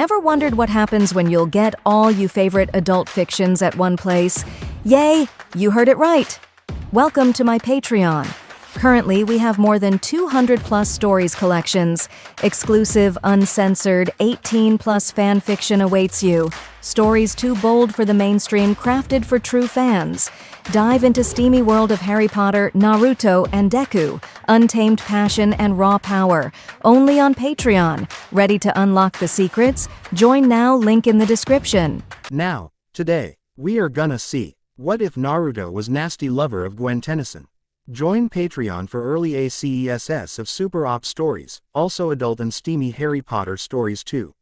Ever wondered what happens when you'll get all you favorite adult fictions at one place? Yay, you heard it right! Welcome to my Patreon. Currently, we have more than 200+ stories collections. Exclusive, uncensored, 18+ fan fiction awaits you. Stories too bold for the mainstream, crafted for true fans. Dive into steamy world of Harry Potter, Naruto, and Deku. Untamed passion and raw power. Only on Patreon. Ready to unlock the secrets? Join now, link in the description. Now, today, we are gonna see, what if Naruto was nasty lover of Gwen Tennison? Join Patreon for early Acess of Super Op stories, also adult and steamy Harry Potter stories too.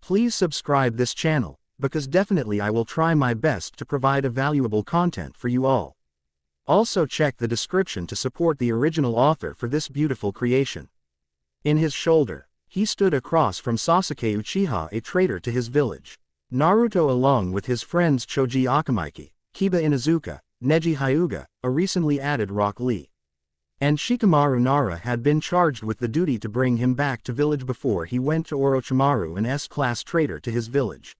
Please subscribe this channel, because definitely I will try my best to provide a valuable content for you all. Also check the description to support the original author for this beautiful creation. In his shoulder, he stood across from Sasuke Uchiha, a traitor to his village. Naruto along with his friends Choji Akamaiki, Kiba Inuzuka, Neji Hyuga, a recently added Rock Lee, and Shikamaru Nara had been charged with the duty to bring him back to village before he went to Orochimaru, an S-class traitor to his village.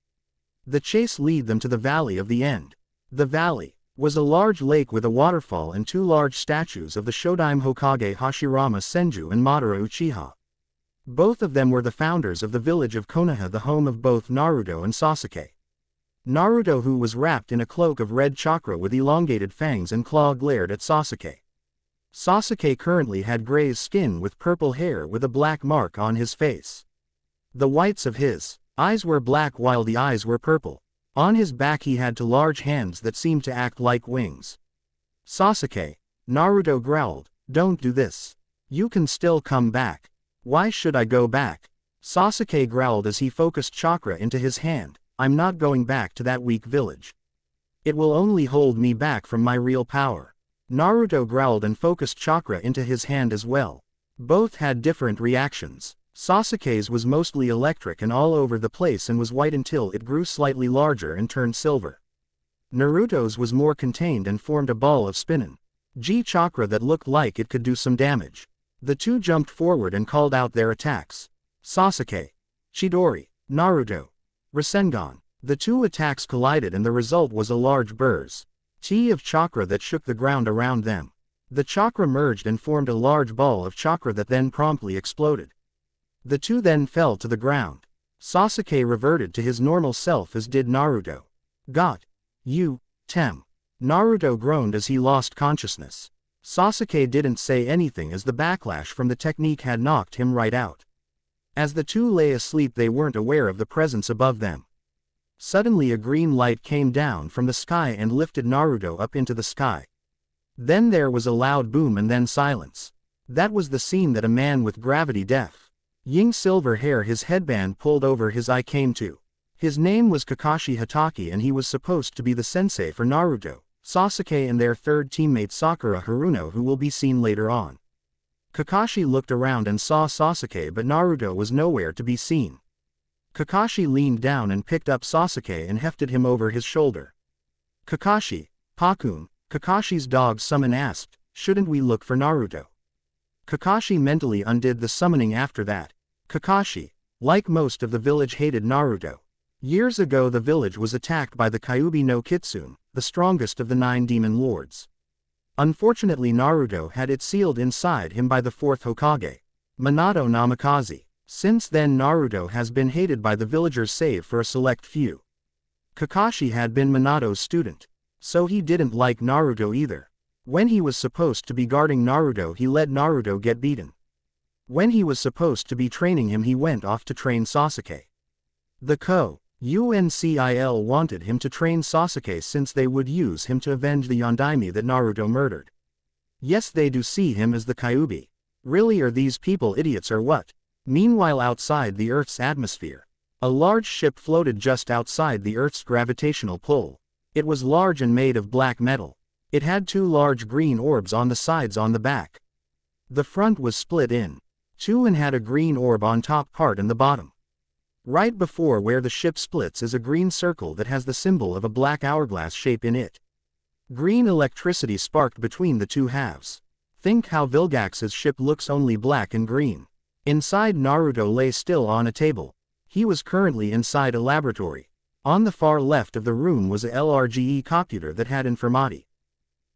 The chase lead them to the Valley of the End. The valley was a large lake with a waterfall and two large statues of the Shodaime Hokage Hashirama Senju and Madara Uchiha. Both of them were the founders of the village of Konoha, the home of both Naruto and Sasuke. Naruto, who was wrapped in a cloak of red chakra with elongated fangs and claw, glared at Sasuke. Sasuke currently had gray skin with purple hair with a black mark on his face. The whites of his eyes were black while the eyes were purple. On his back he had two large hands that seemed to act like wings. Sasuke, Naruto growled, "Don't do this. You can still come back." "Why should I go back?" Sasuke growled as he focused chakra into his hand. "I'm not going back to that weak village. It will only hold me back from my real power." Naruto growled and focused chakra into his hand as well. Both had different reactions. Sasuke's was mostly electric and all over the place and was white until it grew slightly larger and turned silver. Naruto's was more contained and formed a ball of spinning G chakra that looked like it could do some damage. The two jumped forward and called out their attacks. Sasuke, Chidori, Naruto, Rasengan. The two attacks collided and the result was a large burst of chakra that shook the ground around them. The chakra merged and formed a large ball of chakra that then promptly exploded. The two then fell to the ground. Sasuke reverted to his normal self, as did Naruto. "Got you, Tem." Naruto groaned as he lost consciousness. Sasuke didn't say anything as the backlash from the technique had knocked him right out. As the two lay asleep, they weren't aware of the presence above them. Suddenly a green light came down from the sky and lifted Naruto up into the sky. Then there was a loud boom and then silence. That was the scene that a man with gravity deaf, ying silver hair, his headband pulled over his eye, came to. His name was Kakashi Hatake and he was supposed to be the sensei for Naruto, Sasuke and their third teammate Sakura Haruno, who will be seen later on. Kakashi looked around and saw Sasuke, but Naruto was nowhere to be seen. Kakashi leaned down and picked up Sasuke and hefted him over his shoulder. "Kakashi, Pakun," Kakashi's dog Summon asked, "shouldn't we look for Naruto?" Kakashi mentally undid the summoning after that. Kakashi, like most of the village, hated Naruto. Years ago the village was attacked by the Kyuubi no Kitsune, the strongest of the 9 demon lords. Unfortunately Naruto had it sealed inside him by the 4th Hokage, Minato Namikaze. Since then Naruto has been hated by the villagers save for a select few. Kakashi had been Minato's student, so he didn't like Naruto either. When he was supposed to be guarding Naruto, he let Naruto get beaten. When he was supposed to be training him, he went off to train Sasuke. The Uncil wanted him to train Sasuke since they would use him to avenge the Yondaime that Naruto murdered. Yes, they do see him as the Kyuubi. Really, are these people idiots or what? Meanwhile, outside the Earth's atmosphere, a large ship floated just outside the Earth's gravitational pull. It was large and made of black metal. It had two large green orbs on the sides on the back. The front was split in two and had a green orb on top part and the bottom. Right before where the ship splits is a green circle that has the symbol of a black hourglass shape in it. Green electricity sparked between the two halves. Think how Vilgax's ship looks only black and green. Inside, Naruto lay still on a table. He was currently inside a laboratory. On the far left of the room was a LRGE computer that had informati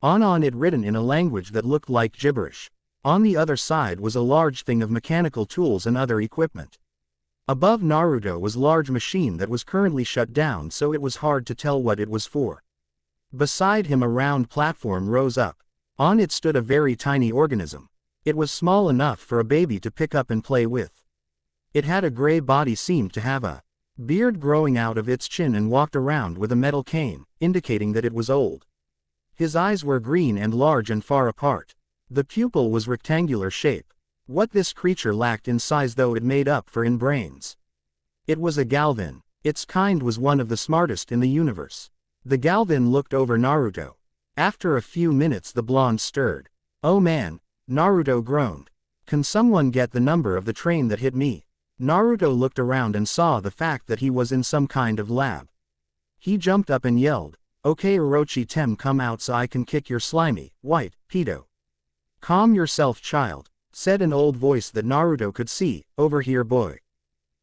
on it written in a language that looked like gibberish. On the other side was a large thing of mechanical tools and other equipment. Above Naruto was a large machine that was currently shut down, so it was hard to tell what it was for. Beside him a round platform rose up. On it stood a very tiny organism. It was small enough for a baby to pick up and play with. It had a gray body, seemed to have a beard growing out of its chin, and walked around with a metal cane, indicating that it was old. His eyes were green and large and far apart. The pupil was rectangular shape. What this creature lacked in size, though it made up for in brains. It was a Galvin. Its kind was one of the smartest in the universe. The Galvin looked over Naruto. After a few minutes the blonde stirred. "Oh man," Naruto groaned. "Can someone get the number of the train that hit me?" Naruto looked around and saw the fact that he was in some kind of lab. He jumped up and yelled, "Okay Orochi Tem, come out so I can kick your slimy, white, pedo." "Calm yourself, child," said an old voice that Naruto could see. "Over here, boy."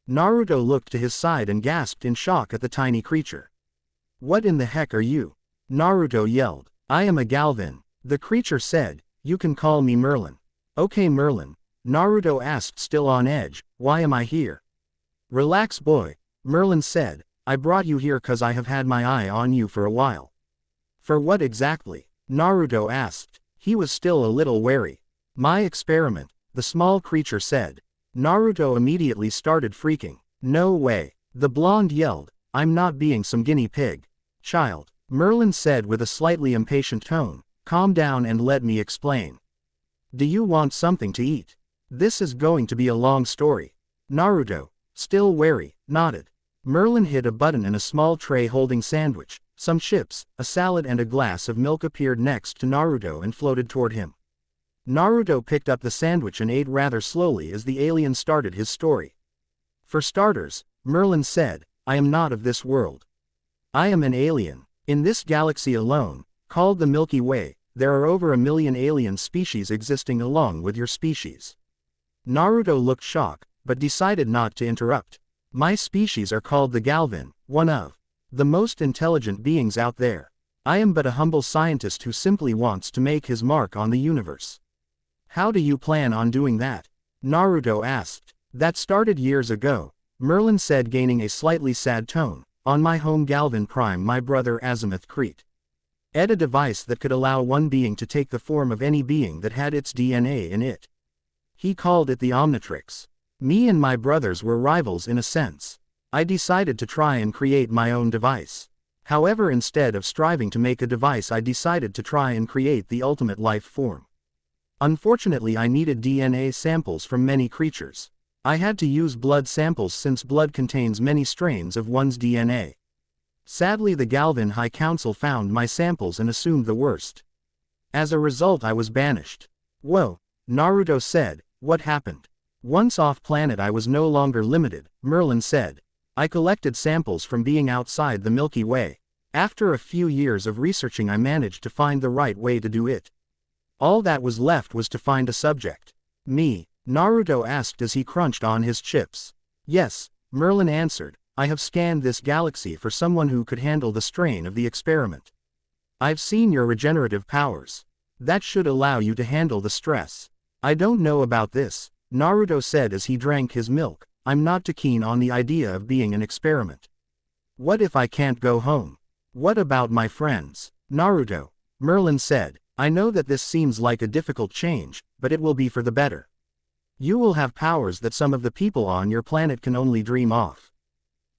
Naruto looked to his side and gasped in shock at the tiny creature. "What in the heck are you?" Naruto yelled. "I am a Galvin," the creature said. "You can call me Merlin." "Okay Merlin," Naruto asked, still on edge. "Why am I here?" "Relax boy," Merlin said. "I brought you here cause I have had my eye on you for a while." "For what exactly?" Naruto asked. He was still a little wary. "My experiment," the small creature said. Naruto immediately started freaking. "No way," the blonde yelled. "I'm not being some guinea pig." "Child," Merlin said with a slightly impatient tone, "calm down and let me explain. Do you want something to eat? This is going to be a long story." Naruto, still wary, nodded. Merlin hit a button and a small tray holding sandwich, some chips, a salad and a glass of milk appeared next to Naruto and floated toward him. Naruto picked up the sandwich and ate rather slowly as the alien started his story. "For starters," Merlin said, "I am not of this world. I am an alien. In this galaxy alone, called the Milky Way, there are over 1 million alien species existing along with your species." Naruto looked shocked, but decided not to interrupt. "My species are called the Galvin, one of the most intelligent beings out there. I am but a humble scientist who simply wants to make his mark on the universe." "How do you plan on doing that?" Naruto asked. "That started years ago," Merlin said, gaining a slightly sad tone. "On my home Galvin Prime, my brother Azimuth Crete had a device that could allow one being to take the form of any being that had its DNA in it. He called it the Omnitrix. Me and my brothers were rivals in a sense. I decided to try and create my own device. However, instead of striving to make a device, I decided to try and create the ultimate life form. Unfortunately, I needed DNA samples from many creatures. I had to use blood samples since blood contains many strains of one's DNA. Sadly, the Galvin High Council found my samples and assumed the worst. As a result, I was banished." "Whoa," Naruto said, "what happened?" "Once off planet, I was no longer limited," Merlin said. "I collected samples from being outside the Milky Way. After a few years of researching, I managed to find the right way to do it. All that was left was to find a subject." "Me?" Naruto asked as he crunched on his chips. "Yes," Merlin answered. "I have scanned this galaxy for someone who could handle the strain of the experiment. I've seen your regenerative powers. That should allow you to handle the stress." "I don't know about this," Naruto said as he drank his milk. "I'm not too keen on the idea of being an experiment. What if I can't go home? What about my friends?" "Naruto," Merlin said, "I know that this seems like a difficult change, but it will be for the better. You will have powers that some of the people on your planet can only dream of.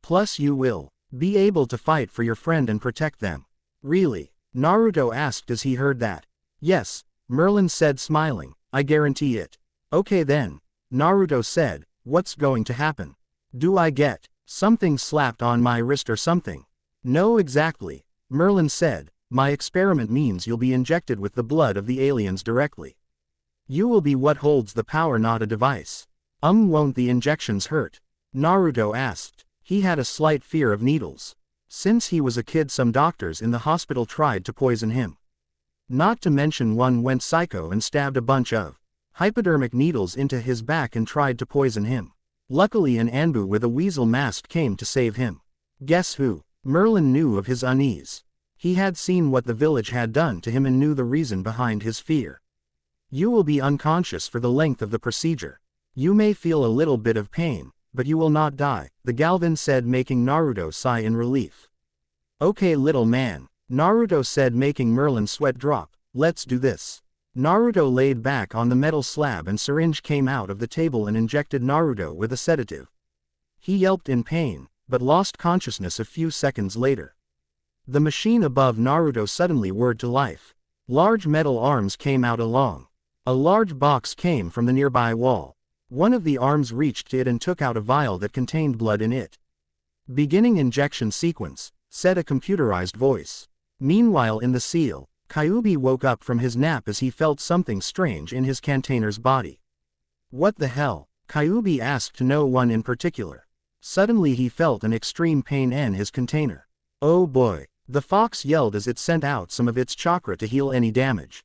Plus you will be able to fight for your friend and protect them." "Really?" Naruto asked as he heard that. "Yes," Merlin said, smiling, "I guarantee it." "Okay then," Naruto said, "what's going to happen? Do I get something slapped on my wrist or something?" "No, exactly," Merlin said. "My experiment means you'll be injected with the blood of the aliens directly. You will be what holds the power, not a device." Won't the injections hurt?" Naruto asked. He had a slight fear of needles. Since he was a kid, some doctors in the hospital tried to poison him. Not to mention one went psycho and stabbed a bunch of hypodermic needles into his back and tried to poison him. Luckily an Anbu with a weasel mask came to save him. Guess who? Merlin knew of his unease. He had seen what the village had done to him and knew the reason behind his fear. You will be unconscious for the length of the procedure. You may feel a little bit of pain, but you will not die, the Galvan said, making Naruto sigh in relief. Okay little man, Naruto said, making Merlin's sweat drop. Let's do this. Naruto laid back on the metal slab and syringe came out of the table and injected Naruto with a sedative. He yelped in pain, but lost consciousness a few seconds later. The machine above Naruto suddenly whirred to life. Large metal arms came out along. A large box came from the nearby wall. One of the arms reached it and took out a vial that contained blood in it. Beginning injection sequence, said a computerized voice. Meanwhile in the seal, Kyuubi woke up from his nap as he felt something strange in his container's body. What the hell? Kyuubi asked no one in particular. Suddenly he felt an extreme pain in his container. Oh boy, the fox yelled as it sent out some of its chakra to heal any damage.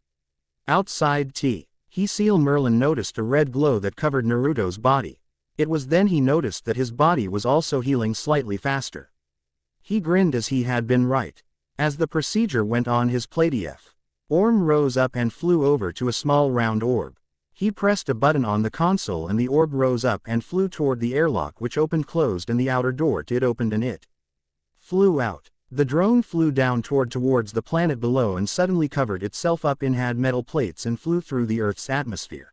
Outside he Seal Merlin noticed a red glow that covered Naruto's body. It was then he noticed that his body was also healing slightly faster. He grinned as he had been right. As the procedure went on, his Platyef Orm rose up and flew over to a small round orb. He pressed a button on the console and the orb rose up and flew toward the airlock, which opened closed and the outer door to it opened and it flew out. The drone flew down towards the planet below and suddenly covered itself up in had metal plates and flew through the Earth's atmosphere.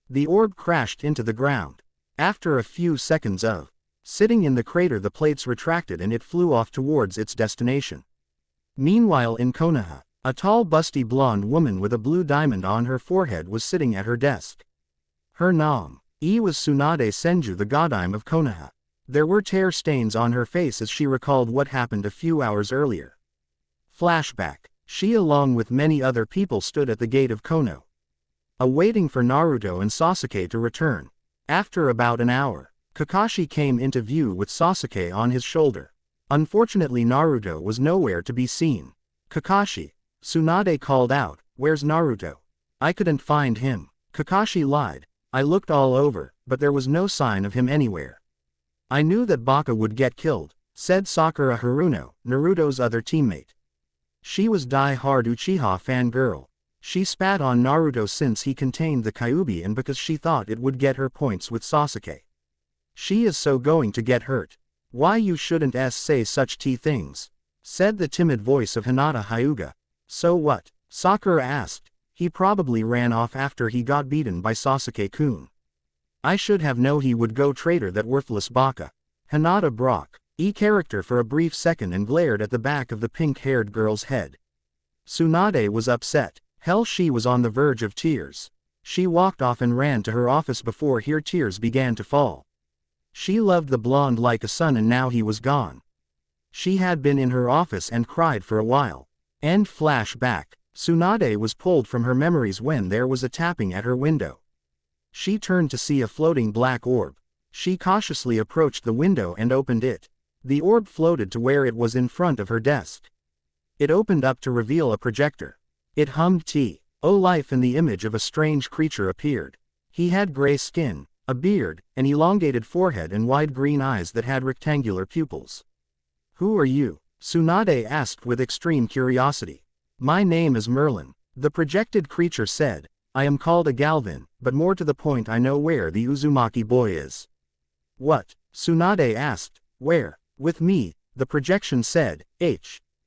The orb crashed into the ground. After a few seconds of sitting in the crater, the plates retracted and it flew off towards its destination. Meanwhile in Konoha, a tall busty blonde woman with a blue diamond on her forehead was sitting at her desk. Her name was Tsunade Senju, the godime of Konoha. There were tear stains on her face as she recalled what happened a few hours earlier. Flashback. She along with many other people stood at the gate of Kono, awaiting for Naruto and Sasuke to return. After about an hour, Kakashi came into view with Sasuke on his shoulder. Unfortunately Naruto was nowhere to be seen. Kakashi, Tsunade called out, "Where's Naruto?" "I couldn't find him." Kakashi lied. "I looked all over, but there was no sign of him anywhere." "I knew that Baka would get killed," said Sakura Haruno, Naruto's other teammate. She was die-hard Uchiha fangirl. She spat on Naruto since he contained the Kyuubi and because she thought it would get her points with Sasuke. "She is so going to get hurt. Why you shouldn't say such things," said the timid voice of Hinata Hyuga. "So what?" Sakura asked. "He probably ran off after he got beaten by Sasuke-kun." "I should have known he would go traitor, that worthless Baka." Hinata broke character for a brief second and glared at the back of the pink-haired girl's head. Tsunade was upset. Hell, she was on the verge of tears. She walked off and ran to her office before her tears began to fall. She loved the blonde like a son and now he was gone. She had been in her office and cried for a while. End flashback. Tsunade was pulled from her memories when there was a tapping at her window. She turned to see a floating black orb. She cautiously approached the window and opened it. The orb floated to where it was in front of her desk. It opened up to reveal a projector. It hummed "Oh life," and the image of a strange creature appeared. He had gray skin, a beard, an elongated forehead and wide green eyes that had rectangular pupils. "Who are you?" Tsunade asked with extreme curiosity. "My name is Merlin," the projected creature said. "I am called a Galvan, but more to the point I know where the Uzumaki boy is." "What?" Tsunade asked. "Where?" "With me," the projection said.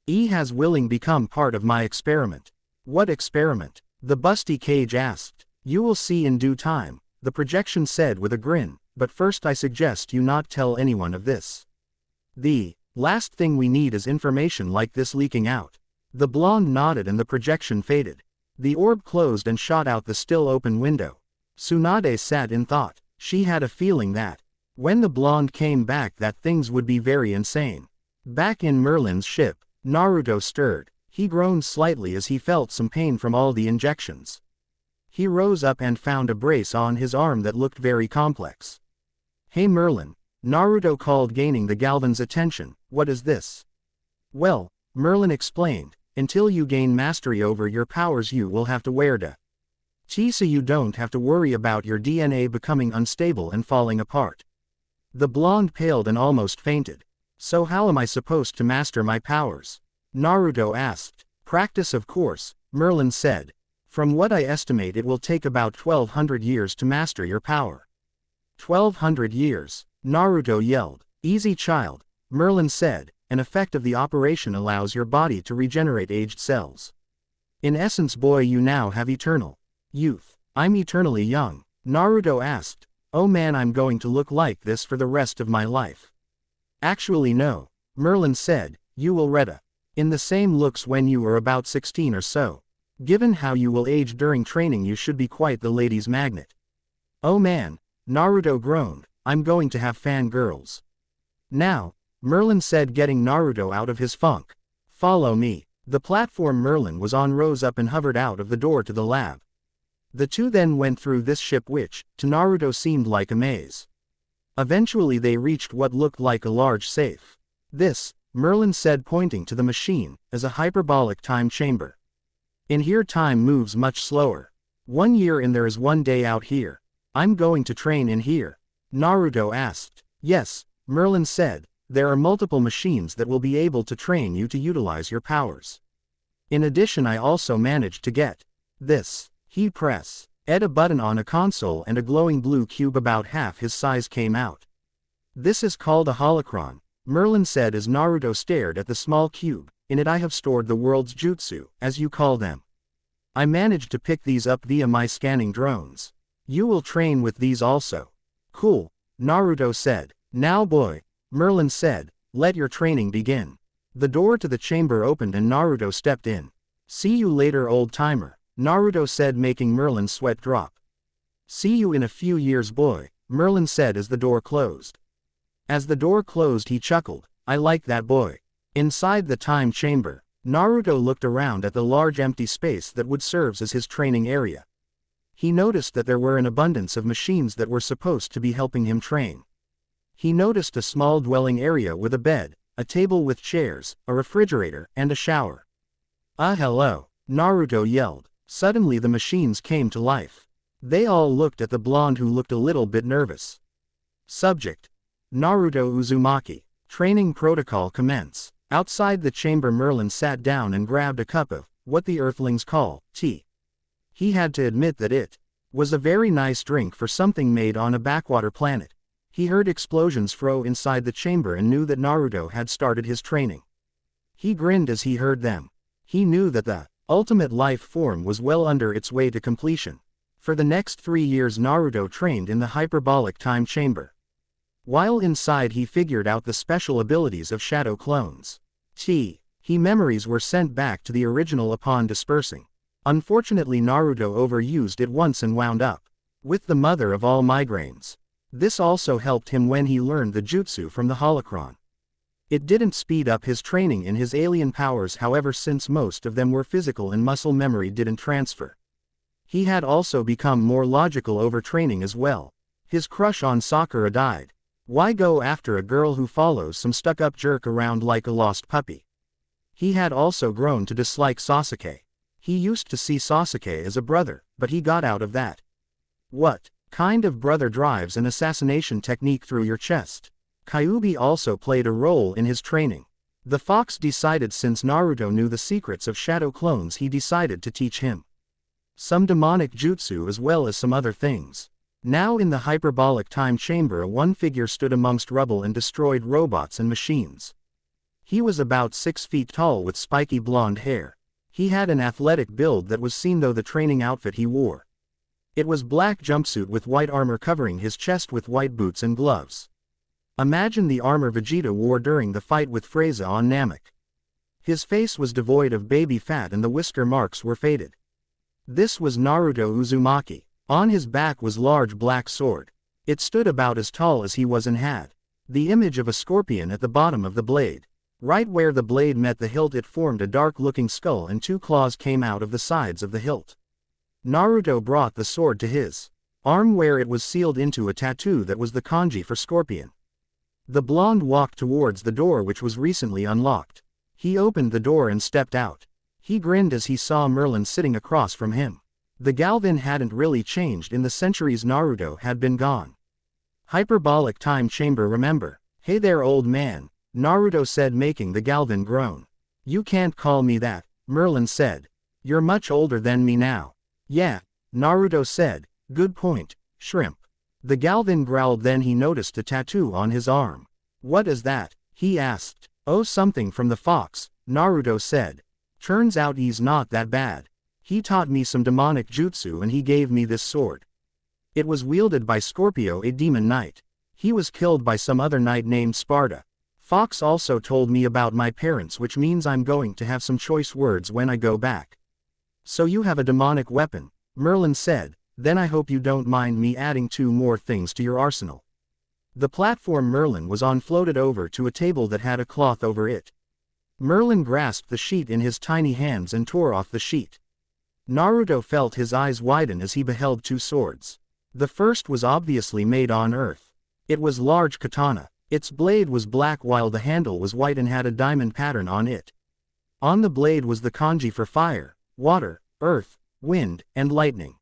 He has willing become part of my experiment." "What experiment?" the busty cage asked. "You will see in due time," the projection said with a grin, "but first I suggest you not tell anyone of this. The last thing we need is information like this leaking out." The blonde nodded and the projection faded. The orb closed and shot out the still open window. Tsunade sat in thought. She had a feeling that when the blonde came back that things would be very insane. Back in Merlin's ship, Naruto stirred. He groaned slightly as he felt some pain from all the injections. He rose up and found a brace on his arm that looked very complex. "Hey Merlin," Naruto called, gaining the Galvan's attention. "What is this?" "Well," Merlin explained, "until you gain mastery over your powers you will have to wear the T so you don't have to worry about your DNA becoming unstable and falling apart. The blonde paled and almost fainted. So how am I supposed to master my powers? Naruto asked. Practice, of course, Merlin said. From what I estimate, it will take about 1200 years to master your power. 1200 years, Naruto yelled. Easy, child, Merlin said. An effect of the operation allows your body to regenerate aged cells. In essence, boy, you now have eternal youth. I'm eternally young, Naruto asked. Oh man, I'm going to look like this for the rest of my life. Actually no, Merlin said, you will retta in the same looks when you are about 16 or so. Given how you will age during training, you should be quite the ladies' magnet. Oh man, Naruto groaned, I'm going to have fangirls. Now, Merlin said, getting Naruto out of his funk. Follow me. The platform Merlin was on rose up and hovered out of the door to the lab. The two then went through this ship, which, to Naruto, seemed like a maze. Eventually they reached what looked like a large safe. This, Merlin said, pointing to the machine, is a hyperbolic time chamber. In here time moves much slower. 1 year in there is 1 day out here. I'm going to train in here, Naruto asked. Yes, Merlin said, there are multiple machines that will be able to train you to utilize your powers. In addition, I also managed to get this. He pressed a button on a console and a glowing blue cube about half his size came out. This is called a holocron, Merlin said as Naruto stared at the small cube. In it I have stored the world's jutsu, as you call them. I managed to pick these up via my scanning drones. You will train with these also. Cool, Naruto said. Now boy, Merlin said, let your training begin. The door to the chamber opened and Naruto stepped in. See you later, old timer, Naruto said, making Merlin's sweat drop. See you in a few years, boy, Merlin said as the door closed. As the door closed he chuckled, I like that, boy. Inside the time chamber, Naruto looked around at the large empty space that would serve as his training area. He noticed that there were an abundance of machines that were supposed to be helping him train. He noticed a small dwelling area with a bed, a table with chairs, a refrigerator, and a shower. Hello, Naruto yelled. Suddenly the machines came to life. They all looked at the blonde, who looked a little bit nervous. Subject: Naruto Uzumaki. Training protocol commence. Outside the chamber, Merlin sat down and grabbed a cup of what the Earthlings call tea. He had to admit that it was a very nice drink for something made on a backwater planet. He heard explosions fro inside the chamber and knew that Naruto had started his training. He grinned as he heard them. He knew that the ultimate life form was well under its way to completion. For the next 3 years Naruto trained in the hyperbolic time chamber. While inside he figured out the special abilities of shadow clones. Memories were sent back to the original upon dispersing. Unfortunately Naruto overused it once and wound up with the mother of all migraines. This also helped him when he learned the jutsu from the holocron. It didn't speed up his training in his alien powers, however, since most of them were physical and muscle memory didn't transfer. He had also become more logical over training as well. His crush on Sakura died. Why go after a girl who follows some stuck-up jerk around like a lost puppy? He had also grown to dislike Sasuke. He used to see Sasuke as a brother, but he got out of that. What kind of brother drives an assassination technique through your chest? Kyuubi also played a role in his training. The fox decided, since Naruto knew the secrets of shadow clones, he decided to teach him some demonic jutsu as well as some other things. Now in the hyperbolic time chamber, one figure stood amongst rubble and destroyed robots and machines. He was about 6 feet tall with spiky blonde hair. He had an athletic build that was seen through the training outfit he wore. It was black jumpsuit with white armor covering his chest with white boots and gloves. Imagine the armor Vegeta wore during the fight with Frieza on Namek. His face was devoid of baby fat and the whisker marks were faded. This was Naruto Uzumaki. On his back was large black sword. It stood about as tall as he was and had the image of a scorpion at the bottom of the blade. Right where the blade met the hilt it formed a dark-looking skull and 2 claws came out of the sides of the hilt. Naruto brought the sword to his arm where it was sealed into a tattoo that was the kanji for scorpion. The blonde walked towards the door, which was recently unlocked. He opened the door and stepped out. He grinned as he saw Merlin sitting across from him. The Galvin hadn't really changed in the centuries Naruto had been gone. Hyperbolic time chamber remember. Hey there old man, Naruto said making the Galvin groan. You can't call me that, Merlin said. You're much older than me now. Yeah, Naruto said, good point, shrimp. The Galvin growled then he noticed a tattoo on his arm. What is that? He asked. Oh something from the fox, Naruto said. Turns out he's not that bad. He taught me some demonic jutsu and he gave me this sword. It was wielded by Scorpio, a demon knight. He was killed by some other knight named Sparta. Fox also told me about my parents, which means I'm going to have some choice words when I go back. So you have a demonic weapon, Merlin said, then I hope you don't mind me adding 2 more things to your arsenal. The platform Merlin was on floated over to a table that had a cloth over it. Merlin grasped the sheet in his tiny hands and tore off the sheet. Naruto felt his eyes widen as he beheld 2 swords. The first was obviously made on earth. It was large katana. Its blade was black while the handle was white and had a diamond pattern on it. On the blade was the kanji for fire, water, earth, wind, and lightning.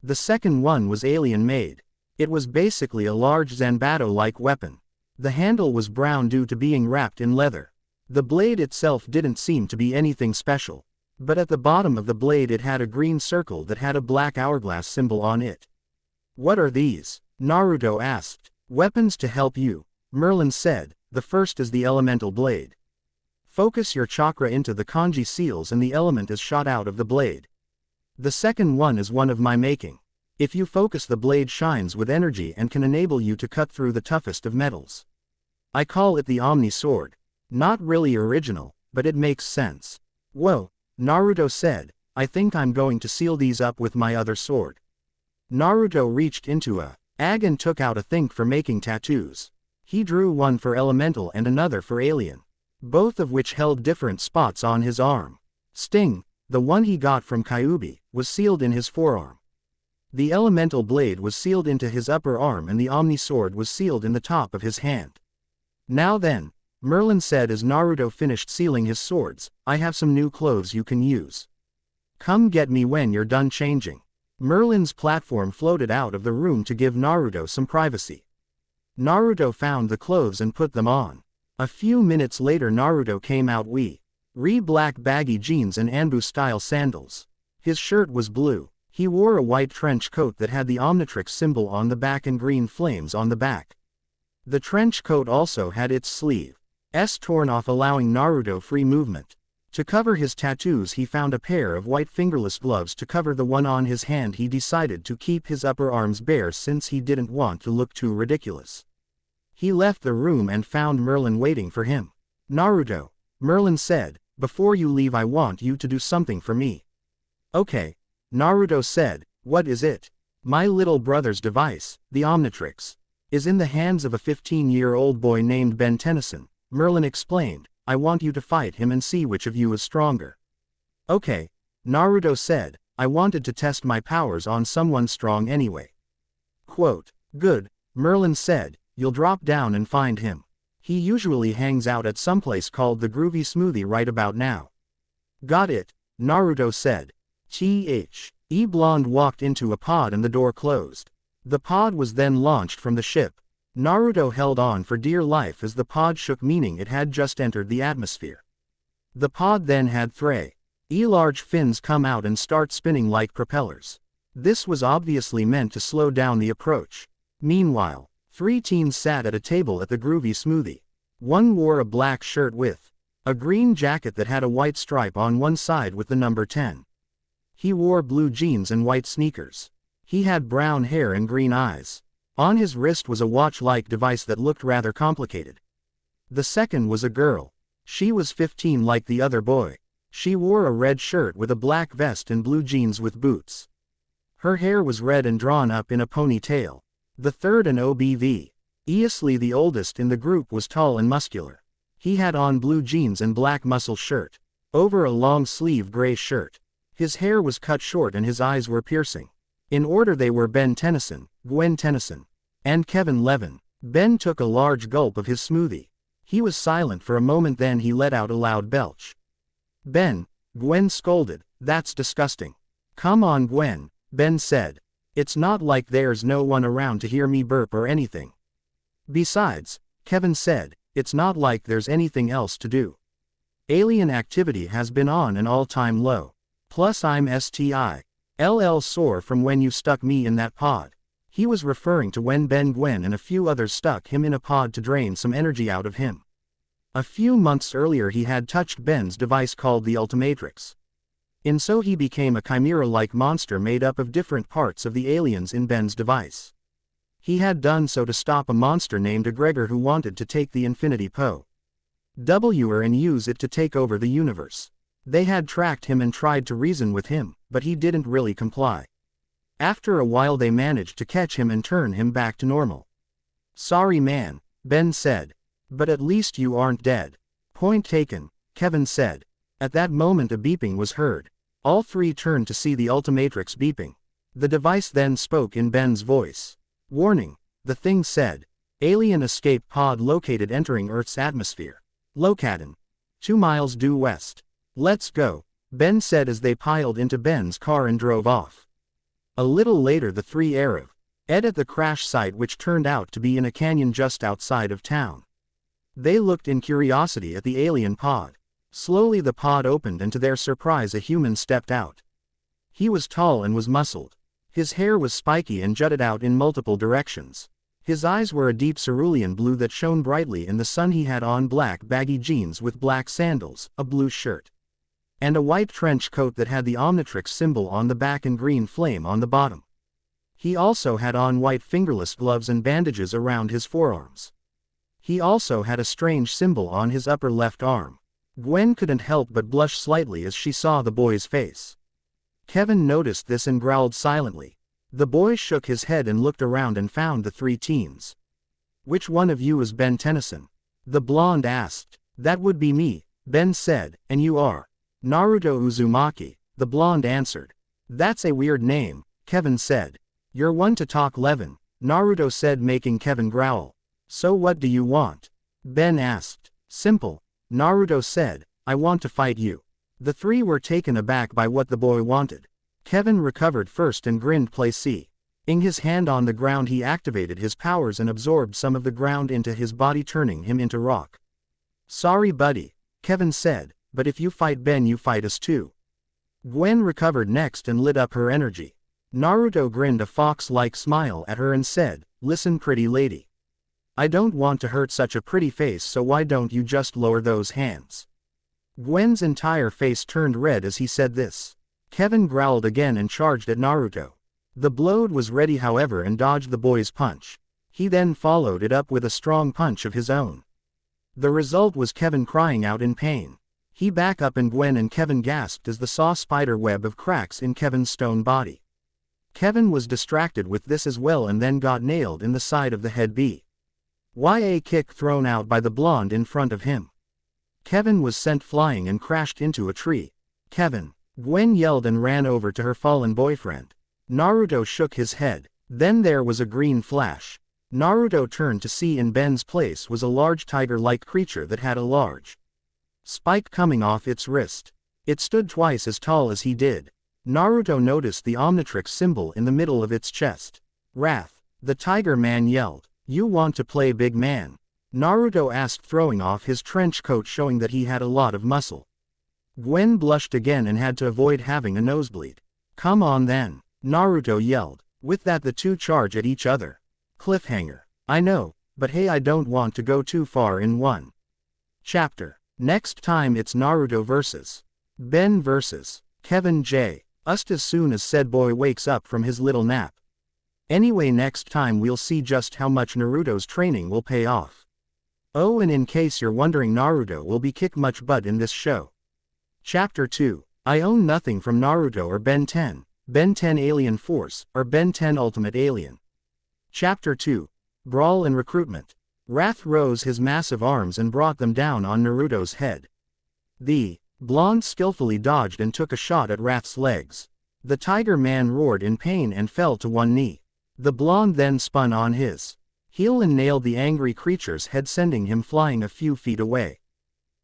The second one was alien-made. It was basically a large Zanbato-like weapon. The handle was brown due to being wrapped in leather. The blade itself didn't seem to be anything special. But at the bottom of the blade it had a green circle that had a black hourglass symbol on it. What are these? Naruto asked. Weapons to help you, Merlin said. The first is the elemental blade. Focus your chakra into the kanji seals and the element is shot out of the blade. The second one is one of my making. If you focus, the blade shines with energy and can enable you to cut through the toughest of metals. I call it the Omni Sword. Not really original, but it makes sense. Whoa, Naruto said, I think I'm going to seal these up with my other sword. Naruto reached into a bag and took out a thing for making tattoos. He drew one for elemental and another for alien, both of which held different spots on his arm. Sting, the one he got from Kyuubi, was sealed in his forearm. The elemental blade was sealed into his upper arm and the Omni Sword was sealed in the top of his hand. Now then, Merlin said as Naruto finished sealing his swords, I have some new clothes you can use. Come get me when you're done changing. Merlin's platform floated out of the room to give Naruto some privacy. Naruto found the clothes and put them on. A few minutes later Naruto came out black baggy jeans and Anbu-style sandals. His shirt was blue. He wore a white trench coat that had the Omnitrix symbol on the back and green flames on the back. The trench coat also had its sleeves torn off, allowing Naruto free movement. To cover his tattoos he found a pair of white fingerless gloves to cover the one on his hand. He decided to keep his upper arms bare since he didn't want to look too ridiculous. He left the room and found Merlin waiting for him. Naruto, Merlin said, before you leave I want you to do something for me. Okay, Naruto said, what is it? My little brother's device, the Omnitrix, is in the hands of a 15-year-old boy named Gwen Tennison, Merlin explained. I want you to fight him and see which of you is stronger. Okay, Naruto said, I wanted to test my powers on someone strong anyway. Quote, good, Merlin said, you'll drop down and find him. He usually hangs out at someplace called the Groovy Smoothie right about now. Got it, Naruto said. Blonde walked into a pod and the door closed. The pod was then launched from the ship. Naruto held on for dear life as the pod shook, meaning it had just entered the atmosphere. The pod then had large fins come out and start spinning like propellers. This was obviously meant to slow down the approach. Meanwhile, 3 teens sat at a table at the Groovy Smoothie. One wore a black shirt with a green jacket that had a white stripe on one side with the number 10. He wore blue jeans and white sneakers. He had brown hair and green eyes. On his wrist was a watch-like device that looked rather complicated. The second was a girl. She was 15 like the other boy. She wore a red shirt with a black vest and blue jeans with boots. Her hair was red and drawn up in a ponytail. The third, an OBV. Easily the oldest in the group, was tall and muscular. He had on blue jeans and black muscle shirt, over a long-sleeve gray shirt. His hair was cut short and his eyes were piercing. In order they were Ben Tennison, Gwen Tennison, and Kevin Levin. Ben took a large gulp of his smoothie. He was silent for a moment, then he let out a loud belch. Ben, Gwen scolded, that's disgusting. Come on Gwen, Ben said. It's not like there's no one around to hear me burp or anything. Besides, Kevin said, it's not like there's anything else to do. Alien activity has been on an all-time low. Plus I'm STILL sore from when you stuck me in that pod. He was referring to when Gwen and a few others stuck him in a pod to drain some energy out of him. A few months earlier he had touched Ben's device called the Ultimatrix. And so he became a chimera-like monster made up of different parts of the aliens in Ben's device. He had done so to stop a monster named Egregor who wanted to take the Infinity Power and use it to take over the universe. They had tracked him and tried to reason with him, but he didn't really comply. After a while they managed to catch him and turn him back to normal. Sorry man, Ben said. But at least you aren't dead. Point taken, Kevin said. At that moment a beeping was heard. All three turned to see the Ultimatrix beeping. The device then spoke in Ben's voice. Warning, the thing said. Alien escape pod located entering Earth's atmosphere. Locatin. 2 miles due west. Let's go, Ben said as they piled into Ben's car and drove off. A little later the three arrived at the crash site, which turned out to be in a canyon just outside of town. They looked in curiosity at the alien pod. Slowly the pod opened and to their surprise a human stepped out. He was tall and was muscled. His hair was spiky and jutted out in multiple directions. His eyes were a deep cerulean blue that shone brightly in the sun. He had on black baggy jeans with black sandals, a blue shirt, and a white trench coat that had the Omnitrix symbol on the back and green flame on the bottom. He also had on white fingerless gloves and bandages around his forearms. He also had a strange symbol on his upper left arm. Gwen couldn't help but blush slightly as she saw the boy's face. Kevin noticed this and growled silently. The boy shook his head and looked around and found the three teens. Which one of you is Gwen Tennison? The blonde asked. That would be me, Ben said, and you are? Naruto Uzumaki, the blonde answered. That's a weird name, Kevin said. You're one to talk, Levin, Naruto said, making Kevin growl. So what do you want? Ben asked. Simple, Naruto said, I want to fight you. The three were taken aback by what the boy wanted. Kevin recovered first and grinned playfully. In his hand on the ground he activated his powers and absorbed some of the ground into his body, turning him into rock. Sorry buddy, Kevin said, but if you fight Ben you fight us too. Gwen recovered next and lit up her energy. Naruto grinned a fox-like smile at her and said, listen pretty lady. I don't want to hurt such a pretty face, so why don't you just lower those hands? Gwen's entire face turned red as he said this. Kevin growled again and charged at Naruto. The blow was ready however and dodged the boy's punch. He then followed it up with a strong punch of his own. The result was Kevin crying out in pain. He back up and Gwen and Kevin gasped as they saw spider web of cracks in Kevin's stone body. Kevin was distracted with this as well and then got nailed in the side of the head by a kick thrown out by the blonde in front of him. Kevin was sent flying and crashed into a tree. Kevin, Gwen yelled and ran over to her fallen boyfriend. Naruto shook his head. Then there was a green flash. Naruto turned to see in Ben's place was a large tiger-like creature that had a large spike coming off its wrist. It stood twice as tall as he did. Naruto noticed the Omnitrix symbol in the middle of its chest. Wrath, the tiger man yelled. You want to play big man? Naruto asked, throwing off his trench coat showing that he had a lot of muscle. Gwen blushed again and had to avoid having a nosebleed. Come on then, Naruto yelled. With that the two charge at each other. Cliffhanger. I know, but hey, I don't want to go too far in one chapter. Next time it's Naruto versus Ben versus Kevin J. Just as soon as said boy wakes up from his little nap. Anyway, next time we'll see just how much Naruto's training will pay off. Oh, and in case you're wondering, Naruto will be kick much butt in this show. Chapter 2. I own nothing from Naruto or Ben 10, Ben 10 Alien Force, or Ben 10 Ultimate Alien. Chapter 2. Brawl and Recruitment. Wrath rose his massive arms and brought them down on Naruto's head. The blonde skillfully dodged and took a shot at Wrath's legs. The tiger man roared in pain and fell to one knee. The blonde then spun on his heel and nailed the angry creature's head, sending him flying a few feet away.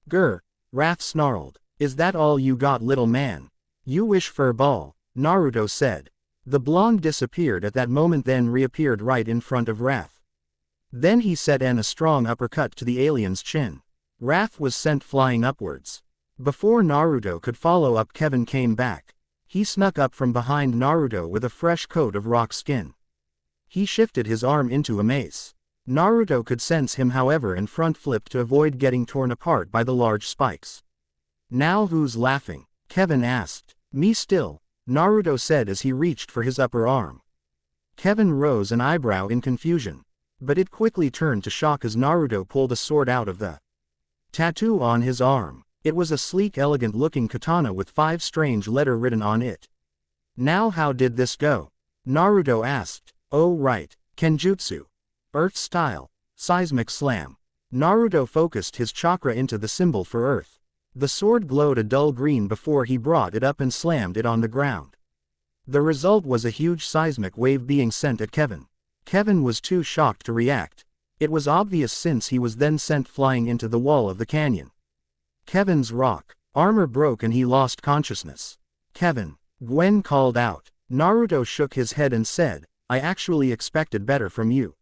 Grr, Wrath snarled. Is that all you got, little man? You wish for a ball, Naruto said. The blonde disappeared at that moment, then reappeared right in front of Wrath. Then he set a strong uppercut to the alien's chin. Wrath was sent flying upwards. Before Naruto could follow up, Kevin came back. He snuck up from behind Naruto with a fresh coat of rock skin. He shifted his arm into a mace. Naruto could sense him, however, and front flipped to avoid getting torn apart by the large spikes. "Now who's laughing?" Kevin asked. "Me still," Naruto said as he reached for his upper arm. Kevin rose an eyebrow in confusion. But it quickly turned to shock as Naruto pulled a sword out of the tattoo on his arm. It was a sleek, elegant-looking katana with 5 strange letters written on it. "Now how did this go?" Naruto asked. "Oh right, Kenjutsu. Earth style. Seismic slam." Naruto focused his chakra into the symbol for Earth. The sword glowed a dull green before he brought it up and slammed it on the ground. The result was a huge seismic wave being sent at Kevin. Kevin was too shocked to react. It was obvious since he was then sent flying into the wall of the canyon. Kevin's rock armor broke and he lost consciousness. "Kevin," Gwen called out. Naruto shook his head and said, "I actually expected better from you."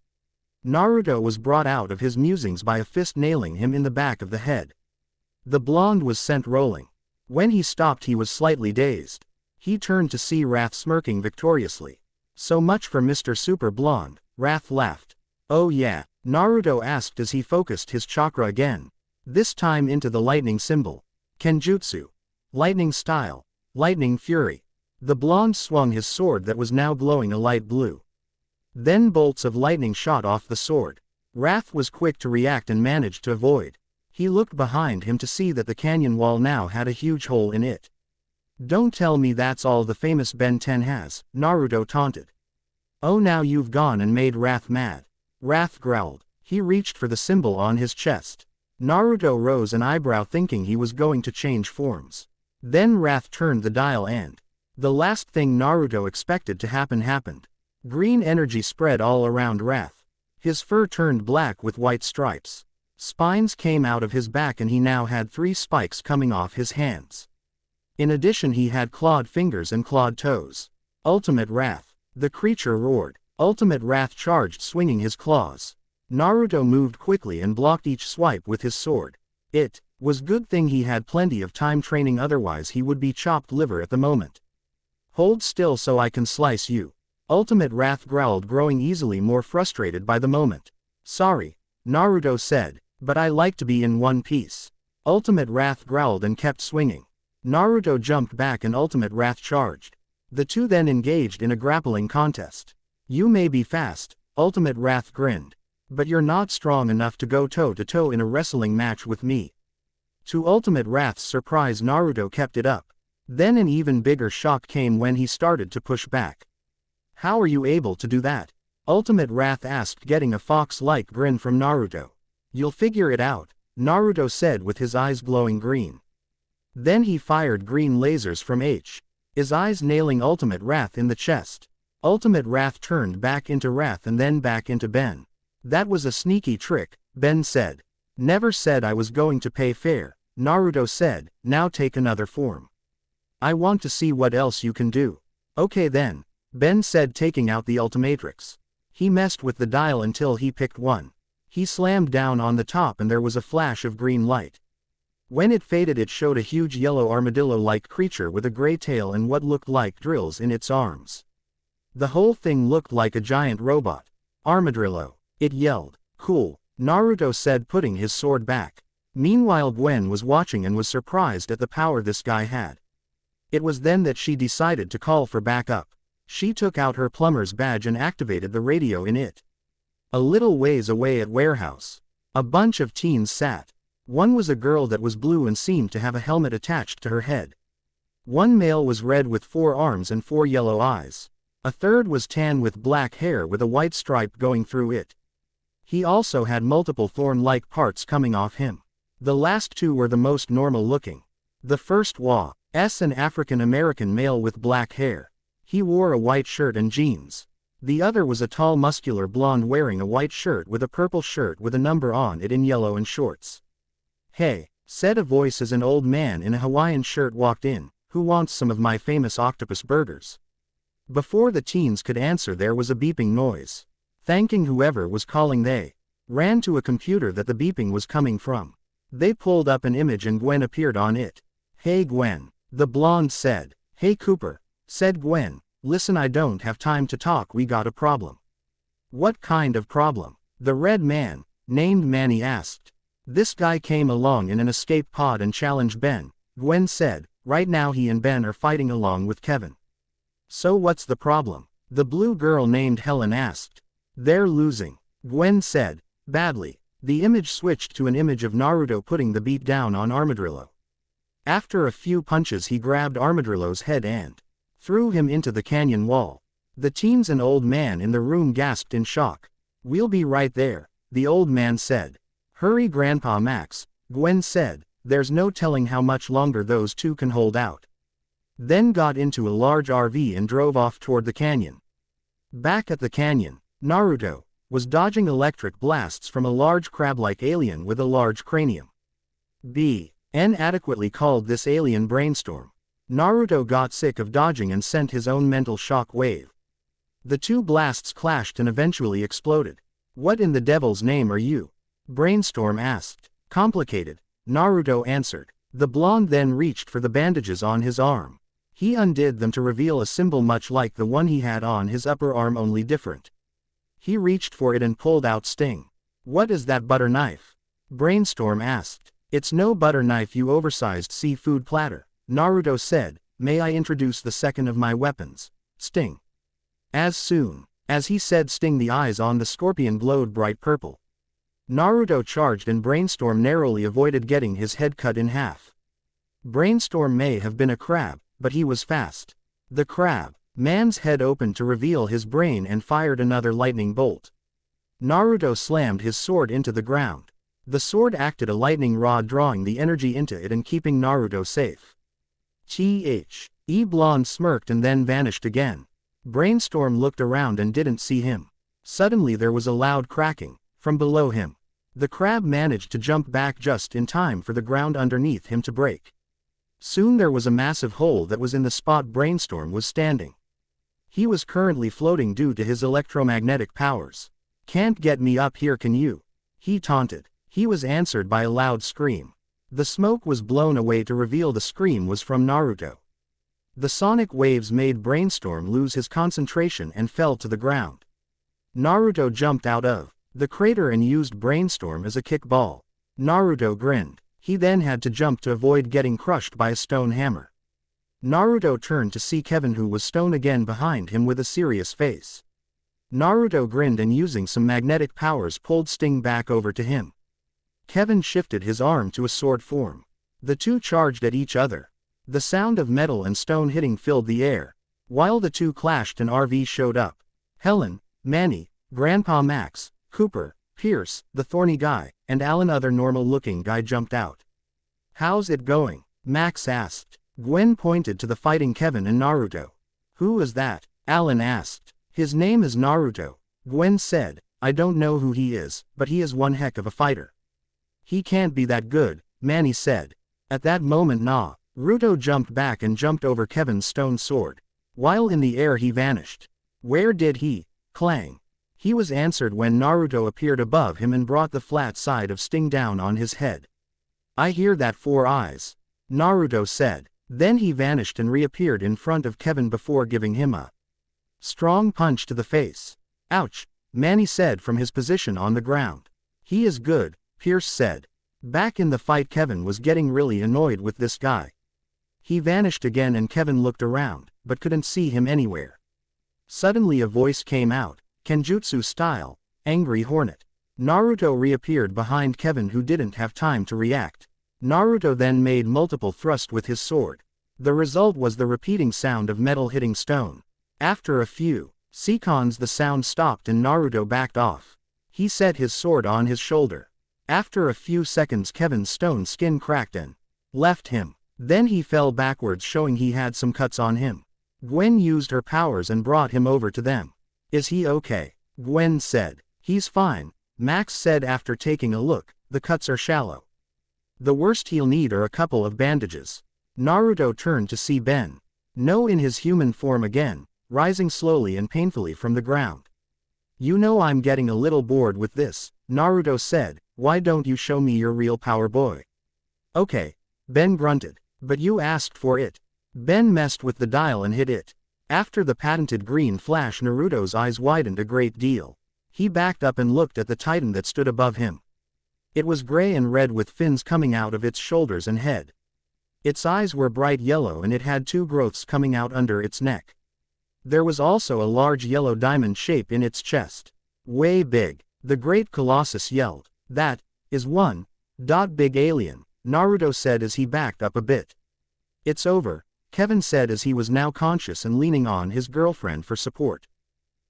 Naruto was brought out of his musings by a fist nailing him in the back of the head. The blonde was sent rolling. When he stopped, he was slightly dazed. He turned to see Wrath smirking victoriously. "So much for Mr. Super Blonde," Wrath laughed. "Oh yeah?" Naruto asked as he focused his chakra again. This time into the lightning symbol. Kenjutsu. Lightning style. Lightning fury. The blonde swung his sword that was now glowing a light blue. Then bolts of lightning shot off the sword. Wrath was quick to react and managed to avoid. He looked behind him to see that the canyon wall now had a huge hole in it. "Don't tell me that's all the famous Ben 10 has," Naruto taunted. "Oh, now you've gone and made Wrath mad." Wrath growled. He reached for the symbol on his chest. Naruto rose an eyebrow thinking he was going to change forms. Then Wrath turned the dial and the last thing Naruto expected to happen happened. Green energy spread all around Wrath. His fur turned black with white stripes. Spines came out of his back and he now had 3 spikes coming off his hands. In addition, he had clawed fingers and clawed toes. Ultimate Wrath. The creature roared. Ultimate Wrath charged, swinging his claws. Naruto moved quickly and blocked each swipe with his sword. It was good thing he had plenty of time training, otherwise he would be chopped liver at the moment. "Hold still so I can slice you," Ultimate Wrath growled, growing easily more frustrated by the moment. "Sorry," Naruto said, "but I like to be in one piece." Ultimate Wrath growled and kept swinging. Naruto jumped back and Ultimate Wrath charged. The two then engaged in a grappling contest. "You may be fast," Ultimate Wrath grinned, "but you're not strong enough to go toe-to-toe in a wrestling match with me." To Ultimate Wrath's surprise, Naruto kept it up. Then an even bigger shock came when he started to push back. "How are you able to do that?" Ultimate Wrath asked, getting a fox-like grin from Naruto. "You'll figure it out," Naruto said with his eyes glowing green. Then he fired green lasers from his eyes, nailing Ultimate Wrath in the chest. Ultimate Wrath turned back into Wrath and then back into Ben. "That was a sneaky trick," Ben said. "Never said I was going to pay fair," Naruto said. "Now take another form. I want to see what else you can do." "Okay then," Ben said, taking out the Ultimatrix. He messed with the dial until he picked one. He slammed down on the top and there was a flash of green light. When it faded, it showed a huge yellow armadillo-like creature with a gray tail and what looked like drills in its arms. The whole thing looked like a giant robot. "Armadillo," it yelled. "Cool," Naruto said, putting his sword back. Meanwhile, Gwen was watching and was surprised at the power this guy had. It was then that she decided to call for backup. She took out her plumber's badge and activated the radio in it. A little ways away at warehouse, a bunch of teens sat. One was a girl that was blue and seemed to have a helmet attached to her head. One male was red with 4 arms and 4 yellow eyes. A third was tan with black hair with a white stripe going through it. He also had multiple thorn-like parts coming off him. The last 2 were the most normal looking. The first was an African-American male with black hair. He wore a white shirt and jeans. The other was a tall muscular blonde wearing a white shirt with a purple shirt with a number on it in yellow and shorts. "Hey," said a voice as an old man in a Hawaiian shirt walked in. "Who wants some of my famous octopus burgers?" Before the teens could answer, there was a beeping noise. Thanking whoever was calling, they ran to a computer that the beeping was coming from. They pulled up an image and Gwen appeared on it. "Hey Gwen," the blonde said. "Hey Cooper," said Gwen. "Listen, I don't have time to talk, we got a problem." "What kind of problem?" the red man, named Manny, asked. "This guy came along in an escape pod and challenged Ben," Gwen said. "Right now he and Ben are fighting along with Kevin." "So what's the problem?" the blue girl named Helen asked. "They're losing," Gwen said. "Badly." The image switched to an image of Naruto putting the beat down on Armadillo. After a few punches he grabbed Armadillo's head and threw him into the canyon wall. The teens and old man in the room gasped in shock. "We'll be right there," the old man said. "Hurry Grandpa Max," Gwen said. "There's no telling how much longer those two can hold out." Then got into a large RV and drove off toward the canyon. Back at the canyon, Naruto was dodging electric blasts from a large crab-like alien with a large cranium. B.N. adequately called this alien Brainstorm. Naruto got sick of dodging and sent his own mental shock wave. The two blasts clashed and eventually exploded. "What in the devil's name are you?" Brainstorm asked. "Complicated," Naruto answered. The blonde then reached for the bandages on his arm. He undid them to reveal a symbol much like the one he had on his upper arm, only different. He reached for it and pulled out Sting. "What is that butter knife?" Brainstorm asked. "It's no butter knife, you oversized seafood platter," Naruto said. "May I introduce the second of my weapons, Sting?" As soon as he said Sting, the eyes on the scorpion glowed bright purple. Naruto charged and Brainstorm narrowly avoided getting his head cut in half. Brainstorm may have been a crab, but he was fast. The crab man's head opened to reveal his brain and fired another lightning bolt. Naruto slammed his sword into the ground. The sword acted a lightning rod, drawing the energy into it and keeping Naruto safe. Blonde smirked and then vanished again. Brainstorm looked around and didn't see him. Suddenly there was a loud cracking from below him. The crab managed to jump back just in time for the ground underneath him to break. Soon there was a massive hole that was in the spot Brainstorm was standing. He was currently floating due to his electromagnetic powers. "Can't get me up here, can you?" he taunted. He was answered by a loud scream. The smoke was blown away to reveal the scream was from Naruto. The sonic waves made Brainstorm lose his concentration and fell to the ground. Naruto jumped out of the crater and used Brainstorm as a kickball. Naruto grinned. He then had to jump to avoid getting crushed by a stone hammer. Naruto turned to see Kevin, who was stone again behind him with a serious face. Naruto grinned and using some magnetic powers pulled Sting back over to him. Kevin shifted his arm to a sword form. The two charged at each other. The sound of metal and stone hitting filled the air. While the two clashed, an RV showed up. Helen, Manny, Grandpa Max, Cooper, Pierce, the thorny guy, and Alan, other normal-looking guy, jumped out. "How's it going?" Max asked. Gwen pointed to the fighting Kevin and Naruto. "Who is that?" Alan asked. "His name is Naruto," Gwen said. "I don't know who he is, but he is one heck of a fighter." "He can't be that good," Manny said. At that moment Naruto jumped back and jumped over Kevin's stone sword. While in the air he vanished. "Where did he?" Clang. He was answered when Naruto appeared above him and brought the flat side of Sting down on his head. "I hear that, 4 eyes," Naruto said. Then he vanished and reappeared in front of Kevin before giving him a strong punch to the face. "Ouch," Manny said from his position on the ground. "He is good," Pierce said. Back in the fight, Kevin was getting really annoyed with this guy. He vanished again and Kevin looked around, but couldn't see him anywhere. Suddenly a voice came out, Kenjutsu style, "Angry Hornet." Naruto reappeared behind Kevin, who didn't have time to react. Naruto then made multiple thrusts with his sword. The result was the repeating sound of metal hitting stone. After a few seconds the sound stopped and Naruto backed off. He set his sword on his shoulder. After a few seconds Kevin's stone skin cracked and left him. Then he fell backwards, showing he had some cuts on him. Gwen used her powers and brought him over to them. "Is he okay?" Gwen said. "He's fine," Max said after taking a look. "The cuts are shallow. The worst he'll need are a couple of bandages." Naruto turned to see Ben. No, in his human form again, rising slowly and painfully from the ground. You know I'm getting a little bored with this, Naruto said, why don't you show me your real power, boy? Okay, Ben grunted. But you asked for it. Ben messed with the dial and hit it. After the patented green flash, Naruto's eyes widened a great deal. He backed up and looked at the titan that stood above him. It was gray and red with fins coming out of its shoulders and head. Its eyes were bright yellow and it had two growths coming out under its neck. There was also a large yellow diamond shape in its chest. Way big. The great Colossus yelled. That is one big alien, Naruto said as he backed up a bit. It's over, Kevin said as he was now conscious and leaning on his girlfriend for support.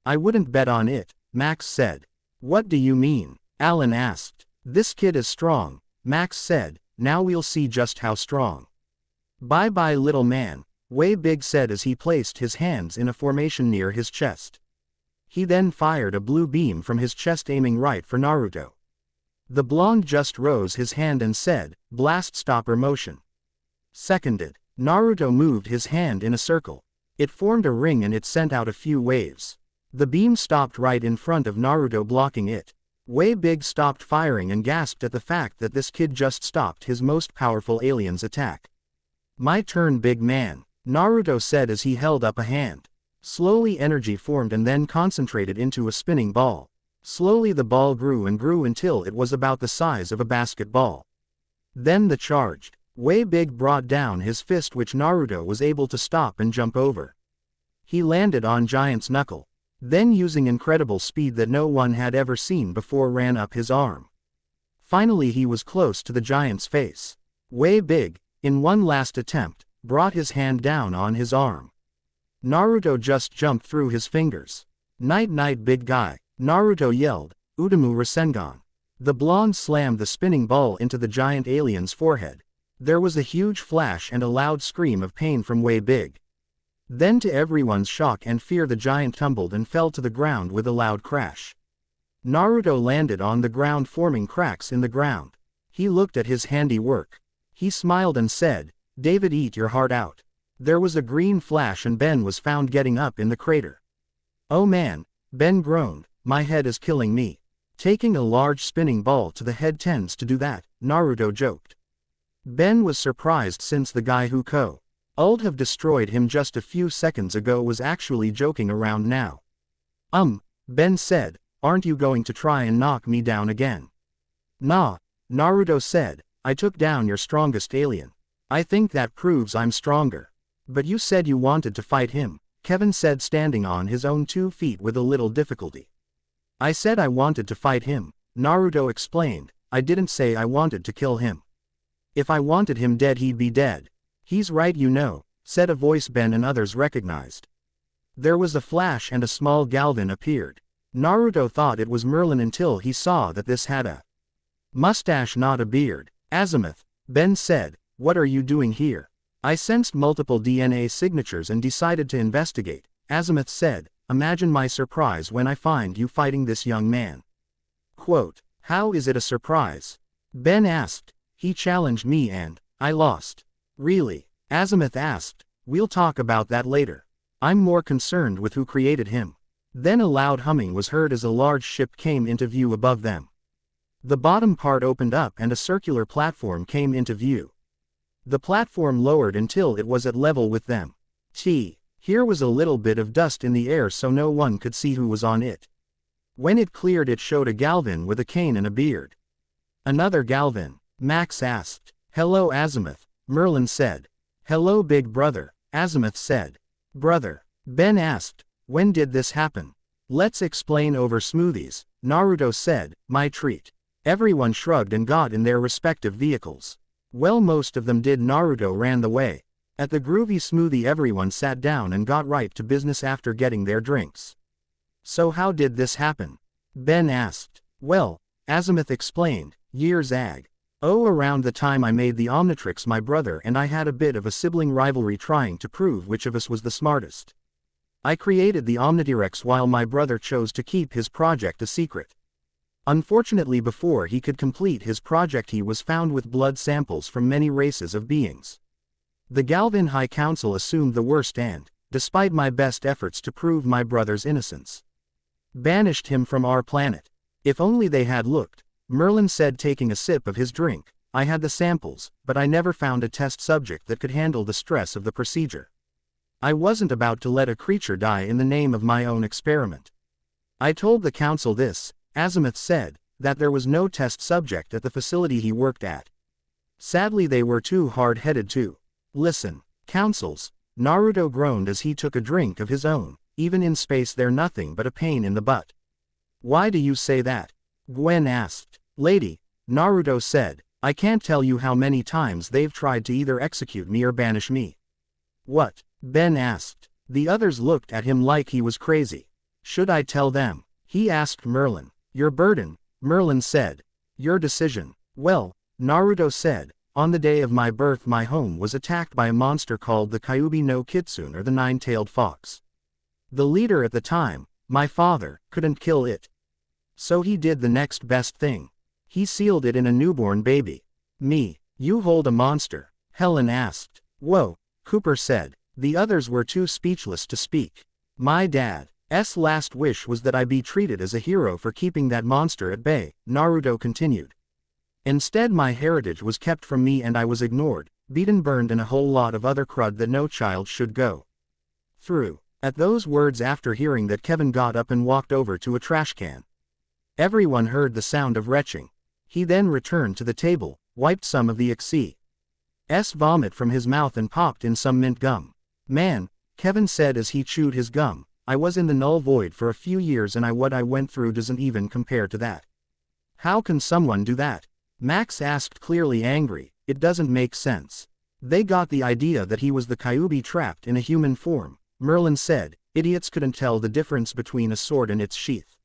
I wouldn't bet on it, Max said. What do you mean? Alan asked. This kid is strong, Max said, now we'll see just how strong. Bye-bye little man, Way Big said as he placed his hands in a formation near his chest. He then fired a blue beam from his chest aiming right for Naruto. The blonde just rose his hand and said, blast stopper motion. Seconded. Naruto moved his hand in a circle. It formed a ring and it sent out a few waves. The beam stopped right in front of Naruto, blocking it. Way Big stopped firing and gasped at the fact that this kid just stopped his most powerful alien's attack. My turn, big man, Naruto said as he held up a hand. Slowly energy formed and then concentrated into a spinning ball. Slowly the ball grew and grew until it was about the size of a basketball. Then the charged. Way Big brought down his fist, which Naruto was able to stop and jump over. He landed on Giant's knuckle. Then using incredible speed that no one had ever seen before ran up his arm. Finally he was close to the giant's face. Way Big, in one last attempt, brought his hand down on his arm. Naruto just jumped through his fingers. Night night big guy, Naruto yelled, Utamu Rasengan. The blonde slammed the spinning ball into the giant alien's forehead. There was a huge flash and a loud scream of pain from Way Big. Then to everyone's shock and fear the giant tumbled and fell to the ground with a loud crash. Naruto landed on the ground, forming cracks in the ground. He looked at his handiwork. He smiled and said, David, eat your heart out. There was a green flash and Ben was found getting up in the crater. Oh man, Ben groaned, my head is killing me. Taking a large spinning ball to the head tends to do that, Naruto joked. Ben was surprised since the guy who would have destroyed him just a few seconds ago was actually joking around now. Ben said, aren't you going to try and knock me down again? Nah, Naruto said, I took down your strongest alien. I think that proves I'm stronger. But you said you wanted to fight him, Kevin said, standing on his own 2 feet with a little difficulty. I said I wanted to fight him, Naruto explained, I didn't say I wanted to kill him. If I wanted him dead, he'd be dead. He's right, you know, said a voice Ben and others recognized. There was a flash and a small Galvin appeared. Naruto thought it was Merlin until he saw that this had a mustache, not a beard. Azimuth, Ben said, what are you doing here? I sensed multiple DNA signatures and decided to investigate, Azimuth said, imagine my surprise when I find you fighting this young man. Quote, how is it a surprise? Ben asked. He challenged me and I lost. Really? Azimuth asked. We'll talk about that later. I'm more concerned with who created him. Then a loud humming was heard as a large ship came into view above them. The bottom part opened up and a circular platform came into view. The platform lowered until it was at level with them. Here was a little bit of dust in the air so no one could see who was on it. When it cleared, it showed a Galvin with a cane and a beard. Another Galvin, Max asked. Hello Azimuth, Merlin said. Hello big brother, Azimuth said. Brother, Ben asked, when did this happen? Let's explain over smoothies, Naruto said, my treat. Everyone shrugged and got in their respective vehicles. Well, most of them did. Naruto ran the way. At the groovy smoothie everyone sat down and got right to business after getting their drinks. So how did this happen? Ben asked. Well, Azimuth explained, years around the time I made the Omnitrix, my brother and I had a bit of a sibling rivalry trying to prove which of us was the smartest. I created the Omnidirex while my brother chose to keep his project a secret. Unfortunately, before he could complete his project, he was found with blood samples from many races of beings. The Galvin High Council assumed the worst and despite my best efforts to prove my brother's innocence. Banished him from our planet. If only they had looked, Merlin said, taking a sip of his drink. I had the samples, but I never found a test subject that could handle the stress of the procedure. I wasn't about to let a creature die in the name of my own experiment. I told the council this, Azimuth said, that there was no test subject at the facility he worked at. Sadly, they were too hard-headed to listen. Councils, Naruto groaned as he took a drink of his own. Even in space they're nothing but a pain in the butt. Why do you say that? Gwen asked. Lady, Naruto said, I can't tell you how many times they've tried to either execute me or banish me. What? Ben asked. The others looked at him like he was crazy. Should I tell them? He asked Merlin. Your burden, Merlin said. Your decision. Well, Naruto said, on the day of my birth my home was attacked by a monster called the Kyuubi no Kitsune, or the nine-tailed fox. The leader at the time, my father, couldn't kill it. So he did the next best thing. He sealed it in a newborn baby. Me. You hold a monster? Helen asked. Whoa, Cooper said. The others were too speechless to speak. My dad's last wish was that I be treated as a hero for keeping that monster at bay, Naruto continued. Instead my heritage was kept from me and I was ignored, beaten, burned, and a whole lot of other crud that no child should go through. At those words, after hearing that, Kevin got up and walked over to a trash can. Everyone heard the sound of retching. He then returned to the table, wiped some of the excess vomit from his mouth and popped in some mint gum. Man, Kevin said as he chewed his gum, I was in the null void for a few years and what I went through doesn't even compare to that. How can someone do that? Max asked, clearly angry. It doesn't make sense. They got the idea that he was the Kyuubi trapped in a human form, Merlin said. Idiots couldn't tell the difference between a sword and its sheath.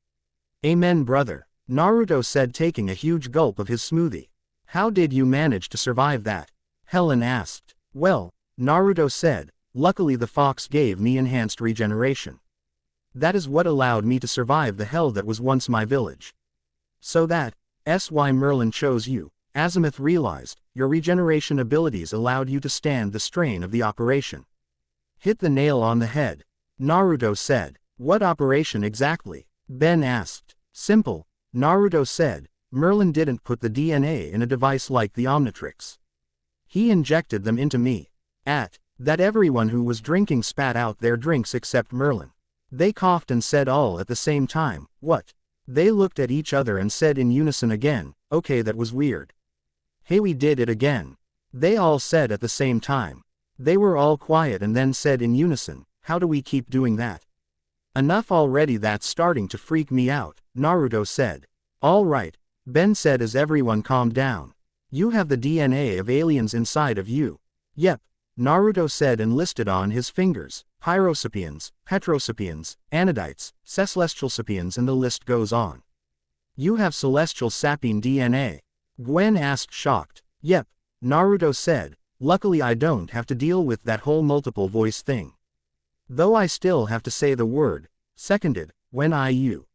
Amen, brother, Naruto said, taking a huge gulp of his smoothie. How did you manage to survive that? Helen asked. Well, Naruto said, luckily the fox gave me enhanced regeneration. That is what allowed me to survive the hell that was once my village. So that's why Merlin chose you. Azimuth realized, your regeneration abilities allowed you to stand the strain of the operation. Hit the nail on the head, Naruto said. What operation exactly? Ben asked. Simple, Naruto said. Merlin didn't put the DNA in a device like the Omnitrix. He injected them into me. At that, everyone who was drinking spat out their drinks except Merlin. They coughed and said all at the same time, what? They looked at each other and said in unison again, okay, that was weird. Hey, we did it again. They all said at the same time. They were all quiet and then said in unison, how do we keep doing that? Enough already, that's starting to freak me out, Naruto said. All right, Ben said as everyone calmed down. You have the DNA of aliens inside of you. Yep, Naruto said and listed on his fingers, Pyrosapiens, Petrosapiens, Anidites, Celestial Sapiens, and the list goes on. You have Celestial Sapien DNA? Gwen asked, shocked. Yep, Naruto said, luckily I don't have to deal with that whole multiple voice thing. Though I still have to say the word, seconded, when you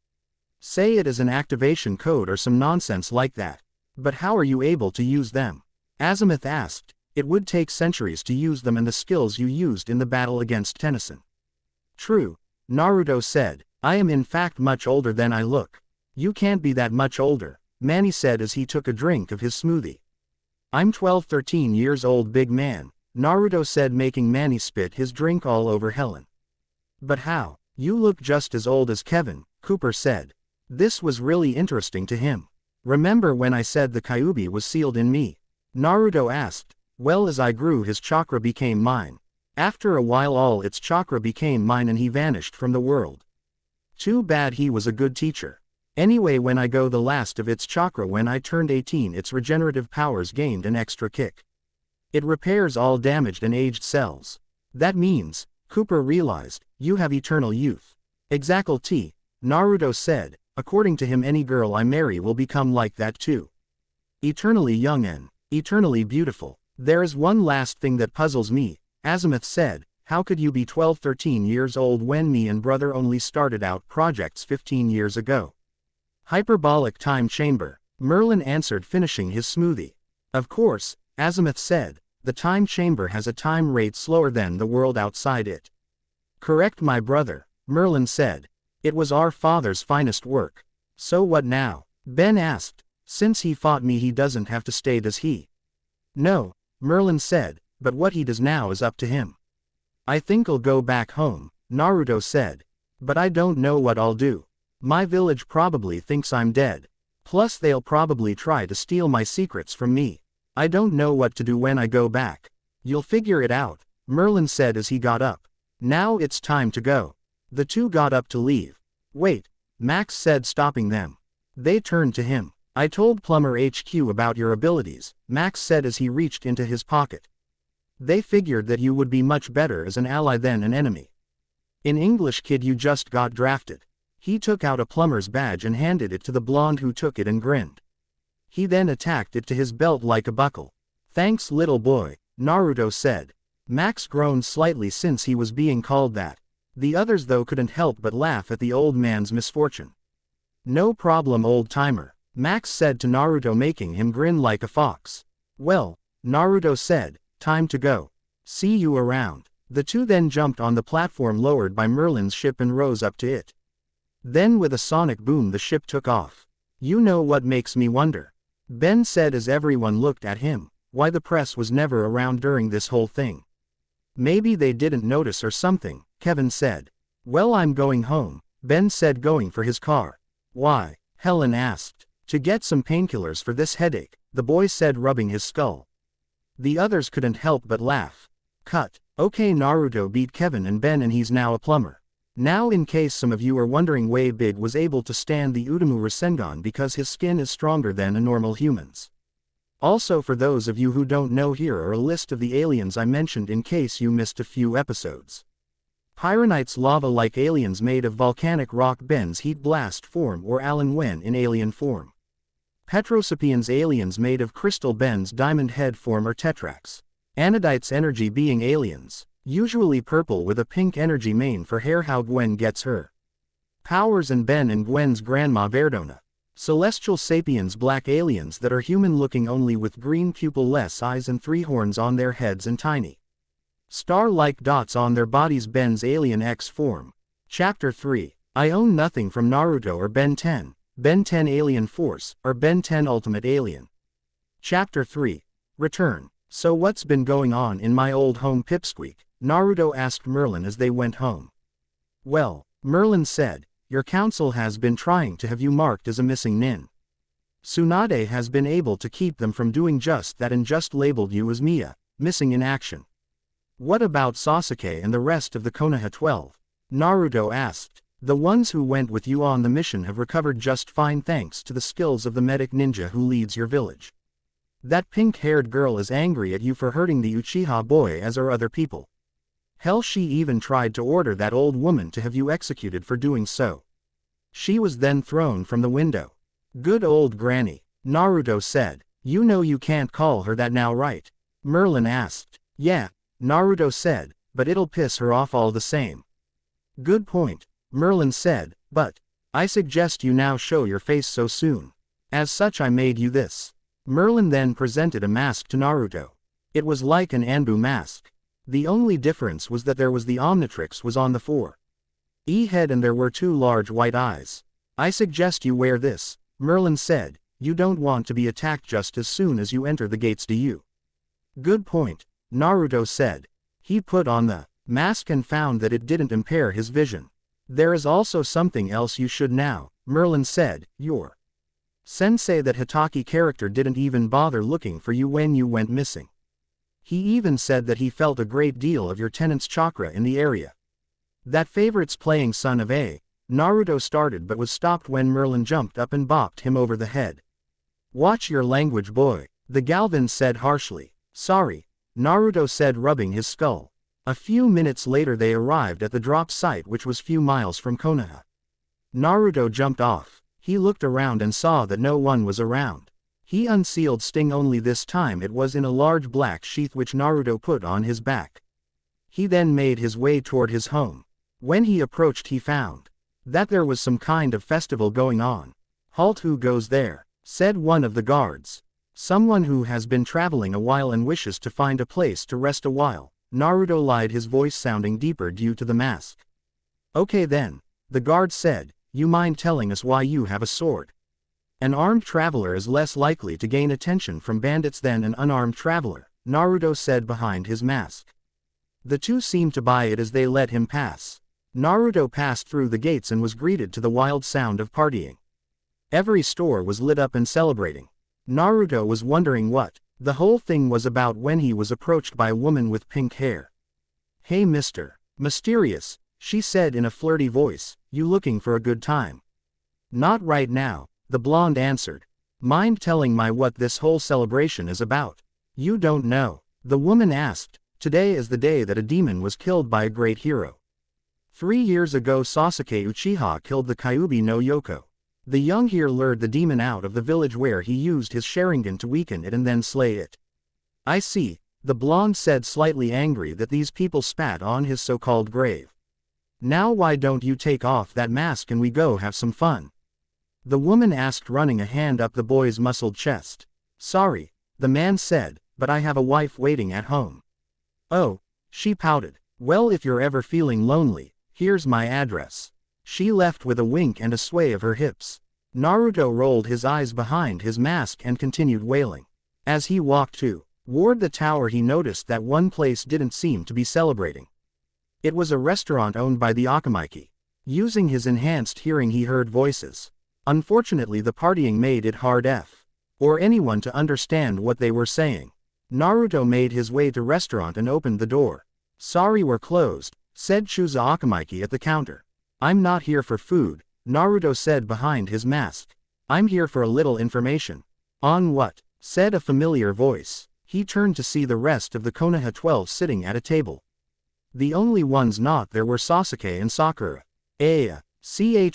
say it as an activation code or some nonsense like that. But how are you able to use them? Azimuth asked. It would take centuries to use them and the skills you used in the battle against Tennyson. True, Naruto said. I am in fact much older than I look. You can't be that much older, Manny said as he took a drink of his smoothie. I'm 13 years old, big man, Naruto said, making Manny spit his drink all over Helen. But how? You look just as old as Kevin, Cooper said. This was really interesting to him. Remember when I said the Kyuubi was sealed in me? Naruto asked. Well, as I grew his chakra became mine. After a while all its chakra became mine and he vanished from the world. Too bad, he was a good teacher. Anyway, when I go the last of its chakra when I turned 18, its regenerative powers gained an extra kick. It repairs all damaged and aged cells. That means, Cooper realized, you have eternal youth. Exactly, Naruto said. According to him, any girl I marry will become like that too. Eternally young and eternally beautiful. There is one last thing that puzzles me, Azimuth said. How could you be 13 years old when me and brother only started out projects 15 years ago? Hyperbolic time chamber, Merlin answered, finishing his smoothie. Of course, Azimuth said, the time chamber has a time rate slower than the world outside it. Correct, my brother, Merlin said. It was our father's finest work. So what now? Ben asked. Since he fought me, he doesn't have to stay, does he? No, Merlin said, but what he does now is up to him. I think I'll go back home, Naruto said. But I don't know what I'll do. My village probably thinks I'm dead. Plus they'll probably try to steal my secrets from me. I don't know what to do when I go back. You'll figure it out, Merlin said as he got up. Now it's time to go. The two got up to leave. Wait, Max said, stopping them. They turned to him. I told Plumber HQ about your abilities, Max said as he reached into his pocket. They figured that you would be much better as an ally than an enemy. In English, kid, you just got drafted. He took out a plumber's badge and handed it to the blonde, who took it and grinned. He then attacked it to his belt like a buckle. Thanks, little boy, Naruto said. Max groaned slightly since he was being called that. The others, though, couldn't help but laugh at the old man's misfortune. No problem, old timer, Max said to Naruto, making him grin like a fox. Well, Naruto said, time to go. See you around. The two then jumped on the platform lowered by Merlin's ship and rose up to it. Then with a sonic boom the ship took off. You know what makes me wonder? Ben said as everyone looked at him. Why the press was never around during this whole thing. Maybe they didn't notice or something, Kevin said. Well, I'm going home, Ben said, going for his car. Why? Helen asked. To get some painkillers for this headache, the boy said, rubbing his skull. The others couldn't help but laugh. Cut. Okay, Naruto beat Kevin and Ben and he's now a plumber. Now, in case some of you are wondering, Wei Big was able to stand the Udamu Rasengan because his skin is stronger than a normal human's. Also, for those of you who don't know, here are a list of the aliens I mentioned in case you missed a few episodes. Pyronites, lava-like aliens made of volcanic rock, Ben's heat blast form or Alan Wen in alien form. Petrosapiens, aliens made of crystal, Ben's diamond head form or Tetrax. Anodites, energy being aliens, usually purple with a pink energy mane for hair, how Gwen gets her powers, and Ben and Gwen's grandma Verdona. Celestial sapiens, black aliens that are human looking only with green pupil-less eyes and 3 horns on their heads and tiny star-like dots on their bodies, Ben's alien X form. Chapter 3. I own nothing from Naruto or Ben 10. Ben 10 Alien Force, or Ben 10 Ultimate Alien. Chapter 3. Return. So what's been going on in my old home, Pipsqueak? Naruto asked Merlin as they went home. Well, Merlin said, your council has been trying to have you marked as a missing nin. Tsunade has been able to keep them from doing just that and just labeled you as Mia, missing in action. What about Sasuke and the rest of the Konoha 12? Naruto asked. The ones who went with you on the mission have recovered just fine thanks to the skills of the medic ninja who leads your village. That pink-haired girl is angry at you for hurting the Uchiha boy, as are other people. Hell, she even tried to order that old woman to have you executed for doing so. She was then thrown from the window. Good old granny, Naruto said. You know you can't call her that now, right? Merlin asked. Yeah, Naruto said, but it'll piss her off all the same. Good point, Merlin said, but I suggest you now show your face so soon. As such, I made you this. Merlin then presented a mask to Naruto. It was like an Anbu mask. The only difference was that there was the Omnitrix was on the 4E head and there were 2 large white eyes. I suggest you wear this, Merlin said. You don't want to be attacked just as soon as you enter the gates, do you? Good point, Naruto said. He put on the mask and found that it didn't impair his vision. There is also something else you should know, Merlin said. Your sensei, that Hitaki character, didn't even bother looking for you when you went missing. He even said that he felt a great deal of your tenant's chakra in the area. That favorite's playing son of A. Naruto started but was stopped when Merlin jumped up and bopped him over the head. Watch your language, boy, the Galvin said harshly. Sorry, Naruto said, rubbing his skull. A few minutes later they arrived at the drop site, which was few miles from Konoha. Naruto jumped off. He looked around and saw that no one was around. He unsealed Sting, only this time it was in a large black sheath which Naruto put on his back. He then made his way toward his home. When he approached, he found that there was some kind of festival going on. Halt, who goes there? Said one of the guards. Someone who has been traveling a while and wishes to find a place to rest a while, Naruto lied, his voice sounding deeper due to the mask. Okay then, the guard said, you mind telling us why you have a sword? An armed traveler is less likely to gain attention from bandits than an unarmed traveler, Naruto said behind his mask. The two seemed to buy it as they let him pass. Naruto passed through the gates and was greeted to the wild sound of partying. Every store was lit up and celebrating. Naruto was wondering what the whole thing was about when he was approached by a woman with pink hair. Hey Mr. Mysterious, she said in a flirty voice, you looking for a good time? Not right now, the blonde answered. Mind telling me what this whole celebration is about? You don't know, the woman asked. Today is the day that a demon was killed by a great hero. 3 years ago Sasuke Uchiha killed the Kyuubi no Yoko. The young hero lured the demon out of the village where he used his Sharingan to weaken it and then slay it. I see, the blonde said, slightly angry that these people spat on his so-called grave. Now why don't you take off that mask and we go have some fun? The woman asked, running a hand up the boy's muscled chest. Sorry, the man said, but I have a wife waiting at home. Oh, she pouted. Well, if you're ever feeling lonely, here's my address. She left with a wink and a sway of her hips. Naruto rolled his eyes behind his mask and continued wailing. As he walked toward the tower, he noticed that one place didn't seem to be celebrating. It was a restaurant owned by the Akamaiki. Using his enhanced hearing, he heard voices. Unfortunately, the partying made it hard for anyone to understand what they were saying. Naruto made his way to restaurant and opened the door. Sorry, we're closed, said Chusa Akamaiki at the counter. I'm not here for food, Naruto said behind his mask. I'm here for a little information. On what? Said a familiar voice. He turned to see the rest of the Konoha 12 sitting at a table. The only ones not there were Sasuke and Sakura.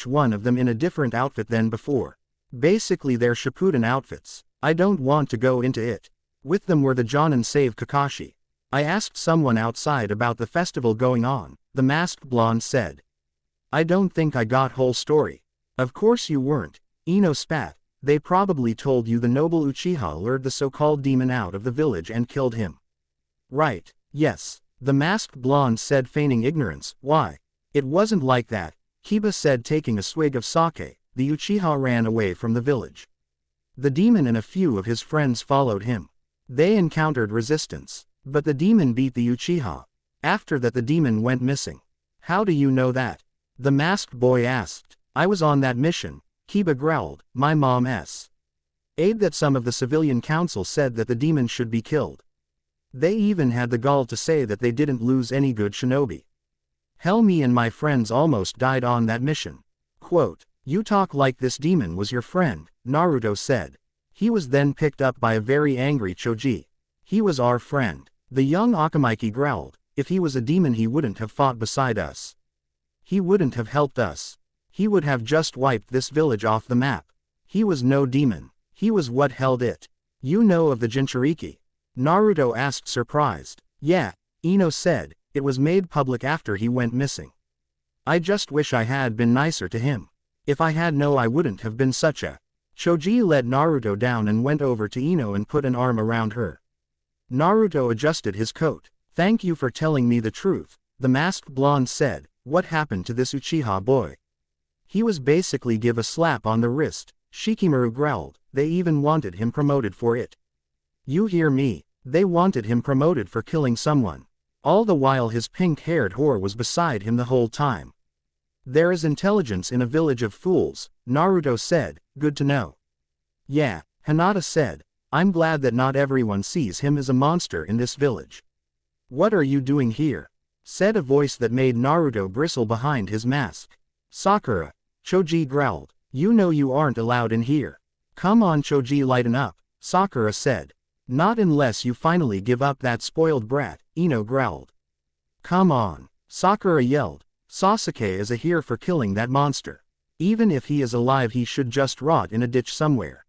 One of them in a different outfit than before. Basically their Shippuden outfits. I don't want to go into it. With them were the Jonin save Kakashi. I asked someone outside about the festival going on, the masked blonde said. I don't think I got whole story. Of course you weren't, Ino spat. They probably told you the noble Uchiha lured the so-called demon out of the village and killed him. Right, yes, the masked blonde said, feigning ignorance. Why? It wasn't like that, Kiba said, taking a swig of sake. The Uchiha ran away from the village. The demon and a few of his friends followed him. They encountered resistance, but the demon beat the Uchiha. After that the demon went missing. How do you know that? The masked boy asked. I was on that mission, Kiba growled. My mom's aide that some of the civilian council said that the demon should be killed. They even had the gall to say that they didn't lose any good shinobi. Hell, me and my friends almost died on that mission. Quote, you talk like this demon was your friend, Naruto said. He was then picked up by a very angry Choji. He was our friend. The young Akamaiki growled. If he was a demon he wouldn't have fought beside us. He wouldn't have helped us. He would have just wiped this village off the map. He was no demon. He was what held it. You know of the Jinchuriki? Naruto asked, surprised. Yeah, Ino said, it was made public after he went missing. I just wish I had been nicer to him. If I had known, I wouldn't have been such a. Choji led Naruto down and went over to Ino and put an arm around her. Naruto adjusted his coat. Thank you for telling me the truth, the masked blonde said. What happened to this Uchiha boy? He was basically give a slap on the wrist, Shikamaru growled. They even wanted him promoted for it. You hear me? They wanted him promoted for killing someone. All the while his pink-haired whore was beside him the whole time. There is intelligence in a village of fools, Naruto said. Good to know. Yeah, Hinata said. I'm glad that not everyone sees him as a monster in this village. What are you doing here? Said a voice that made Naruto bristle behind his mask. Sakura, Choji growled. You know you aren't allowed in here. Come on Choji, lighten up, Sakura said. Not unless you finally give up that spoiled brat, Ino growled. Come on, Sakura yelled. Sasuke is here for killing that monster. Even if he is alive he should just rot in a ditch somewhere.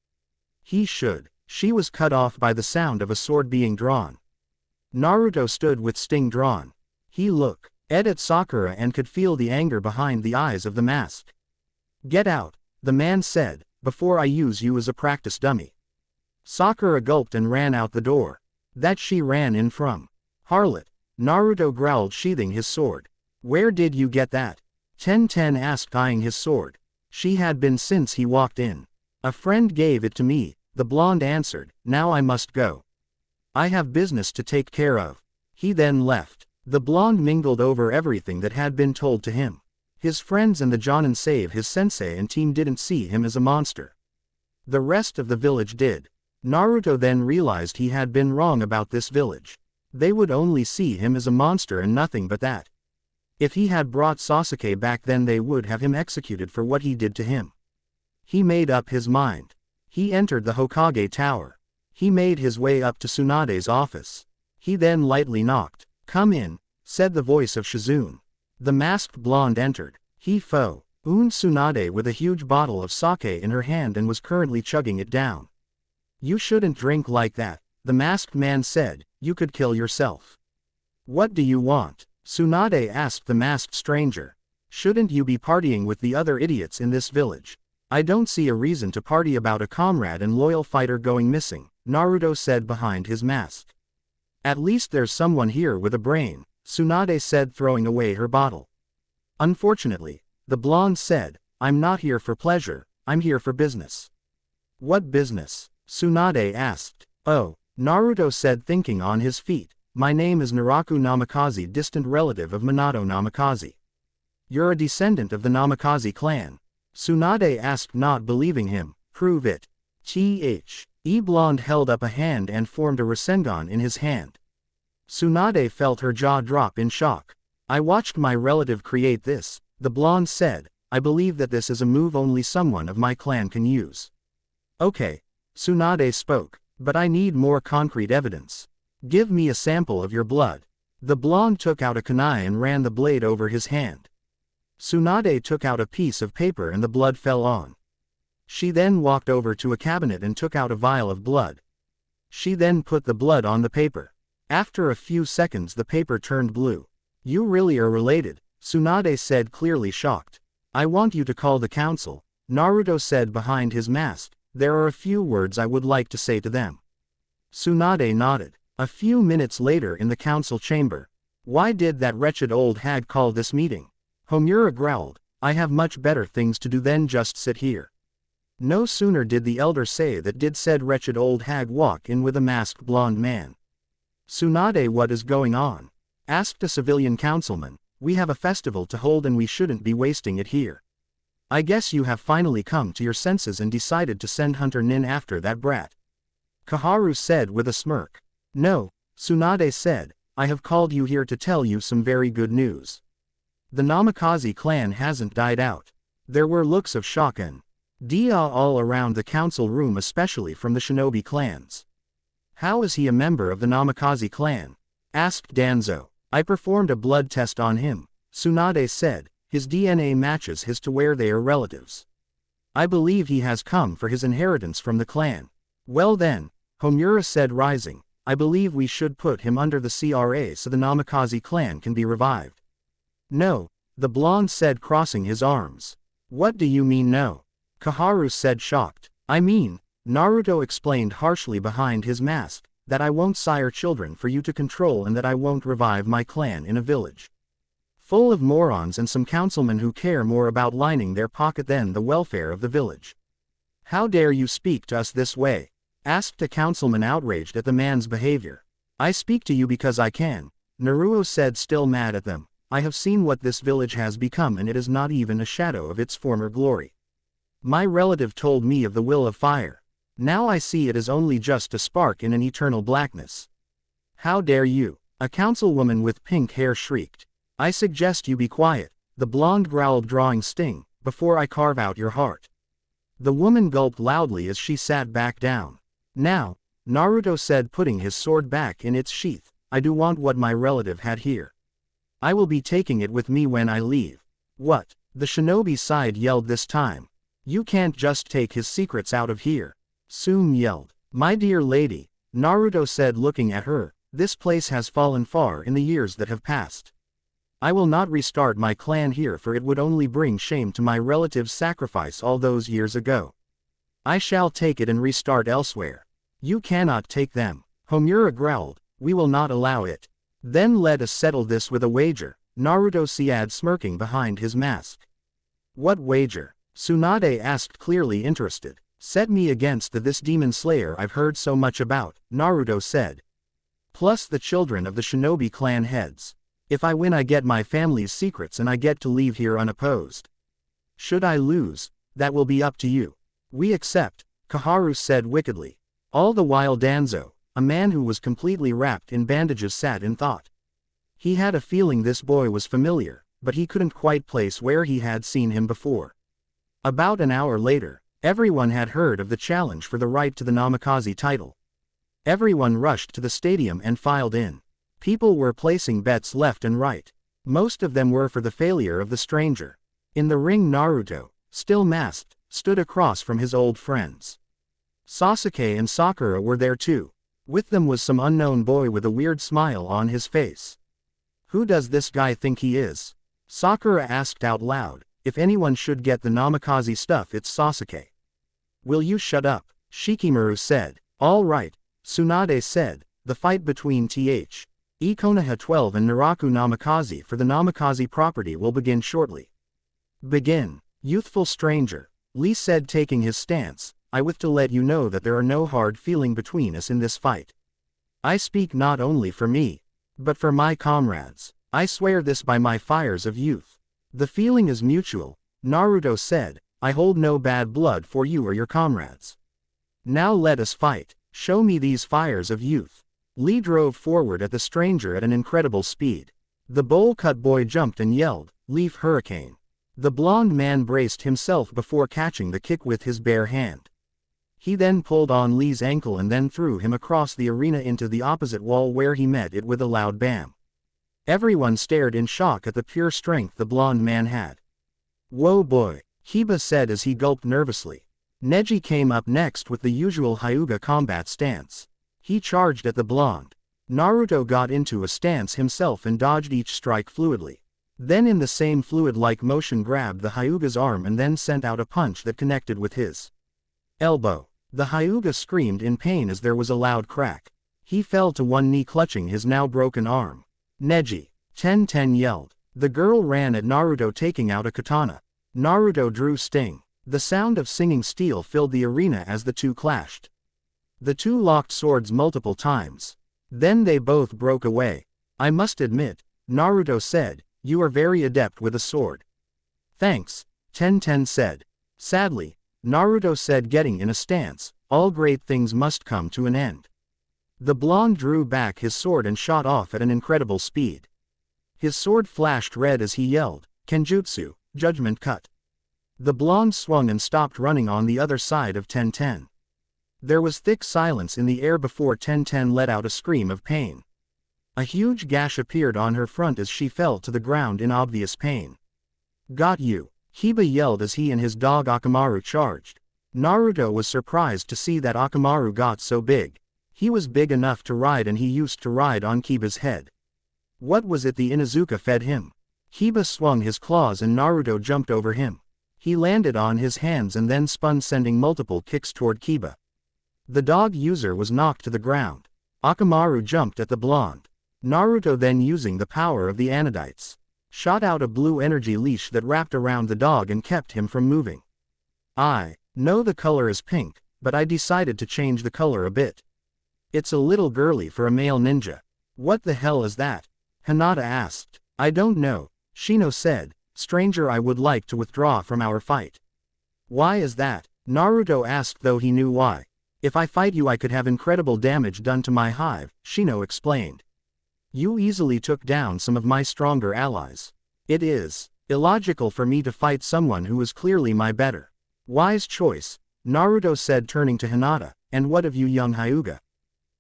He should. She was cut off by the sound of a sword being drawn. Naruto stood with sting drawn. He looked at Sakura and could feel the anger behind the eyes of the mask. Get out, the man said, before I use you as a practice dummy. Sakura gulped and ran out the door. That she ran in from. Harlot, Naruto growled, sheathing his sword. Where did you get that? Ten asked, eyeing his sword. She had been since he walked in. A friend gave it to me, the blonde answered. Now I must go. I have business to take care of. He then left. The blonde mingled over everything that had been told to him. His friends and the Jonin save his sensei and team didn't see him as a monster. The rest of the village did. Naruto then realized he had been wrong about this village. They would only see him as a monster and nothing but that. If he had brought Sasuke back, then they would have him executed for what he did to him. He made up his mind. He entered the Hokage Tower. He made his way up to Tsunade's office. He then lightly knocked. Come in, said the voice of Shizune. The masked blonde entered. He Tsunade with a huge bottle of sake in her hand and was currently chugging it down. You shouldn't drink like that, the masked man said, you could kill yourself. What do you want? Tsunade asked the masked stranger. Shouldn't you be partying with the other idiots in this village? I don't see a reason to party about a comrade and loyal fighter going missing, Naruto said behind his mask. At least there's someone here with a brain, Tsunade said, throwing away her bottle. Unfortunately, the blonde said, I'm not here for pleasure, I'm here for business. What business? Tsunade asked. Oh, Naruto said, thinking on his feet. My name is Naraku Namikaze, distant relative of Minato Namikaze. You're a descendant of the Namikaze clan? Tsunade asked, not believing him. Prove it. Blonde held up a hand and formed a Rasengan in his hand. Tsunade felt her jaw drop in shock. I watched my relative create this, the blonde said. I believe that this is a move only someone of my clan can use. Okay, Tsunade spoke, but I need more concrete evidence. Give me a sample of your blood. The blonde took out a kunai and ran the blade over his hand. Tsunade took out a piece of paper and the blood fell on. She then walked over to a cabinet and took out a vial of blood. She then put the blood on the paper. After a few seconds the paper turned blue. You really are related, Tsunade said, clearly shocked. I want you to call the council, Naruto said behind his mask. There are a few words I would like to say to them. Tsunade nodded. A few minutes later in the council chamber. Why did that wretched old hag call this meeting? Homura growled. I have much better things to do than just sit here. No sooner did the elder say that did said wretched old hag walk in with a masked blonde man. Tsunade, what is going on? Asked a civilian councilman. We have a festival to hold and we shouldn't be wasting it here. I guess you have finally come to your senses and decided to send Hunter Nin after that brat. Kaharu said with a smirk. No, Tsunade said, I have called you here to tell you some very good news. The Namikaze clan hasn't died out. There were looks of shock and dia all around the council room, especially from the shinobi clans. How is he a member of the Namikaze clan? Asked Danzo. I performed a blood test on him, Tsunade said. His DNA matches his to where they are relatives. I believe he has come for his inheritance from the clan. Well then, Homura said, rising. I believe we should put him under the CRA so the Namikaze clan can be revived. No, the blonde said, crossing his arms. What do you mean no? Kaharu said, shocked. I mean, Naruto explained harshly behind his mask, that I won't sire children for you to control and that I won't revive my clan in a village full of morons and some councilmen who care more about lining their pocket than the welfare of the village. How dare you speak to us this way? Asked a councilman, outraged at the man's behavior. I speak to you because I can, Naruto said, still mad at them. I have seen what this village has become and it is not even a shadow of its former glory. My relative told me of the will of fire. Now I see it is only just a spark in an eternal blackness. How dare you? A councilwoman with pink hair shrieked. I suggest you be quiet, the blonde growled, drawing sting, before I carve out your heart. The woman gulped loudly as she sat back down. Now, Naruto said, putting his sword back in its sheath, I do want what my relative had here. I will be taking it with me when I leave. What? The shinobi side yelled this time. You can't just take his secrets out of here. Sume yelled. My dear lady, Naruto said, looking at her, this place has fallen far in the years that have passed. I will not restart my clan here, for it would only bring shame to my relative's sacrifice all those years ago. I shall take it and restart elsewhere. You cannot take them. Homura growled. We will not allow it. Then let us settle this with a wager, Naruto said, smirking behind his mask. What wager? Tsunade asked, clearly interested. Set me against this demon slayer I've heard so much about, Naruto said. Plus the children of the shinobi clan heads. If I win I get my family's secrets and I get to leave here unopposed. Should I lose, that will be up to you. We accept, Koharu said wickedly. All the while Danzo, a man who was completely wrapped in bandages, sat in thought. He had a feeling this boy was familiar, but he couldn't quite place where he had seen him before. About an hour later, everyone had heard of the challenge for the right to the Namikaze title. Everyone rushed to the stadium and filed in. People were placing bets left and right. Most of them were for the failure of the stranger. In the ring Naruto, still masked, stood across from his old friends. Sasuke and Sakura were there too. With them was some unknown boy with a weird smile on his face. Who does this guy think he is? Sakura asked out loud. If anyone should get the Namikaze stuff, it's Sasuke. Will you shut up? Shikamaru said. All right, Tsunade said. The fight between Th. Konoha 12 and Naraku Namikaze for the Namikaze property will begin shortly. Begin. Youthful stranger, Lee said, taking his stance. I wish to let you know that there are no hard feeling between us in this fight. I speak not only for me, but for my comrades. I swear this by my fires of youth. The feeling is mutual, Naruto said. I hold no bad blood for you or your comrades. Now let us fight. Show me these fires of youth. Lee drove forward at the stranger at an incredible speed. The bowl-cut boy jumped and yelled, "Leaf Hurricane." The blond man braced himself before catching the kick with his bare hand. He then pulled on Lee's ankle and then threw him across the arena into the opposite wall, where he met it with a loud bam. Everyone stared in shock at the pure strength the blond man had. Whoa boy, Kiba said as he gulped nervously. Neji came up next with the usual Hyuga combat stance. He charged at the blonde. Naruto got into a stance himself and dodged each strike fluidly. Then in the same fluid-like motion grabbed the Hyuga's arm and then sent out a punch that connected with his elbow. The Hyuga screamed in pain as there was a loud crack. He fell to one knee, clutching his now broken arm. Neji! Ten yelled. The girl ran at Naruto, taking out a katana. Naruto drew sting. The sound of singing steel filled the arena as the two clashed. The two locked swords multiple times. Then they both broke away. I must admit, Naruto said, you are very adept with a sword. Thanks, Ten said. Sadly, Naruto said, getting in a stance, all great things must come to an end. The blonde drew back his sword and shot off at an incredible speed. His sword flashed red as he yelled, Kenjutsu, Judgment Cut. The blonde swung and stopped running on the other side of Ten. There was thick silence in the air before Ten let out a scream of pain. A huge gash appeared on her front as she fell to the ground in obvious pain. Got you, Kiba yelled as he and his dog Akamaru charged. Naruto was surprised to see that Akamaru got so big. He was big enough to ride, and he used to ride on Kiba's head. What was it the Inuzuka fed him? Kiba swung his claws and Naruto jumped over him. He landed on his hands and then spun, sending multiple kicks toward Kiba. The dog user was knocked to the ground. Akamaru jumped at the blonde. Naruto then, using the power of the Anodites, shot out a blue energy leash that wrapped around the dog and kept him from moving. I know the color is pink, but I decided to change the color a bit. It's a little girly for a male ninja. What the hell is that? Hinata asked. I don't know, Shino said. Stranger, I would like to withdraw from our fight. Why is that? Naruto asked, though he knew why. If I fight you I could have incredible damage done to my hive, Shino explained. You easily took down some of my stronger allies. It is illogical for me to fight someone who is clearly my better. Wise choice, Naruto said, turning to Hinata. And what of you, young Hyuga?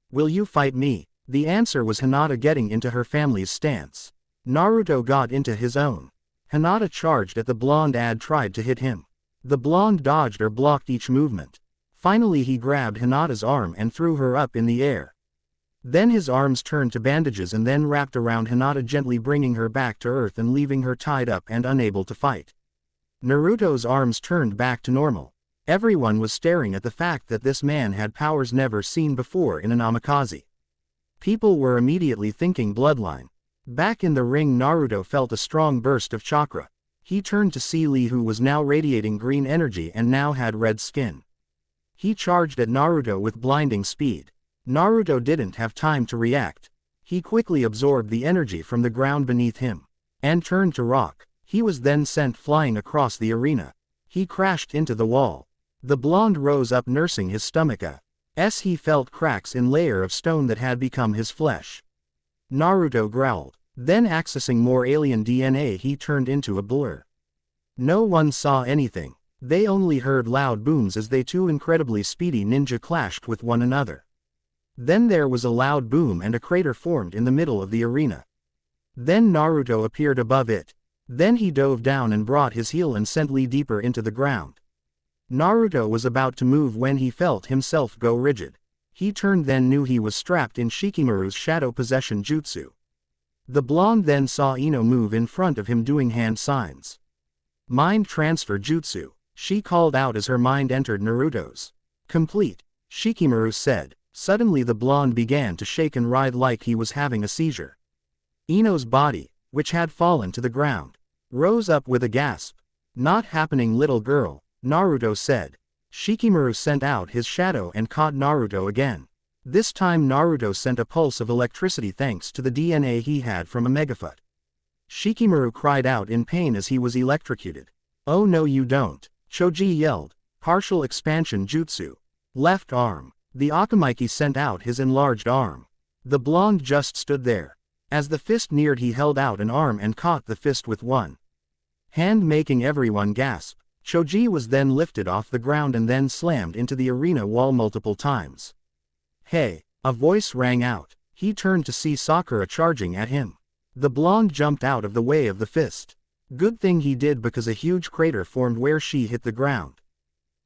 Will you fight me? The answer was Hinata, getting into her family's stance. Naruto got into his own. Hinata charged at the blonde and tried to hit him. The blonde dodged or blocked each movement. Finally he grabbed Hinata's arm and threw her up in the air. Then his arms turned to bandages and then wrapped around Hinata, gently bringing her back to earth and leaving her tied up and unable to fight. Naruto's arms turned back to normal. Everyone was staring at the fact that this man had powers never seen before in a Namikaze. People were immediately thinking bloodline. Back in the ring, Naruto felt a strong burst of chakra. He turned to see Lee, who was now radiating green energy and now had red skin. He charged at Naruto with blinding speed. Naruto didn't have time to react. He quickly absorbed the energy from the ground beneath him and turned to rock. He was then sent flying across the arena. He crashed into the wall. The blonde rose up, nursing his stomach as he felt cracks in layer of stone that had become his flesh. Naruto growled. Then, accessing more alien DNA, he turned into a blur. No one saw anything. They only heard loud booms as they two incredibly speedy ninja clashed with one another. Then there was a loud boom and a crater formed in the middle of the arena. Then Naruto appeared above it. Then he dove down and brought his heel and sent Lee deeper into the ground. Naruto was about to move when he felt himself go rigid. He turned, then knew he was strapped in Shikamaru's shadow possession jutsu. The blonde then saw Ino move in front of him doing hand signs. Mind transfer jutsu, she called out as her mind entered Naruto's. Complete, Shikamaru said. Suddenly the blonde began to shake and writhe like he was having a seizure. Ino's body, which had fallen to the ground, rose up with a gasp. Not happening, little girl, Naruto said. Shikamaru sent out his shadow and caught Naruto again. This time Naruto sent a pulse of electricity thanks to the DNA he had from a megafoot. Shikamaru cried out in pain as he was electrocuted. Oh no, you don't, Choji yelled. Partial expansion jutsu. Left arm. The Akamaiki sent out his enlarged arm. The blonde just stood there. As the fist neared, he held out an arm and caught the fist with one hand, making everyone gasp. Choji was then lifted off the ground and then slammed into the arena wall multiple times. Hey, a voice rang out. He turned to see Sakura charging at him. The blonde jumped out of the way of the fist. Good thing he did, because a huge crater formed where she hit the ground.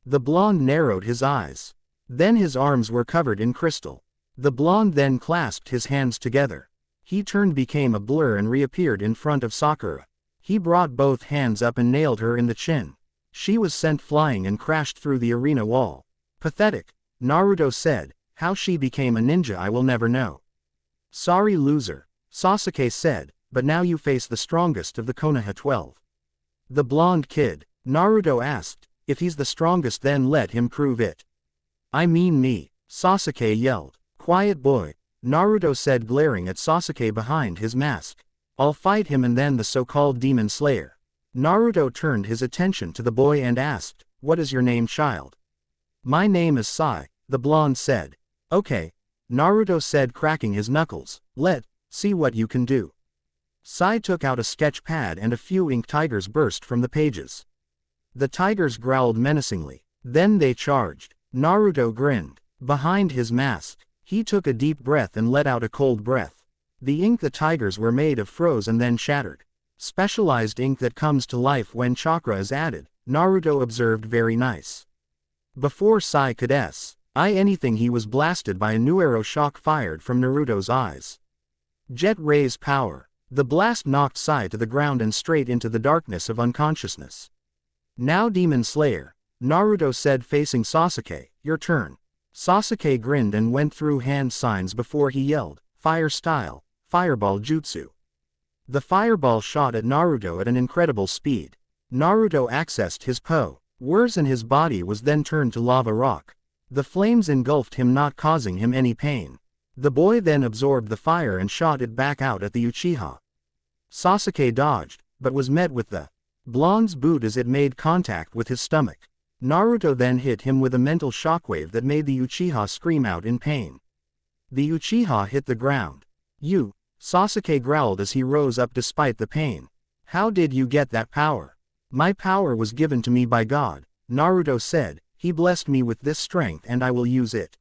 The blonde narrowed his eyes. Then his arms were covered in crystal. The blonde then clasped his hands together. He turned, became a blur and reappeared in front of Sakura. He brought both hands up and nailed her in the chin. She was sent flying and crashed through the arena wall. Pathetic, Naruto said. How she became a ninja I will never know. Sorry, loser, Sasuke said, but now you face the strongest of the Konoha 12. The blonde kid, Naruto asked. If he's the strongest, then let him prove it. I mean me, Sasuke yelled. Quiet boy, Naruto said, glaring at Sasuke behind his mask. I'll fight him and then the so-called demon slayer. Naruto turned his attention to the boy and asked, what is your name, child? My name is Sai, the blonde said. Okay, Naruto said, cracking his knuckles. Let's see what you can do. Sai took out a sketch pad and a few ink tigers burst from the pages. The tigers growled menacingly. Then they charged. Naruto grinned. Behind his mask, he took a deep breath and let out a cold breath. The ink the tigers were made of froze and then shattered. Specialized ink that comes to life when chakra is added, Naruto observed. Very nice. Before Sai could anything, he was blasted by a new arrow shock fired from Naruto's eyes. Jet rays power. The blast knocked Sai to the ground and straight into the darkness of unconsciousness. Now Demon Slayer, Naruto said, facing Sasuke, your turn. Sasuke grinned and went through hand signs before he yelled, fire style, fireball jutsu. The fireball shot at Naruto at an incredible speed. Naruto accessed his powers and his body was then turned to lava rock. The flames engulfed him, not causing him any pain. The boy then absorbed the fire and shot it back out at the Uchiha. Sasuke dodged, but was met with the blonde's boot as it made contact with his stomach. Naruto then hit him with a mental shockwave that made the Uchiha scream out in pain. The Uchiha hit the ground. You, Sasuke growled as he rose up despite the pain. How did you get that power? My power was given to me by God, Naruto said. He blessed me with this strength and I will use it.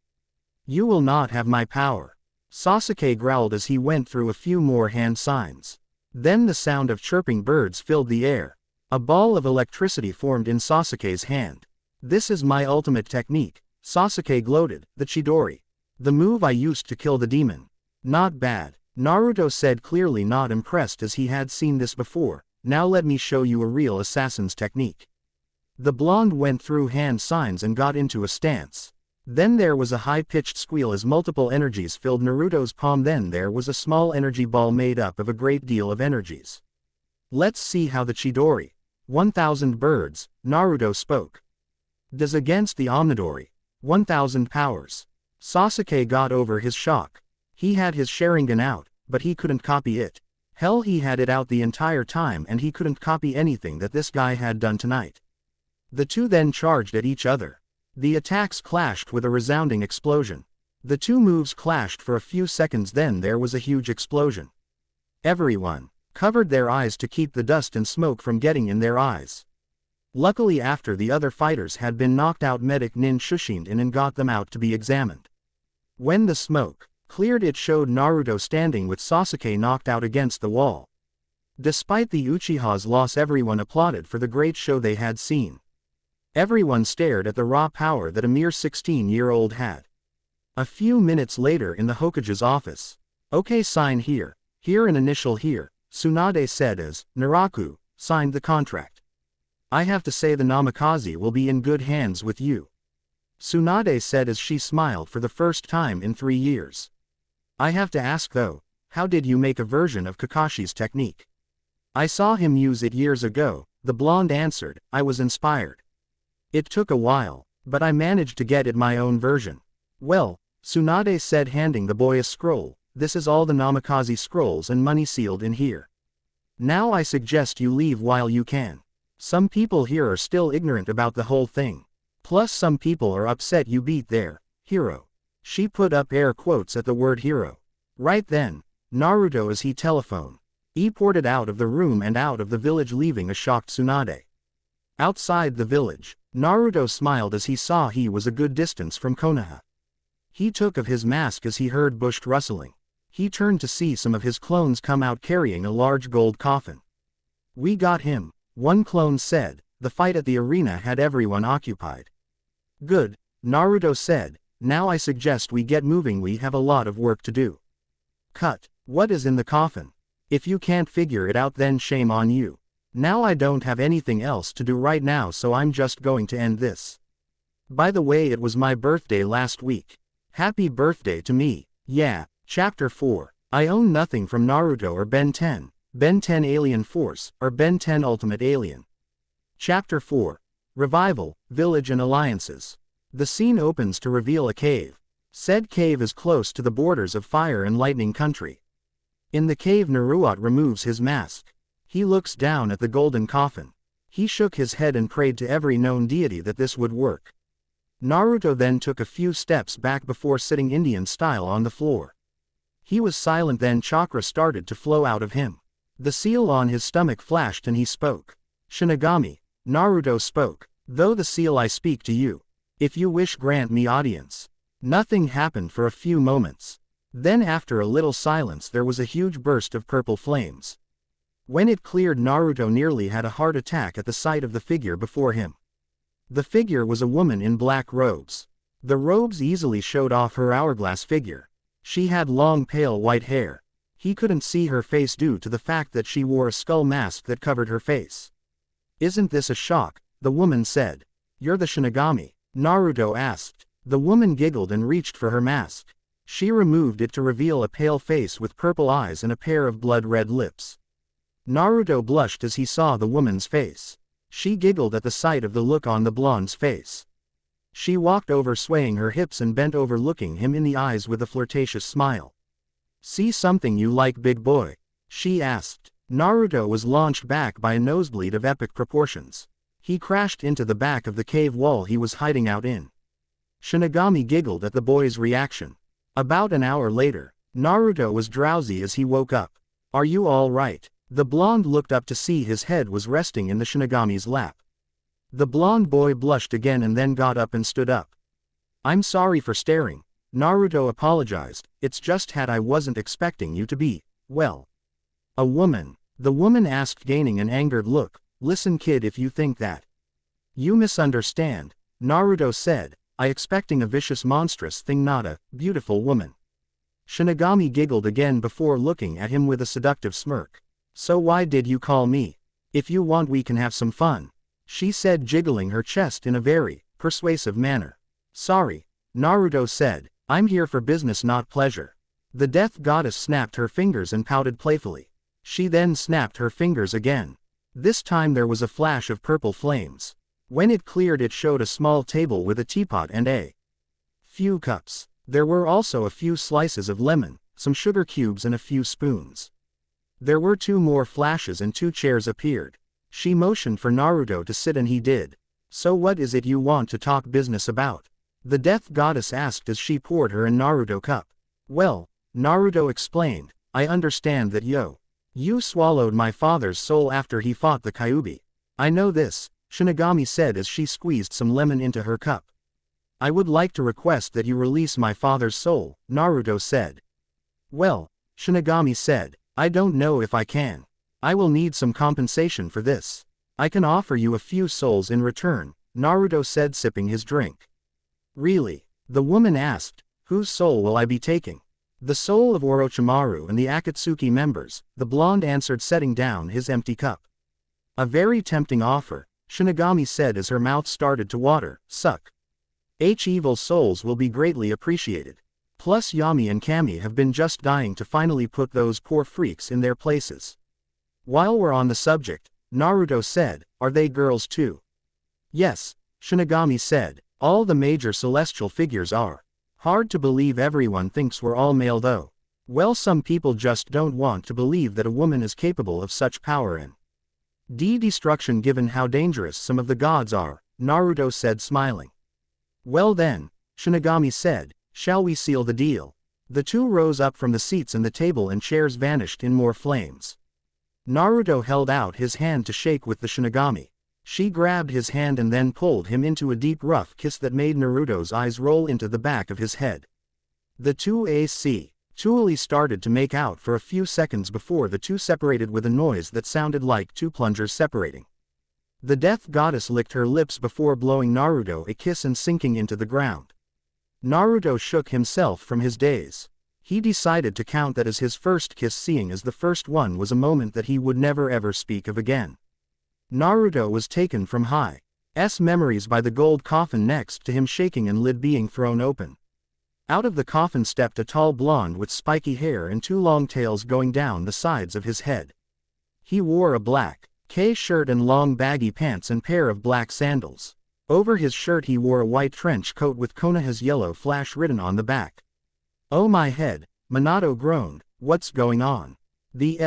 You will not have my power. Sasuke growled as he went through a few more hand signs. Then the sound of chirping birds filled the air. A ball of electricity formed in Sasuke's hand. This is my ultimate technique, Sasuke gloated, the Chidori. The move I used to kill the demon. Not bad, Naruto said, clearly not impressed as he had seen this before. Now let me show you a real assassin's technique. The blonde went through hand signs and got into a stance. Then there was a high-pitched squeal as multiple energies filled Naruto's palm. Then there was a small energy ball made up of a great deal of energies. Let's see how the Chidori, 1000 birds, Naruto spoke. Does against the Omnidori, 1000 powers. Sasuke got over his shock. He had his Sharingan out, but he couldn't copy it. Hell, he had it out the entire time and he couldn't copy anything that this guy had done tonight. The two then charged at each other. The attacks clashed with a resounding explosion. The two moves clashed for a few seconds, then there was a huge explosion. Everyone covered their eyes to keep the dust and smoke from getting in their eyes. Luckily, after the other fighters had been knocked out, medic Nin shushined in and got them out to be examined. When the smoke cleared, it showed Naruto standing with Sasuke knocked out against the wall. Despite the Uchiha's loss, everyone applauded for the great show they had seen. Everyone stared at the raw power that a mere 16-year-old had. A few minutes later, in the Hokage's office. Okay, sign here. Here an initial here, Tsunade said as Naraku signed the contract. I have to say the Namikaze will be in good hands with you, Tsunade said as she smiled for the first time in 3 years. I have to ask though, how did you make a version of Kakashi's technique? I saw him use it years ago, the blonde answered. I was inspired. It took a while, but I managed to get it my own version. Well, Tsunade said, handing the boy a scroll. This is all the Namikaze scrolls and money sealed in here. Now I suggest you leave while you can. Some people here are still ignorant about the whole thing. Plus some people are upset you beat their hero. She put up air quotes at the word hero. Right then, Naruto as he telephone. He ported out of the room and out of the village, leaving a shocked Tsunade. Outside the village, Naruto smiled as he saw he was a good distance from Konoha. He took of his mask as he heard bushed rustling. He turned to see some of his clones come out carrying a large gold coffin. We got him, one clone said. The fight at the arena had everyone occupied. Good, Naruto said. Now I suggest we get moving, we have a lot of work to do. Cut. What is in the coffin? If you can't figure it out, then shame on you. Now I don't have anything else to do right now, so I'm just going to end this. By the way, it was my birthday last week. Happy birthday to me. Yeah. Chapter 4. I own nothing from Naruto or Ben 10, Ben 10 Alien Force, or Ben 10 Ultimate Alien. Chapter 4. Revival, Village and Alliances. The scene opens to reveal a cave. Said cave is close to the borders of Fire and Lightning Country. In the cave, Naruto removes his mask. He looks down at the golden coffin. He shook his head and prayed to every known deity that this would work. Naruto then took a few steps back before sitting Indian style on the floor. He was silent, then chakra started to flow out of him. The seal on his stomach flashed and he spoke. Shinigami, Naruto spoke. Though the seal, I speak to you. If you wish, grant me audience. Nothing happened for a few moments. Then after a little silence there was a huge burst of purple flames. When it cleared, Naruto nearly had a heart attack at the sight of the figure before him. The figure was a woman in black robes. The robes easily showed off her hourglass figure. She had long pale white hair. He couldn't see her face due to the fact that she wore a skull mask that covered her face. Isn't this a shock? The woman said. You're the Shinigami? Naruto asked. The woman giggled and reached for her mask. She removed it to reveal a pale face with purple eyes and a pair of blood-red lips. Naruto blushed as he saw the woman's face. She giggled at the sight of the look on the blonde's face. She walked over, swaying her hips, and bent over, looking him in the eyes with a flirtatious smile. See something you like, big boy? She asked. Naruto was launched back by a nosebleed of epic proportions. He crashed into the back of the cave wall he was hiding out in. Shinigami giggled at the boy's reaction. About an hour later, Naruto was drowsy as he woke up. Are you all right? The blonde looked up to see his head was resting in the Shinigami's lap. The blonde boy blushed again and then got up and stood up. I'm sorry for staring. Naruto apologized. It's just that I wasn't expecting you to be, well, a woman. The woman asked, gaining an angered look. Listen kid, if you think that you misunderstand, Naruto said. I expecting a vicious monstrous thing, not a beautiful woman. Shinigami giggled again before looking at him with a seductive smirk. So why did you call me? If you want we can have some fun, she said, jiggling her chest in a very persuasive manner. Sorry, Naruto said, I'm here for business not pleasure. The death goddess snapped her fingers and pouted playfully. She then snapped her fingers again. This time there was a flash of purple flames. When it cleared it showed a small table with a teapot and a few cups. There were also a few slices of lemon, some sugar cubes and a few spoons. There were 2 more flashes and 2 chairs appeared. She motioned for Naruto to sit and he did. So what is it you want to talk business about? The death goddess asked as she poured her in Naruto cup. Well, Naruto explained, I understand that you swallowed my father's soul after he fought the Kyuubi. I know this, Shinigami said as she squeezed some lemon into her cup. I would like to request that you release my father's soul, Naruto said. Well, Shinigami said, I don't know if I can. I will need some compensation for this. I can offer you a few souls in return, Naruto said sipping his drink. Really? The woman asked, whose soul will I be taking? The soul of Orochimaru and the Akatsuki members, the blonde answered setting down his empty cup. A very tempting offer, Shinigami said as her mouth started to water, suck. Evil souls will be greatly appreciated. Plus Yami and Kami have been just dying to finally put those poor freaks in their places. While we're on the subject, Naruto said, are they girls too? Yes, Shinigami said, all the major celestial figures are. Hard to believe everyone thinks we're all male though. Well, some people just don't want to believe that a woman is capable of such power and destruction given how dangerous some of the gods are, Naruto said smiling. Well then, Shinigami said, shall we seal the deal? The 2 rose up from the seats and the table and chairs vanished in more flames. Naruto held out his hand to shake with the Shinigami. She grabbed his hand and then pulled him into a deep rough kiss that made Naruto's eyes roll into the back of his head. The 2 actually started to make out for a few seconds before the 2 separated with a noise that sounded like 2 plungers separating. The death goddess licked her lips before blowing Naruto a kiss and sinking into the ground. Naruto shook himself from his daze. He decided to count that as his first kiss, seeing as the first one was a moment that he would never ever speak of again. Naruto was taken from his memories by the gold coffin next to him shaking and lid being thrown open. Out of the coffin stepped a tall blonde with spiky hair and 2 long tails going down the sides of his head. He wore a black shirt and long baggy pants and pair of black sandals. Over his shirt he wore a white trench coat with Konoha's yellow flash written on the back. Oh my head, Minato groaned, what's going on? The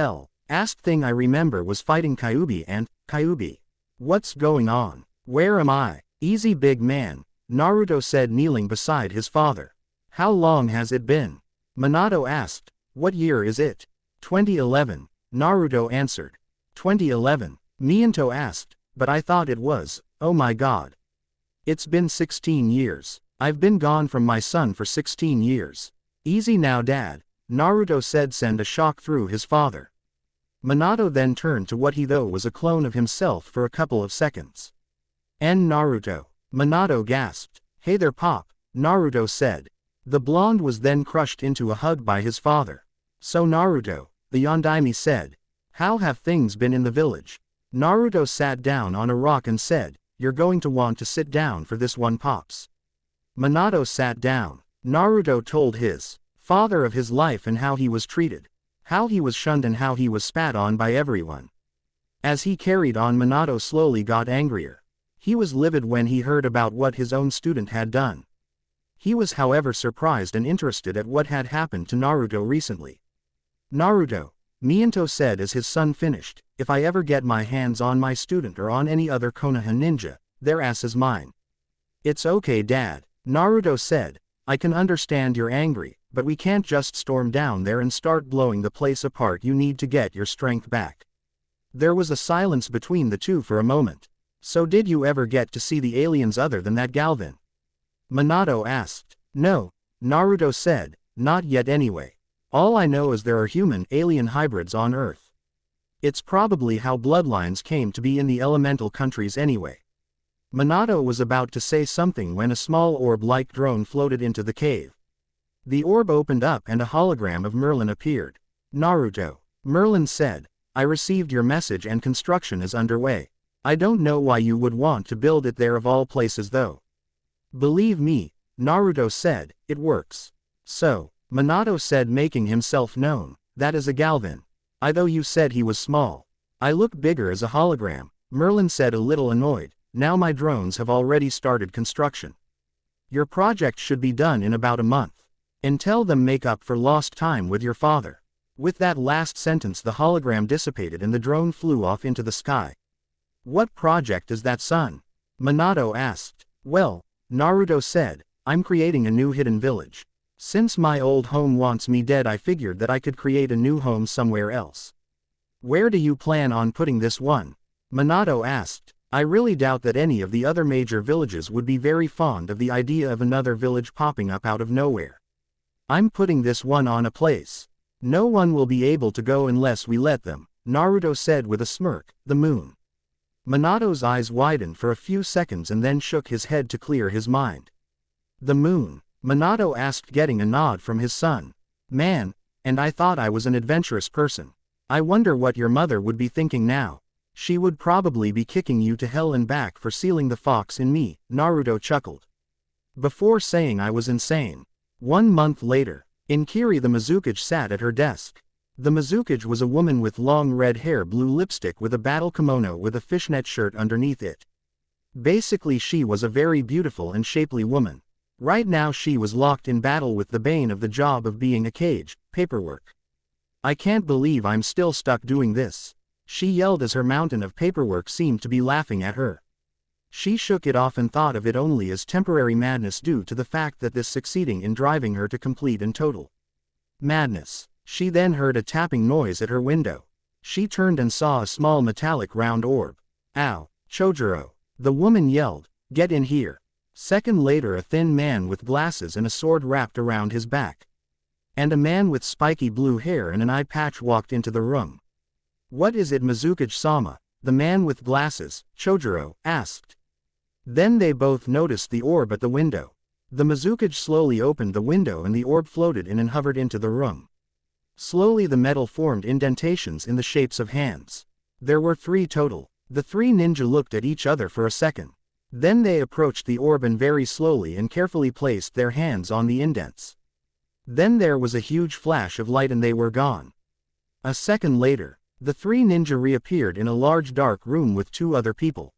last thing I remember was fighting Kyuubi and Kyuubi. What's going on? Where am I? Easy big man, Naruto said kneeling beside his father. How long has it been? Minato asked. What year is it? 2011, Naruto answered. 2011, Minato asked, but I thought it was, oh my god. It's been 16 years. I've been gone from my son for 16 years. Easy now dad, Naruto said send a shock through his father. Minato then turned to what he thought was a clone of himself for a couple of seconds. Naruto. Minato gasped. Hey there Pop, Naruto said. The blonde was then crushed into a hug by his father. So Naruto, the Yondaime said. How have things been in the village? Naruto sat down on a rock and said, you're going to want to sit down for this one Pops. Minato sat down. Naruto told his father of his life and how he was treated. How he was shunned and how he was spat on by everyone. As he carried on, Minato slowly got angrier. He was livid when he heard about what his own student had done. He was however surprised and interested at what had happened to Naruto recently. Naruto, Minato said as his son finished, if I ever get my hands on my student or on any other Konoha ninja, their ass is mine. It's okay dad, Naruto said, I can understand you're angry, but we can't just storm down there and start blowing the place apart. You need to get your strength back. There was a silence between the 2 for a moment. So did you ever get to see the aliens other than that Galvin? Minato asked. No, Naruto said, not yet anyway. All I know is there are human-alien hybrids on Earth. It's probably how bloodlines came to be in the elemental countries anyway. Minato was about to say something when a small orb-like drone floated into the cave. The orb opened up and a hologram of Merlin appeared. Naruto. Merlin said, I received your message and construction is underway. I don't know why you would want to build it there of all places though. Believe me, Naruto said, "It works." "So," Minato said, making himself known, "that is a Galvin. Though you said he was small. I look bigger as a hologram," Merlin said, a little annoyed. "Now my drones have already started construction. Your project should be done in about a month. And tell them make up for lost time with your father." With that last sentence the hologram dissipated and the drone flew off into the sky. "What project is that, son?" Minato asked. "Well," Naruto said, "I'm creating a new hidden village. Since my old home wants me dead, I figured that I could create a new home somewhere else." "Where do you plan on putting this one?" Minato asked. "I really doubt that any of the other major villages would be very fond of the idea of another village popping up out of nowhere. I'm putting this one on a place. No one will be able to go unless we let them," Naruto said with a smirk. "The moon." Minato's eyes widened for a few seconds and then shook his head to clear his mind. "The moon?" Minato asked, getting a nod from his son. "Man, and I thought I was an adventurous person. I wonder what your mother would be thinking now. She would probably be kicking you to hell and back for sealing the fox in me," Naruto chuckled. "Before saying I was insane." 1 month later, in Kiri the Mizukage sat at her desk. The Mizukage was a woman with long red hair, blue lipstick with a battle kimono with a fishnet shirt underneath it. Basically she was a very beautiful and shapely woman. Right now she was locked in battle with the bane of the job of being a cage, paperwork. "I can't believe I'm still stuck doing this," she yelled as her mountain of paperwork seemed to be laughing at her. She shook it off and thought of it only as temporary madness due to the fact that this succeeding in driving her to complete and total madness. She then heard a tapping noise at her window. She turned and saw a small metallic round orb. "Ow, Chojuro!" the woman yelled, "Get in here." Second later a thin man with glasses and a sword wrapped around his back. And a man with spiky blue hair and an eye patch walked into the room. "What is it, Mizukage-sama?" the man with glasses, Chojuro, asked. Then they both noticed the orb at the window. The Mizukage slowly opened the window and the orb floated in and hovered into the room. Slowly the metal formed indentations in the shapes of hands. There were 3 total. The 3 ninja looked at each other for a second. Then they approached the orb and very slowly and carefully placed their hands on the indents. Then there was a huge flash of light and they were gone. A second later, the 3 ninja reappeared in a large dark room with 2 other people.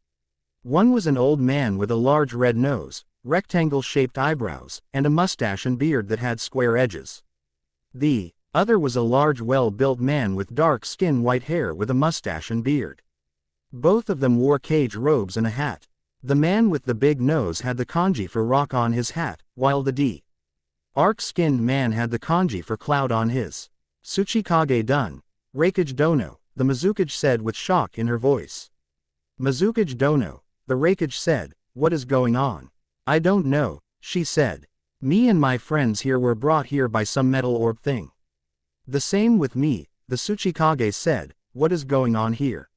One was an old man with a large red nose, rectangle-shaped eyebrows, and a mustache and beard that had square edges. The other was a large well-built man with dark skin, white hair with a mustache and beard. Both of them wore cage robes and a hat. The man with the big nose had the kanji for rock on his hat, while the dark-skinned man had the kanji for cloud on his. "Tsuchikage done. Raikage dono," the Mizukage said with shock in her voice. "Mizukage dono," the Raikage said, "what is going on?" "I don't know," she said. "Me and my friends here were brought here by some metal orb thing." "The same with me," the Tsuchikage said. "What is going on here?"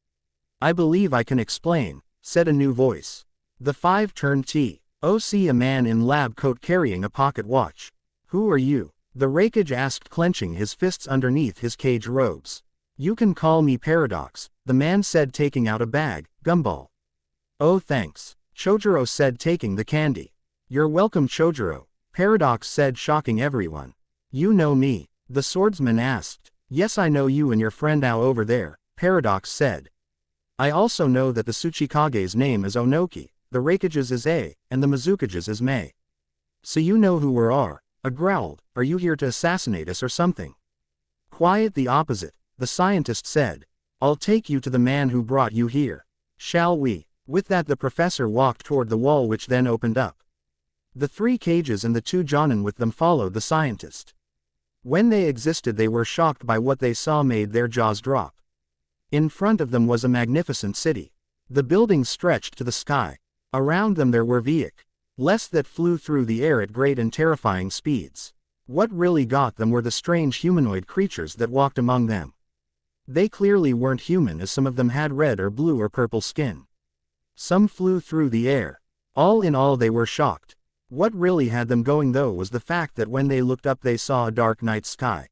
"I believe I can explain," said a new voice. The 5 turned to a man in lab coat carrying a pocket watch. "Who are you?" the Raikage asked, clenching his fists underneath his cage robes. "You can call me Paradox," the man said, taking out a bag, gumball. "Oh thanks," Chojuro said, taking the candy. "You're welcome, Chojuro," Paradox said, shocking everyone. "You know me?" the swordsman asked. "Yes, I know you and your friend Ao over there," Paradox said. "I also know that the Tsuchikage's name is Onoki, the Raikage's is A, and the Mizukage's is Mei. So you know who we are." I growled. "Are you here to assassinate us or something?" "Quite the opposite," the scientist said. "I'll take you to the man who brought you here. Shall we?" With that the professor walked toward the wall, which then opened up. The 3 cages and the 2 jonin with them followed the scientist. When they existed they were shocked by what they saw, made their jaws drop. In front of them was a magnificent city. The buildings stretched to the sky. Around them there were vehicles that flew through the air at great and terrifying speeds. What really got them were the strange humanoid creatures that walked among them. They clearly weren't human, as some of them had red or blue or purple skin. Some flew through the air. All in all they were shocked. What really had them going though was the fact that when they looked up they saw a dark night sky.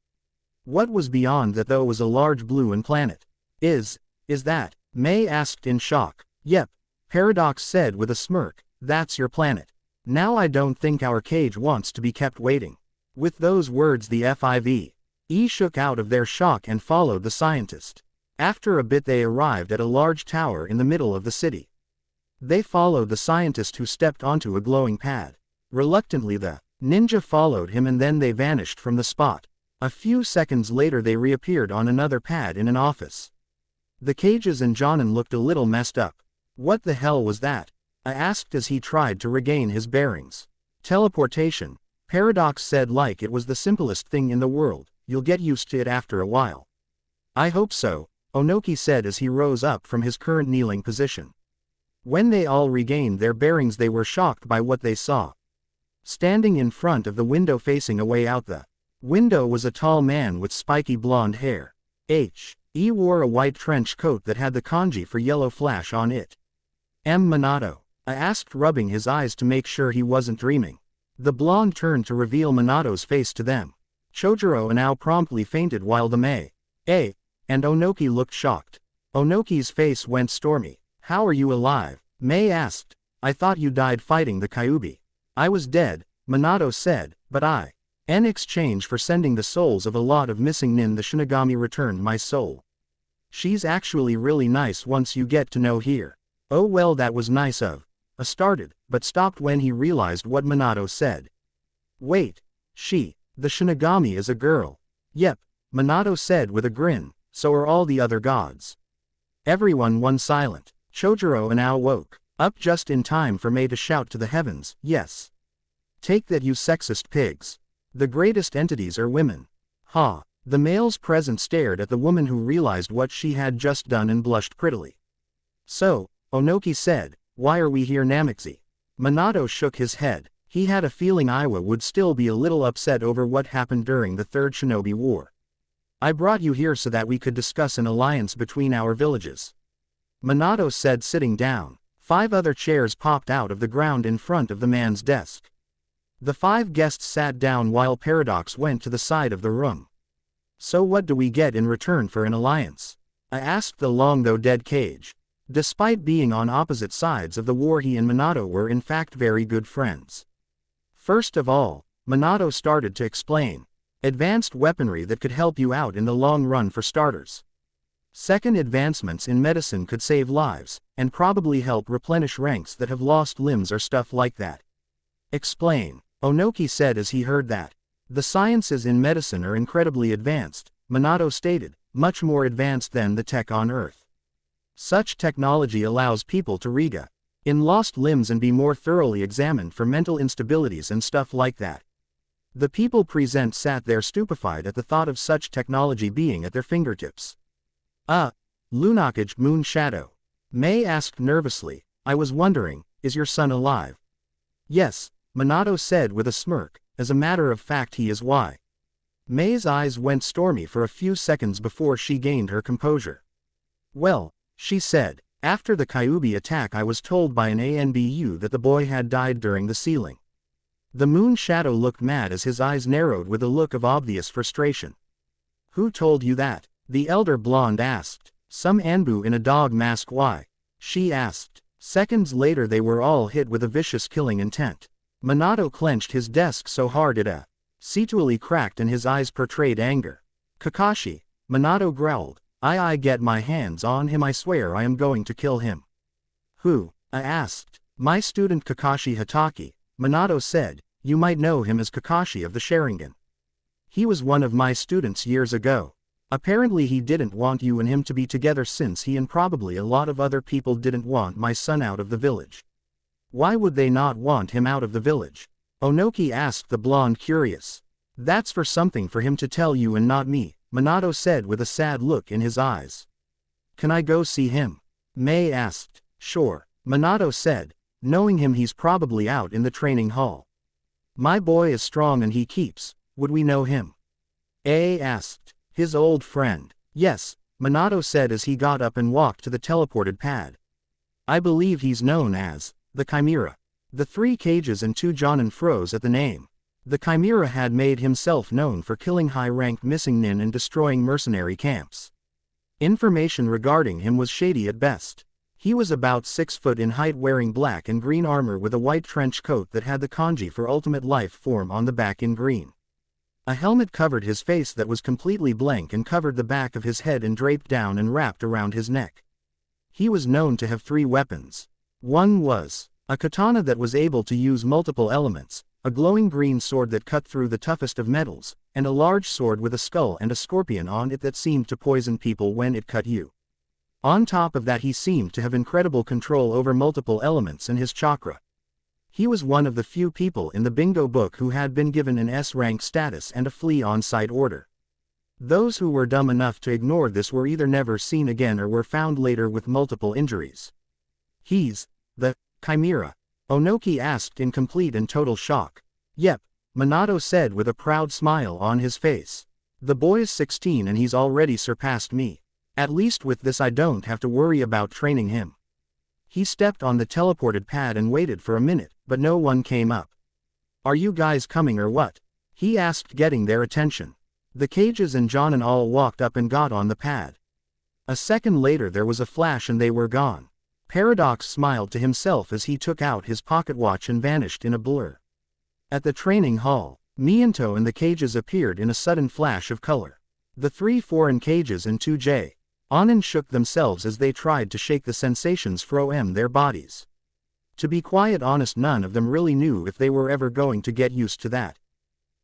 What was beyond that though was a large blue and planet. Is that? May asked in shock. "Yep," Paradox said with a smirk, "that's your planet." Now I don't think our cage wants to be kept waiting." With those words the FIVE shook out of their shock and followed the scientist. After a bit they arrived at a large tower in the middle of the city. They followed the scientist who stepped onto a glowing pad. Reluctantly the ninja followed him and then they vanished from the spot. A few seconds later they reappeared on another pad in an office. The cages and Jonan looked a little messed up. "What the hell was that?" I asked as he tried to regain his bearings. "Teleportation," Paradox said like it was the simplest thing in the world. "You'll get used to it after a while." "I hope so," Onoki said as he rose up from his current kneeling position. When they all regained their bearings they were shocked by what they saw. Standing in front of the window facing away out the window was a tall man with spiky blonde hair. He wore a white trench coat that had the kanji for yellow flash on it. Minato?" I asked, rubbing his eyes to make sure he wasn't dreaming. The blonde turned to reveal Minato's face to them. Chojuro and Ao promptly fainted while the Mei and Onoki looked shocked. Onoki's face went stormy. "How are you alive?" Mei asked. "I thought you died fighting the Kyuubi." "I was dead," Minato said, "but in exchange for sending the souls of a lot of missing nin the Shinigami returned my soul. She's actually really nice once you get to know her." "Oh well, that was nice of." Started, but stopped when he realized what Minato said. "Wait, the Shinigami is a girl." "Yep," Minato said with a grin, "so are all the other gods." Everyone went silent. Chojuro and Ao woke up just in time for Mei to shout to the heavens, "Yes. Take that, you sexist pigs. The greatest entities are women." "Ha." The males present stared at the woman who realized what she had just done and blushed prettily. "So," Onoki said, "why are we here, Namixi?" Minato shook his head. He had a feeling Iwa would still be a little upset over what happened during the Third Shinobi War. "I brought you here so that we could discuss an alliance between our villages," Minato said, sitting down. 5 other chairs popped out of the ground in front of the man's desk. The 5 guests sat down while Paradox went to the side of the room. "So what do we get in return for an alliance?" I asked the long though dead cage. Despite being on opposite sides of the war, he and Minato were in fact very good friends. "First of all," Minato started to explain, "advanced weaponry that could help you out in the long run for starters. Second, advancements in medicine could save lives, and probably help replenish ranks that have lost limbs or stuff like that." "Explain," Onoki said as he heard that. "The sciences in medicine are incredibly advanced," Minato stated, "much more advanced than the tech on Earth. Such technology allows people to in lost limbs and be more thoroughly examined for mental instabilities and stuff like that." The people present sat there stupefied at the thought of such technology being at their fingertips. Lunakage Moon Shadow," Mei asked nervously. "I was wondering, is your son alive?" "Yes," Minato said with a smirk, "as a matter of fact he is." "Why?" Mei's eyes went stormy for a few seconds before she gained her composure. "Well," she said, "after the Kyuubi attack I was told by an ANBU that the boy had died during the sealing." The Moon Shadow looked mad as his eyes narrowed with a look of obvious frustration. "Who told you that?" the elder blonde asked. "Some Anbu in a dog mask." "Why?" she asked. Seconds later they were all hit with a vicious killing intent. Minato clenched his desk so hard it situally cracked and his eyes portrayed anger. "Kakashi," Minato growled. I get my hands on him, I swear I am going to kill him." "Who?" I asked. "My student Kakashi Hatake," Minato said. "You might know him as Kakashi of the Sharingan. He was one of my students years ago. Apparently he didn't want you and him to be together since he and probably a lot of other people didn't want my son out of the village." "Why would they not want him out of the village?" Onoki asked the blonde, curious. "That's for something for him to tell you and not me," Minato said with a sad look in his eyes. "Can I go see him?" Mei asked. "Sure," Minato said. "Knowing him he's probably out in the training hall. My boy is strong and he keeps. Would we know him?" A asked. "His old friend." "Yes," Minato said as he got up and walked to the teleported pad. "I believe he's known as the Chimera." The 3 cages and 2 Jonin froze at the name. The Chimera had made himself known for killing high-ranked missing nin and destroying mercenary camps. Information regarding him was shady at best. He was about 6 foot in height, wearing black and green armor with a white trench coat that had the kanji for ultimate life form on the back in green. A helmet covered his face that was completely blank and covered the back of his head and draped down and wrapped around his neck. He was known to have 3 weapons. One was a katana that was able to use multiple elements, a glowing green sword that cut through the toughest of metals, and a large sword with a skull and a scorpion on it that seemed to poison people when it cut you. On top of that, he seemed to have incredible control over multiple elements and his chakra. He was one of the few people in the bingo book who had been given an S-rank status and a flea on-site order. Those who were dumb enough to ignore this were either never seen again or were found later with multiple injuries. He's the Chimera? Onoki asked in complete and total shock. Yep, Minato said with a proud smile on his face. The boy is 16 and he's already surpassed me. At least with this I don't have to worry about training him. He stepped on the teleported pad and waited for a minute, but no one came up. Are you guys coming or what? He asked, getting their attention. The Cages and John and all walked up and got on the pad. A second later there was a flash and they were gone. Paradox smiled to himself as he took out his pocket watch and vanished in a blur. At the training hall, Miento and the Cages appeared in a sudden flash of color. The 3 foreign Cages and 2J. Onin shook themselves as they tried to shake the sensations from their bodies. To be quite honest, none of them really knew if they were ever going to get used to that.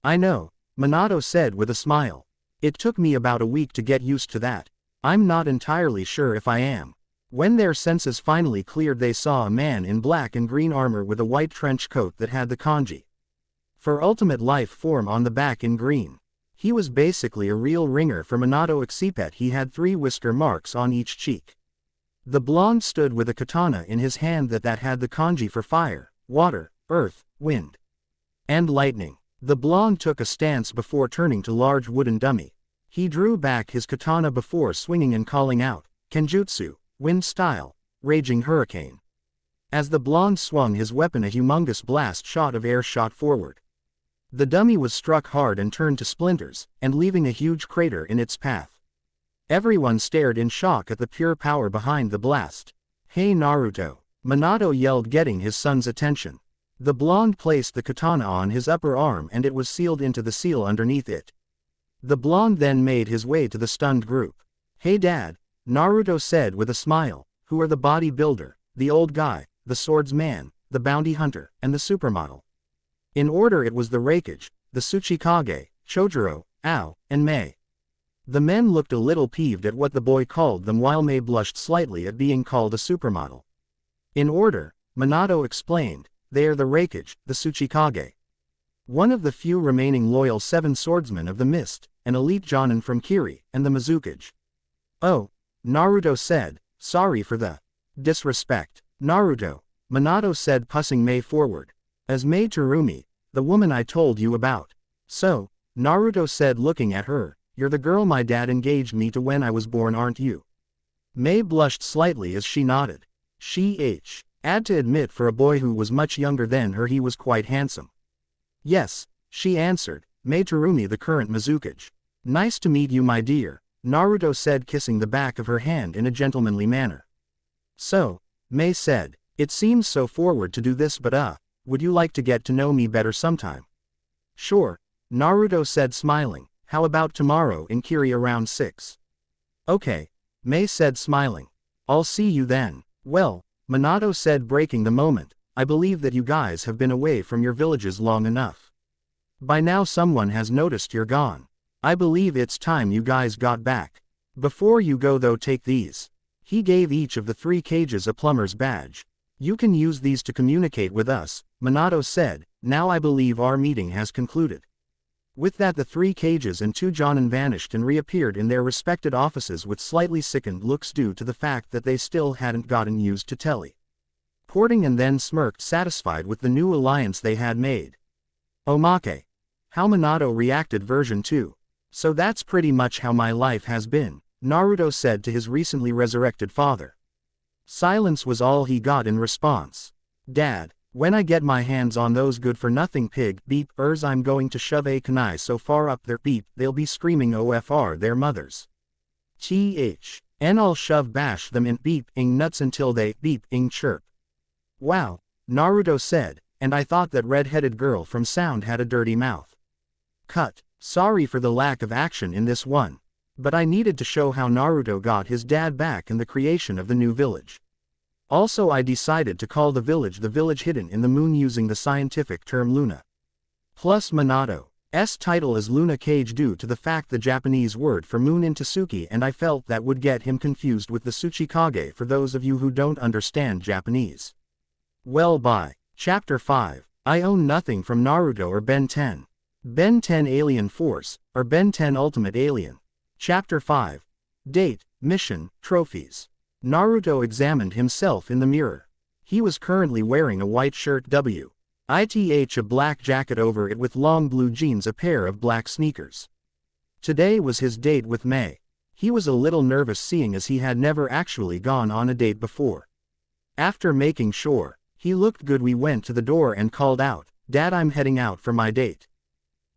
I know, Minato said with a smile. It took me about a week to get used to that. I'm not entirely sure if I am. When their senses finally cleared, they saw a man in black and green armor with a white trench coat that had the kanji for ultimate life form on the back in green. He was basically a real ringer for Minato, except he had 3 whisker marks on each cheek. The blonde stood with a katana in his hand that had the kanji for fire, water, earth, wind, and lightning. The blonde took a stance before turning to large wooden dummy. He drew back his katana before swinging and calling out, Kenjutsu, wind style, raging hurricane. As the blonde swung his weapon, a humongous blast shot of air shot forward. The dummy was struck hard and turned to splinters, and leaving a huge crater in its path. Everyone stared in shock at the pure power behind the blast. Hey Naruto! Minato yelled, getting his son's attention. The blonde placed the katana on his upper arm and it was sealed into the seal underneath it. The blonde then made his way to the stunned group. Hey Dad, Naruto said with a smile. Who are the bodybuilder, the old guy, the swordsman, the bounty hunter, and the supermodel? In order it was the Raikage, the Tsuchikage, Chojuro, Ao, and Mei. The men looked a little peeved at what the boy called them, while Mei blushed slightly at being called a supermodel. In order, Minato explained, they are the Raikage, the Tsuchikage. One of the few remaining loyal 7 swordsmen of the Mist, an elite Jonin from Kiri, and the Mizukage. Oh, Naruto said, sorry for the disrespect. Naruto, Minato said, pushing Mei forward. As Mei Terumi, the woman I told you about. So, Naruto said, looking at her, you're the girl my dad engaged me to when I was born, aren't you? Mei blushed slightly as she nodded. Had to admit, for a boy who was much younger than her, he was quite handsome. Yes, she answered, Mei Terumi, the current Mizukage. Nice to meet you, my dear, Naruto said, kissing the back of her hand in a gentlemanly manner. So, Mei said, it seems so forward to do this, but would you like to get to know me better sometime? Sure, Naruto said, smiling. How about tomorrow in Kiri around 6? Okay, Mei said, smiling. I'll see you then. Well, Minato said, breaking the moment, I believe that you guys have been away from your villages long enough. By now someone has noticed you're gone. I believe it's time you guys got back. Before you go though, take these. He gave each of the 3 Cages a plumber's badge. You can use these to communicate with us, Minato said. Now I believe our meeting has concluded. With that, the 3 Cages and 2 Jonin vanished and reappeared in their respected offices with slightly sickened looks due to the fact that they still hadn't gotten used to teleporting, and then smirked, satisfied with the new alliance they had made. Omake. How Minato reacted version 2. So that's pretty much how my life has been, Naruto said to his recently resurrected father. Silence was all he got in response. Dad, when I get my hands on those good-for-nothing pig beep-ers, I'm going to shove a kunai so far up their beep they'll be screaming OFR their mothers. And I'll shove bash them in beep-ing nuts until they beep-ing chirp. Wow, Naruto said, and I thought that red-headed girl from Sound had a dirty mouth. Cut. Sorry for the lack of action in this one. But I needed to show how Naruto got his dad back in the creation of the new village. Also I decided to call the village hidden in the moon using the scientific term Luna. Plus Minato's title is Luna Cage due to the fact the Japanese word for moon in Tsuki, and I felt that would get him confused with the Tsuchikage for those of you who don't understand Japanese. Well, bye. Chapter 5. I own nothing from Naruto or Ben 10. Ben 10 Alien Force, or Ben 10 Ultimate Alien. Chapter 5. Date, Mission, Trophies. Naruto examined himself in the mirror. He was currently wearing a white shirt with a black jacket over it with long blue jeans, a pair of black sneakers. Today was his date with May. He was a little nervous seeing as he had never actually gone on a date before. After making sure he looked good, we went to the door and called out, "Dad, I'm heading out for my date."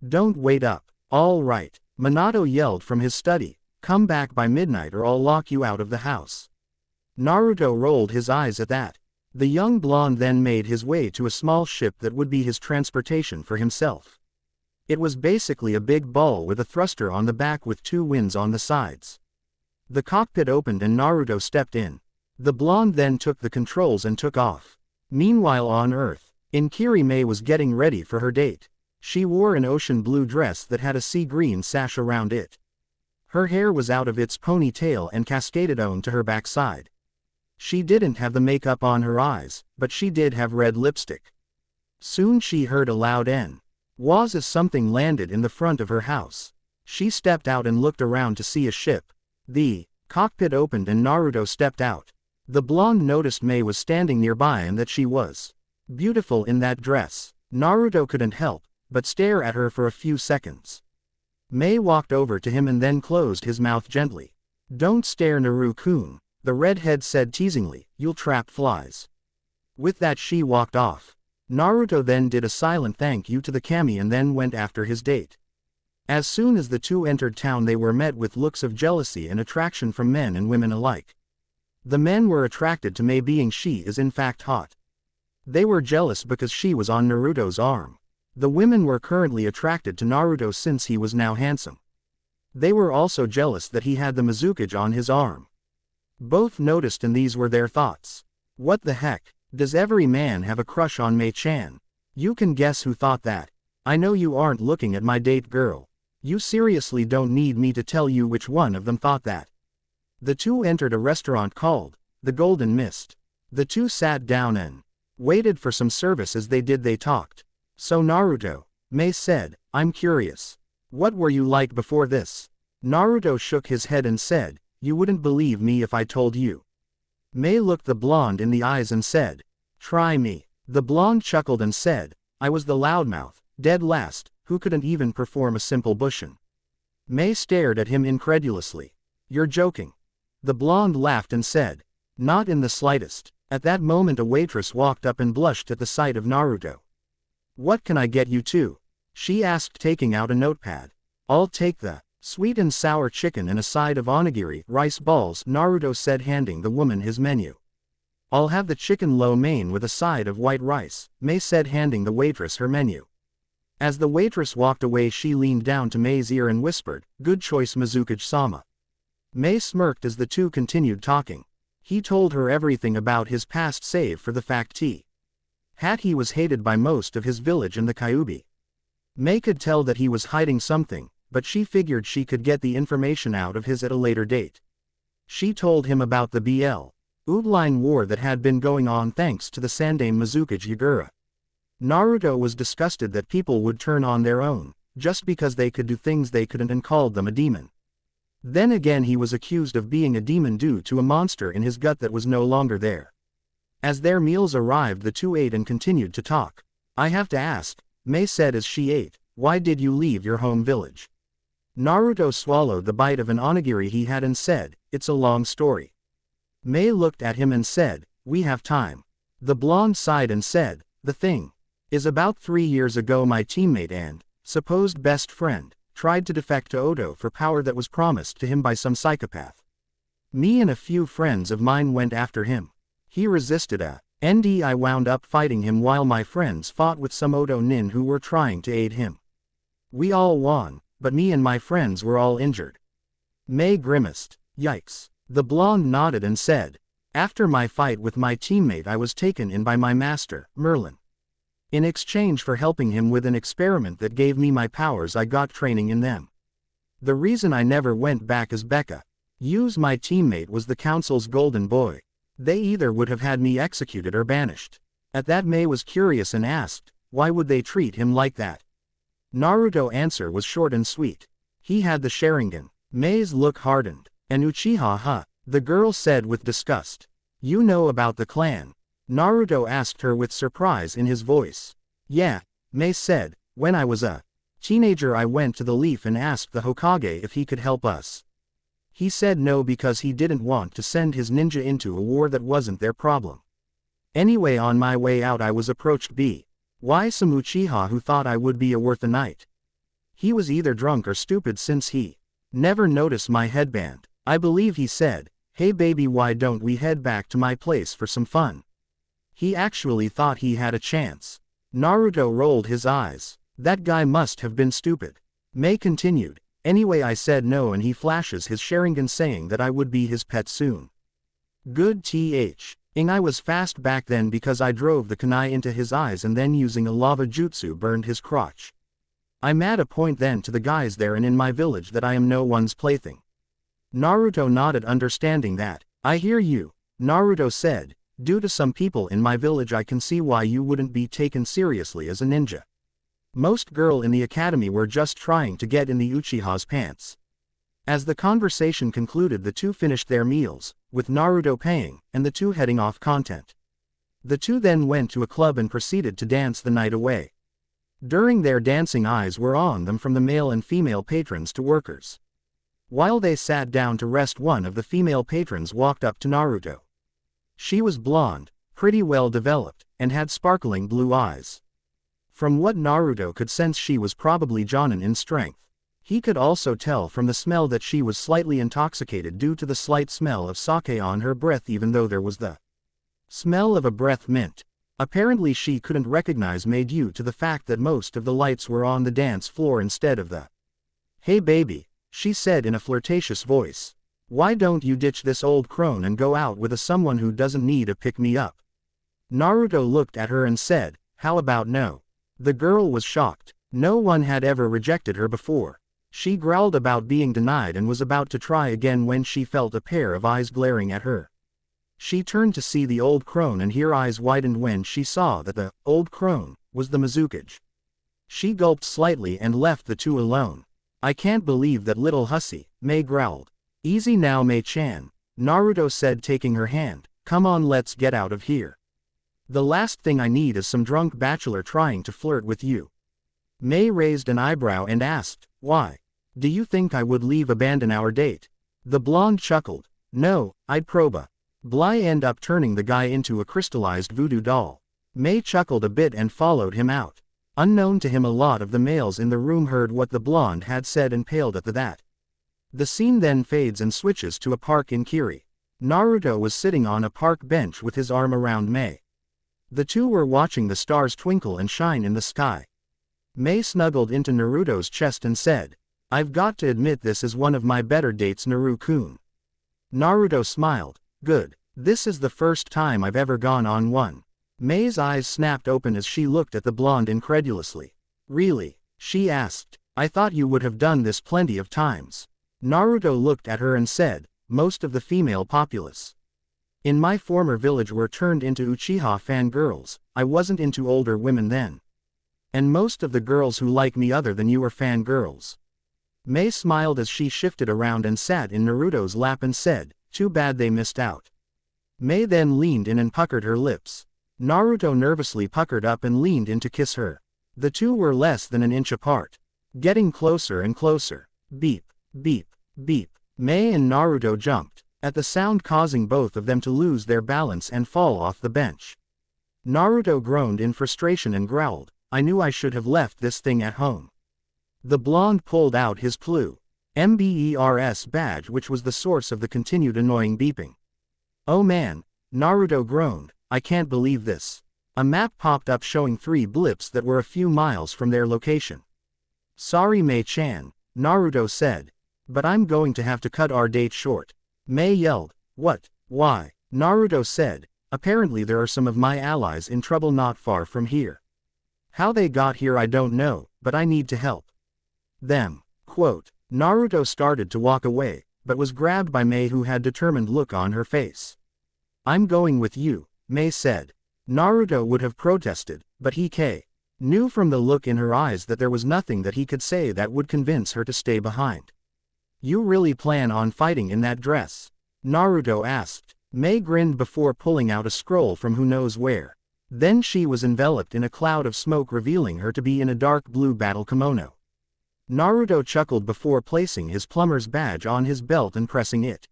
"Don't wait up." "All right," Minato yelled from his study. "Come back by midnight or I'll lock you out of the house." Naruto rolled his eyes at that. The young blonde then made his way to a small ship that would be his transportation for himself. It was basically a big ball with a thruster on the back with two wings on the sides. The cockpit opened and Naruto stepped in. The blonde then took the controls and took off. Meanwhile on Earth, Inkiri May was getting ready for her date. She wore an ocean blue dress that had a sea green sash around it. Her hair was out of its ponytail and cascaded on to her backside. She didn't have the makeup on her eyes, but she did have red lipstick. Soon she heard a loud "Waz" as something landed in the front of her house. She stepped out and looked around to see a ship. The cockpit opened and Naruto stepped out. The blonde noticed May was standing nearby and that she was beautiful in that dress. Naruto couldn't help but stare at her for a few seconds. May walked over to him and then closed his mouth gently. "Don't stare, Naru-kun," the redhead said teasingly, "you'll trap flies." With that she walked off. Naruto then did a silent thank you to the kami and then went after his date. As soon as the two entered town they were met with looks of jealousy and attraction from men and women alike. The men were attracted to May being she is in fact hot. They were jealous because she was on Naruto's arm. The women were currently attracted to Naruto since he was now handsome. They were also jealous that he had the Mizukage on his arm. Both noticed and these were their thoughts. What the heck? Does every man have a crush on May-chan? You can guess who thought that. I know you aren't looking at my date, girl. You seriously don't need me to tell you which one of them thought that. The two entered a restaurant called the Golden Mist. The two sat down and waited for some service. As they did they talked. "So Naruto," May said, "I'm curious. What were you like before this?" Naruto shook his head and said, "You wouldn't believe me if I told you." May looked the blonde in the eyes and said, "Try me." The blonde chuckled and said, "I was the loudmouth, dead last, who couldn't even perform a simple bushin." May stared at him incredulously. "You're joking." The blonde laughed and said, "Not in the slightest." At that moment a waitress walked up and blushed at the sight of Naruto. "What can I get you too?" she asked, taking out a notepad. "I'll take the sweet and sour chicken and a side of onigiri rice balls," Naruto said, handing the woman his menu. "I'll have the chicken lo mein with a side of white rice," May said, handing the waitress her menu. As the waitress walked away she leaned down to May's ear and whispered, "Good choice, Mizukage-sama." May smirked as the two continued talking. He told her everything about his past save for the fact he was hated by most of his village and the Kyuubi. May could tell that he was hiding something, but she figured she could get the information out of his at a later date. She told him about the Outline war that had been going on thanks to the Sandame Mizukage Yagura. Naruto was disgusted that people would turn on their own, just because they could do things they couldn't, and called them a demon. Then again he was accused of being a demon due to a monster in his gut that was no longer there. As their meals arrived the two ate and continued to talk. "I have to ask," May said as she ate, "why did you leave your home village?" Naruto swallowed the bite of an onigiri he had and said, "It's a long story." May looked at him and said, "We have time." The blonde sighed and said, "The thing is, about 3 years ago my teammate and supposed best friend tried to defect to Odo for power that was promised to him by some psychopath. Me and a few friends of mine went after him. He resisted and I wound up fighting him while my friends fought with some Oto nin who were trying to aid him. We all won, but me and my friends were all injured. May grimaced. Yikes. The blonde nodded and said, after my fight with my teammate I was taken in by my master, Merlin. In exchange for helping him with an experiment that gave me my powers I got training in them. The reason I never went back is Becca. Yu's my teammate was the council's golden boy. They either would have had me executed or banished. At that May was curious and asked, why would they treat him like that? Naruto's answer was short and sweet. He had the Sharingan. May's look hardened. An Uchiha huh? The girl said with disgust. You know about the clan? Naruto asked her with surprise in his voice. Yeah, May said, when I was a teenager I went to the Leaf and asked the Hokage if he could help us. He said no because he didn't want to send his ninja into a war that wasn't their problem. Anyway, on my way out I was approached by some Uchiha who thought I would be worth a knight. He was either drunk or stupid since he never noticed my headband. I believe he said, hey baby, why don't we head back to my place for some fun? He actually thought he had a chance. Naruto rolled his eyes. That guy must have been stupid. May continued, anyway I said no and he flashes his Sharingan saying that I would be his pet soon. Good I was fast back then because I drove the kunai into his eyes and then using a lava jutsu burned his crotch. I'm at a point then to the guys there and in my village that I am no one's plaything. Naruto nodded understanding that. I hear you, Naruto said, due to some people in my village I can see why you wouldn't be taken seriously as a ninja. Most girl in the academy were just trying to get in the Uchiha's pants. As the conversation concluded the two finished their meals, with Naruto paying, and the two heading off content. The two then went to a club and proceeded to dance the night away. During their dancing eyes were on them from the male and female patrons to workers. While they sat down to rest one of the female patrons walked up to Naruto. She was blonde, pretty well developed, and had sparkling blue eyes. From what Naruto could sense she was probably Jonin in strength. He could also tell from the smell that she was slightly intoxicated due to the slight smell of sake on her breath even though there was the smell of a breath mint. Apparently she couldn't recognize May due to the fact that most of the lights were on the dance floor instead of the hey baby, she said in a flirtatious voice. Why don't you ditch this old crone and go out with someone who doesn't need a pick-me-up? Naruto looked at her and said, how about no? The girl was shocked. No one had ever rejected her before. She growled about being denied and was about to try again when she felt a pair of eyes glaring at her. She turned to see the old crone and her eyes widened when she saw that the old crone was the Mizukage. She gulped slightly and left the two alone. I can't believe that little hussy, May growled. Easy now May-chan, Naruto said taking her hand, come on let's get out of here. The last thing I need is some drunk bachelor trying to flirt with you. May raised an eyebrow and asked, why? Do you think I would abandon our date? The blonde chuckled. No, I'd proba. Bly end up turning the guy into a crystallized voodoo doll. May chuckled a bit and followed him out. Unknown to him a lot of the males in the room heard what the blonde had said and paled at that. The scene then fades and switches to a park in Kiri. Naruto was sitting on a park bench with his arm around May. The two were watching the stars twinkle and shine in the sky. May snuggled into Naruto's chest and said, I've got to admit this is one of my better dates Naru-kun. Naruto smiled. Good. This is the first time I've ever gone on one. May's eyes snapped open as she looked at the blonde incredulously. Really? She asked. I thought you would have done this plenty of times. Naruto looked at her and said, most of the female populace in my former village were turned into Uchiha fangirls. I wasn't into older women then. And most of the girls who like me other than you are fangirls. May smiled as she shifted around and sat in Naruto's lap and said, too bad they missed out. May then leaned in and puckered her lips. Naruto nervously puckered up and leaned in to kiss her. The two were less than an inch apart. Getting closer and closer. Beep, beep, beep. May and Naruto jumped, at the sound causing both of them to lose their balance and fall off the bench. Naruto groaned in frustration and growled, I knew I should have left this thing at home. The blonde pulled out his clue. MBERS badge, which was the source of the continued annoying beeping. "Oh man," Naruto groaned, "I can't believe this." A map popped up showing 3 blips that were a few miles from their location. "Sorry Mei-chan," Naruto said. "But I'm going to have to cut our date short." Mei yelled. "What? Why?" Naruto said. "Apparently there are some of my allies in trouble not far from here. How they got here I don't know, but I need to help them." Quote. Naruto started to walk away, but was grabbed by Mei, who had a determined look on her face. "I'm going with you," Mei said. Naruto would have protested, but he knew from the look in her eyes that there was nothing that he could say that would convince her to stay behind. "You really plan on fighting in that dress?" Naruto asked. Mei grinned before pulling out a scroll from who knows where. Then she was enveloped in a cloud of smoke, revealing her to be in a dark blue battle kimono. Naruto chuckled before placing his plumber's badge on his belt and pressing it.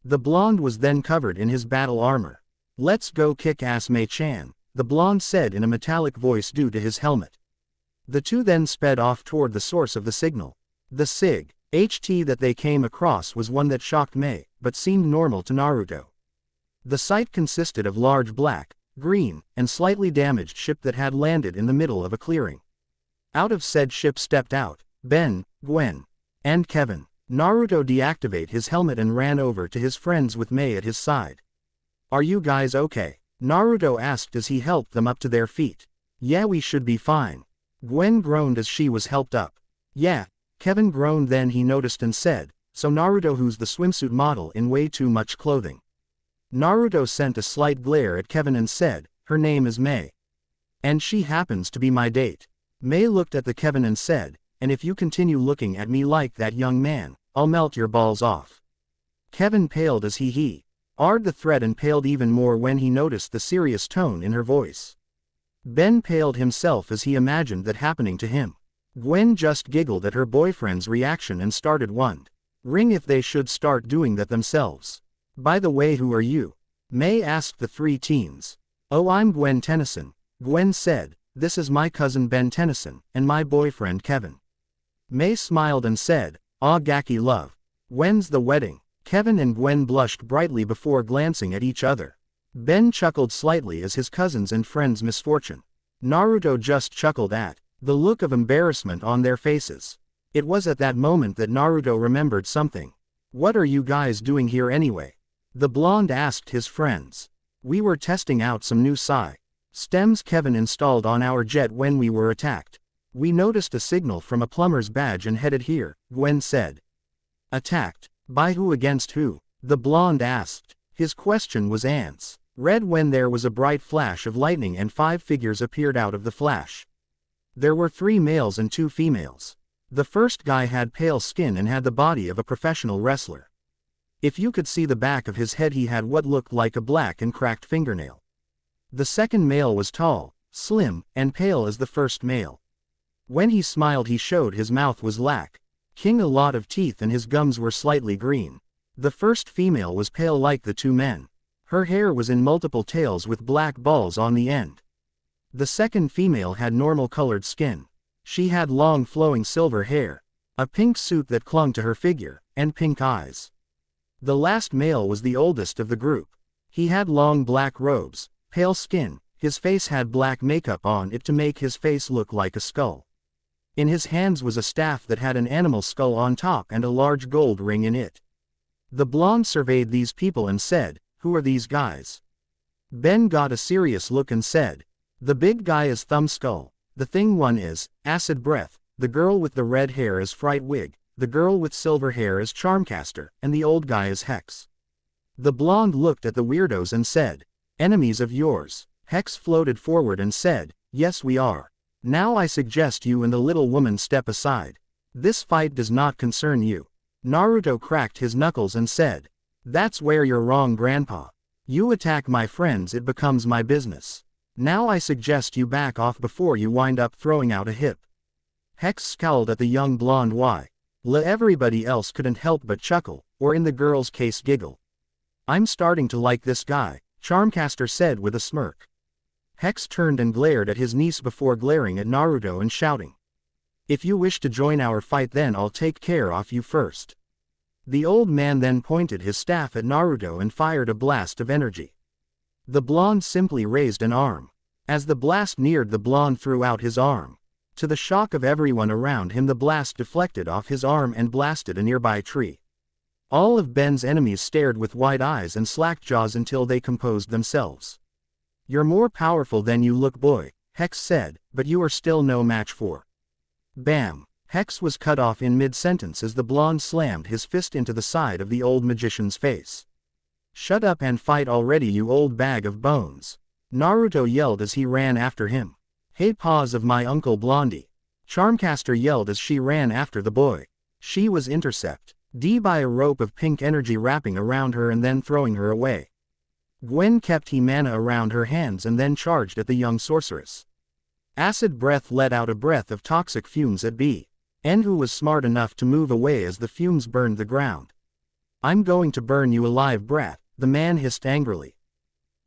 The blonde was then covered in his battle armor. "Let's go kick ass Mei-chan," the blonde said in a metallic voice due to his helmet. The two then sped off toward the source of the signal. The SIG-HT that they came across was one that shocked Mei, but seemed normal to Naruto. The site consisted of large black, green, and slightly damaged ship that had landed in the middle of a clearing. Out of said ship stepped out Ben, Gwen, and Kevin. Naruto deactivated his helmet and ran over to his friends with Mei at his side. "Are you guys okay?" Naruto asked as he helped them up to their feet. "Yeah, we should be fine." Gwen groaned as she was helped up. "Yeah," Kevin groaned, then he noticed and said, "So Naruto, who's the swimsuit model in way too much clothing?" Naruto sent a slight glare at Kevin and said, "Her name is Mei. And she happens to be my date." Mei looked at the Kevin and said, "And if you continue looking at me like that, young man, I'll melt your balls off." Kevin paled as he-R'd the threat, and paled even more when he noticed the serious tone in her voice. Ben paled himself as he imagined that happening to him. Gwen just giggled at her boyfriend's reaction and started wondering if they should start doing that themselves. "By the way, who are you?" Mei asked the 3 teens. "Oh, I'm Gwen Tennison," Gwen said. "This is my cousin Ben Tennison, and my boyfriend Kevin." Mei smiled and said, "Aw Gaki love. When's the wedding?" Kevin and Gwen blushed brightly before glancing at each other. Ben chuckled slightly as his cousin's and friend's misfortune. Naruto just chuckled at the look of embarrassment on their faces. It was at that moment that Naruto remembered something. "What are you guys doing here anyway?" the blonde asked his friends. "We were testing out some new stems Kevin installed on our jet when we were attacked. We noticed a signal from a plumber's badge and headed here," Gwen said. "Attacked? By who against who?" the blonde asked. His question was answered when there was a bright flash of lightning and 5 figures appeared out of the flash. There were 3 males and 2 females. The first guy had pale skin and had the body of a professional wrestler. If you could see the back of his head, he had what looked like a black and cracked fingernail. The second male was tall, slim, and pale as the first male. When he smiled, he showed his mouth was lacking a lot of teeth and his gums were slightly green. The first female was pale like the 2 men. Her hair was in multiple tails with black balls on the end. The second female had normal colored skin. She had long flowing silver hair, a pink suit that clung to her figure, and pink eyes. The last male was the oldest of the group. He had long black robes, pale skin, his face had black makeup on it to make his face look like a skull. In his hands was a staff that had an animal skull on top and a large gold ring in it. The blonde surveyed these people and said, "Who are these guys?" Ben got a serious look and said, "The big guy is Thumbskull, the thing one is Acid Breath, the girl with the red hair is Fright Wig, the girl with silver hair is Charmcaster, and the old guy is Hex." The blonde looked at the weirdos and said, "Enemies of yours?" Hex floated forward and said, "Yes, we are. Now I suggest you and the little woman step aside. This fight does not concern you." Naruto cracked his knuckles and said, "That's where you're wrong, Grandpa. You attack my friends, it becomes my business. Now I suggest you back off before you wind up throwing out a hip." Hex scowled at the young blonde while everybody else couldn't help but chuckle, or in the girl's case giggle. "I'm starting to like this guy," Charmcaster said with a smirk. Hex turned and glared at his niece before glaring at Naruto and shouting, If you wish to join our fight, then I'll take care of you first. The old man then pointed his staff at Naruto and fired a blast of energy. The blonde simply raised an arm. As the blast neared, the blonde threw out his arm. To the shock of everyone around him, the blast deflected off his arm and blasted a nearby tree. All of Ben's enemies stared with wide eyes and slack jaws until they composed themselves. "You're more powerful than you look, boy," Hex said, "but you are still no match for." Bam! Hex was cut off in mid-sentence as the blonde slammed his fist into the side of the old magician's face. "Shut up and fight already, you old bag of bones," Naruto yelled as he ran after him. "Hey, paws of my Uncle Blondie," Charmcaster yelled as she ran after the boy. She was intercepted by a rope of pink energy wrapping around her and then throwing her away. Gwen kept mana around her hands and then charged at the young sorceress. Acid Breath let out a breath of toxic fumes at Ben, who was smart enough to move away as the fumes burned the ground. "I'm going to burn you alive, brat," the man hissed angrily.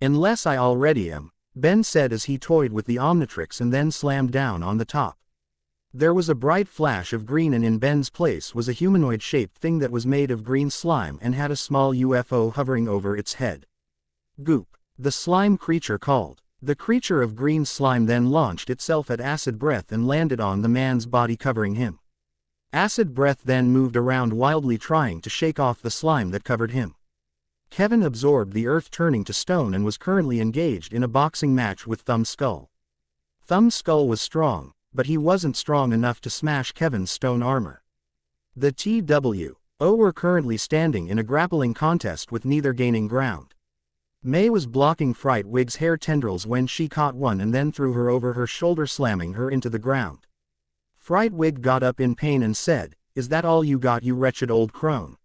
"Unless I already am," Ben said as he toyed with the Omnitrix and then slammed down on the top. There was a bright flash of green, and in Ben's place was a humanoid-shaped thing that was made of green slime and had a small UFO hovering over its head. "Goop," the slime creature called. The creature of green slime then launched itself at Acid Breath and landed on the man's body, covering him. Acid Breath then moved around wildly, trying to shake off the slime that covered him. Kevin absorbed the earth, turning to stone, and was currently engaged in a boxing match with Thumb Skull. Thumb Skull was strong, but he wasn't strong enough to smash Kevin's stone armor. The TWO were currently standing in a grappling contest with neither gaining ground. May was blocking Fright Wig's hair tendrils when she caught one and then threw her over her shoulder, slamming her into the ground. Fright Wig got up in pain and said, "Is that all you got, you wretched old crone?"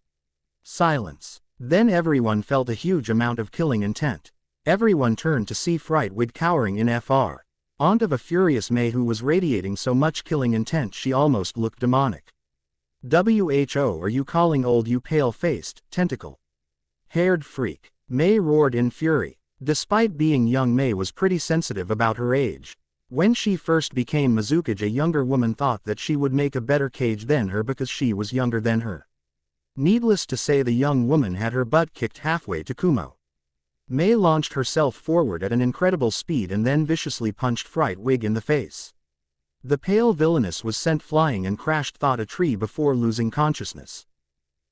Silence. Then everyone felt a huge amount of killing intent. Everyone turned to see Fright Wig cowering in front of a furious May who was radiating so much killing intent she almost looked demonic. "Who are you calling old, you pale-faced, tentacle-haired freak?" May roared in fury. Despite being young, May was pretty sensitive about her age. When she first became Mizukage, a younger woman thought that she would make a better Kage than her because she was younger than her. Needless to say, the young woman had her butt kicked halfway to Kumo. May launched herself forward at an incredible speed and then viciously punched Fright Wig in the face. The pale villainess was sent flying and crashed thought a tree before losing consciousness.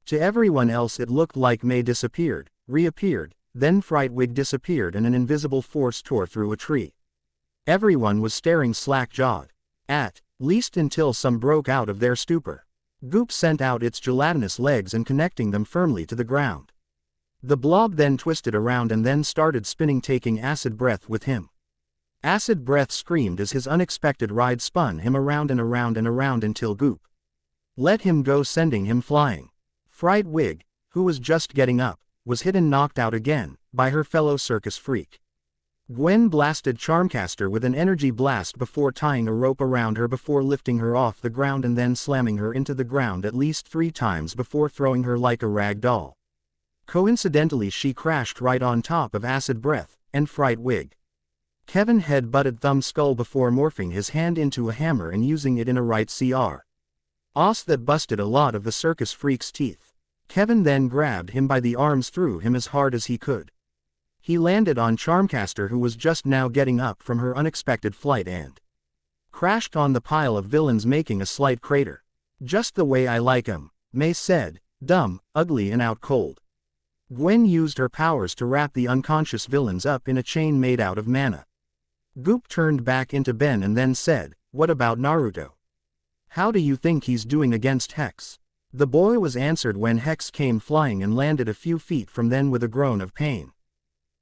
To everyone else it looked like May disappeared, reappeared, then Fright Wig disappeared and an invisible force tore through a tree. Everyone was staring slack-jawed. At least until some broke out of their stupor. Goop sent out its gelatinous legs and connecting them firmly to the ground. The blob then twisted around and then started spinning, taking Acid Breath with him. Acid Breath screamed as his unexpected ride spun him around and around and around until Goop let him go, sending him flying. Fright Wig, who was just getting up, was hit and knocked out again by her fellow circus freak. Gwen blasted Charmcaster with an energy blast before tying a rope around her before lifting her off the ground and then slamming her into the ground at least 3 times before throwing her like a rag doll. Coincidentally, she crashed right on top of Acid Breath and Fright Wig. Kevin head-butted Thumb Skull before morphing his hand into a hammer and using it in a right CR that busted a lot of the circus freak's teeth. Kevin then grabbed him by the arms, threw him as hard as he could. He landed on Charmcaster, who was just now getting up from her unexpected flight, and crashed on the pile of villains, making a slight crater. "Just the way I like 'em," May said, "dumb, ugly and out cold." Gwen used her powers to wrap the unconscious villains up in a chain made out of mana. Goop turned back into Ben and then said, "What about Naruto? How do you think he's doing against Hex?" The boy was answered when Hex came flying and landed a few feet from them with a groan of pain.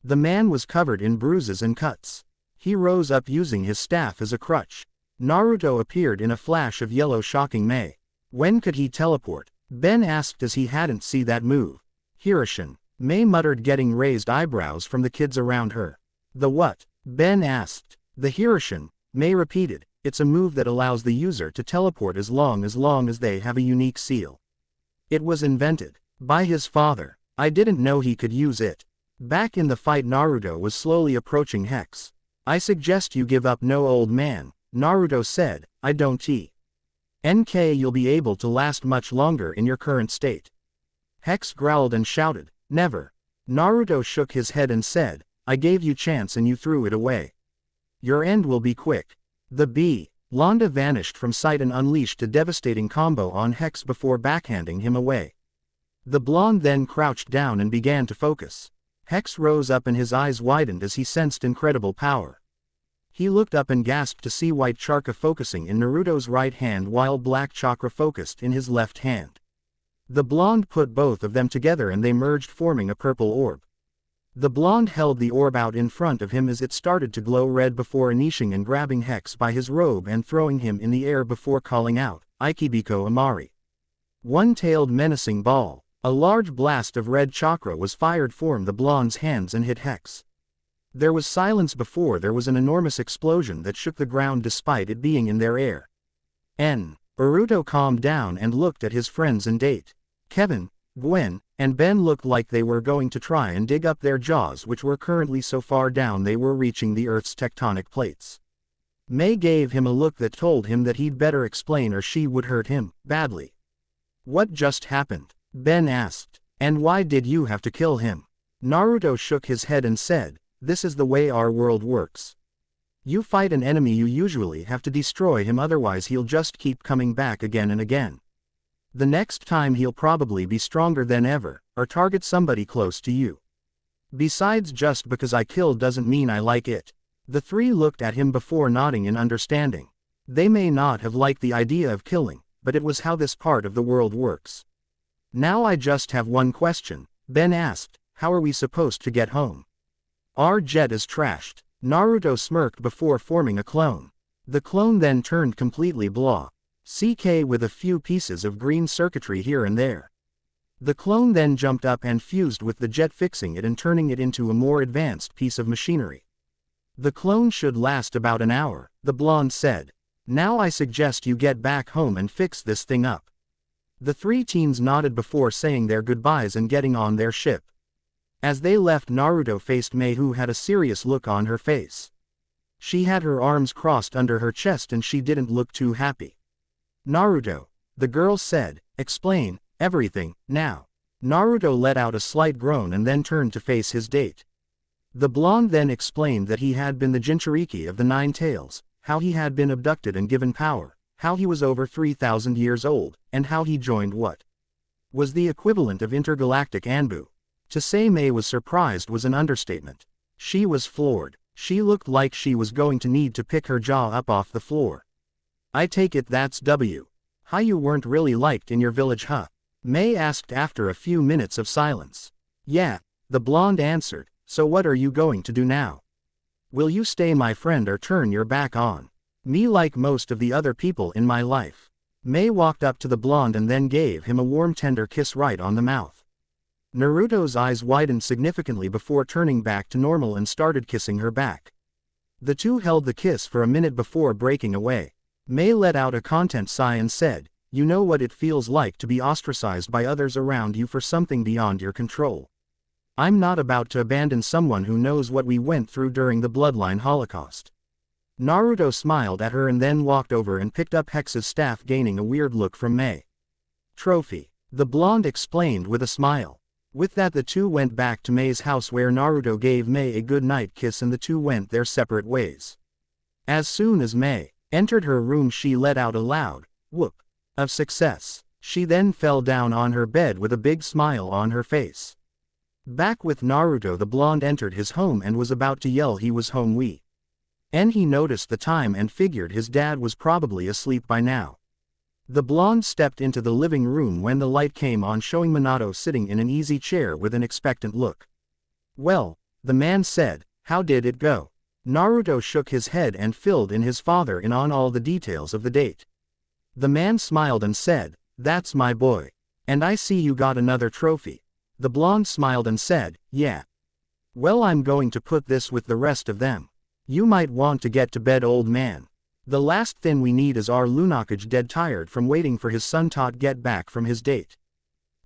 The man was covered in bruises and cuts. He rose up using his staff as a crutch. Naruto appeared in a flash of yellow, shocking May. When could he teleport? Ben asked as he hadn't seen that move. "Hirishin," May muttered, getting raised eyebrows from the kids around her. "The what?" Ben asked. "The Hirishin," May repeated. "It's a move that allows the user to teleport as long as they have a unique seal. It was invented by his father. I didn't know he could use it." Back in the fight, Naruto was slowly approaching Hex. "I suggest you give up, no, old man," Naruto said. "I don't You'll be able to last much longer in your current state. Hex growled and shouted, never. Naruto shook his head and said, I gave you chance and you threw it away. Your end will be quick. The bee. Londa vanished from sight and unleashed a devastating combo on Hex before backhanding him away. The blonde then crouched down and began to focus. Hex rose up and his eyes widened as he sensed incredible power. He looked up and gasped to see white chakra focusing in Naruto's right hand while black chakra focused in his left hand. The blonde put both of them together and they merged, forming a purple orb. The blonde held the orb out in front of him as it started to glow red before unleashing and grabbing Hex by his robe and throwing him in the air before calling out, Ikebiko Amari. One-tailed menacing ball. A large blast of red chakra was fired from the blonde's hands and hit Hex. There was silence before there was an enormous explosion that shook the ground despite it being in their air. Naruto calmed down and looked at his friends and date. Kevin, Gwen, and Ben looked like they were going to try and dig up their jaws, which were currently so far down they were reaching the Earth's tectonic plates. May gave him a look that told him that he'd better explain or she would hurt him badly. What just happened? Ben asked. And why did you have to kill him? Naruto shook his head and said, this is the way our world works. You fight an enemy, you usually have to destroy him, otherwise he'll just keep coming back again and again. The next time he'll probably be stronger than ever, or target somebody close to you. Besides, just because I killed doesn't mean I like it. The three looked at him before nodding in understanding. They may not have liked the idea of killing, but it was how this part of the world works. Now I just have one question, Ben asked, how are we supposed to get home? Our jet is trashed. Naruto smirked before forming a clone. The clone then turned completely blah. CK with a few pieces of green circuitry here and there. The clone then jumped up and fused with the jet, fixing it and turning it into a more advanced piece of machinery. The clone should last about an hour, the blonde said. Now I suggest you get back home and fix this thing up. The three teens nodded before saying their goodbyes and getting on their ship. As they left, Naruto faced Mei, who had a serious look on her face. She had her arms crossed under her chest and she didn't look too happy. Naruto, the girl said, explain everything now. Naruto let out a slight groan and then turned to face his date. The blonde then explained that he had been the Jinchuriki of the Nine Tails, how he had been abducted and given power, how he was over 3,000 years old, and how he joined what was the equivalent of intergalactic Anbu. To say Mei was surprised was an understatement. She was floored. She looked like she was going to need to pick her jaw up off the floor. I take it that's W. How you weren't really liked in your village, huh? Mei asked after a few minutes of silence. Yeah, the blonde answered, so what are you going to do now? Will you stay my friend or turn your back on me like most of the other people in my life? Mei walked up to the blonde and then gave him a warm tender kiss right on the mouth. Naruto's eyes widened significantly before turning back to normal and started kissing her back. The two held the kiss for a minute before breaking away. Mei let out a content sigh and said, you know what it feels like to be ostracized by others around you for something beyond your control. I'm not about to abandon someone who knows what we went through during the Bloodline Holocaust. Naruto smiled at her and then walked over and picked up Hex's staff, gaining a weird look from Mei. Trophy, the blonde explained with a smile. With that, the two went back to Mei's house where Naruto gave Mei a good-night kiss and the two went their separate ways. As soon as Mei entered her room, she let out a loud whoop of success. She then fell down on her bed with a big smile on her face. Back with Naruto, the blonde entered his home and was about to yell he was home. He noticed the time and figured his dad was probably asleep by now. The blonde stepped into the living room when the light came on, showing Minato sitting in an easy chair with an expectant look. Well, the man said, how did it go? Naruto shook his head and filled in his father in on all the details of the date. The man smiled and said, that's my boy. And I see you got another trophy. The blonde smiled and said, yeah. Well, I'm going to put this with the rest of them. You might want to get to bed, old man. The last thing we need is our Lunakage dead tired from waiting for his son to get back from his date.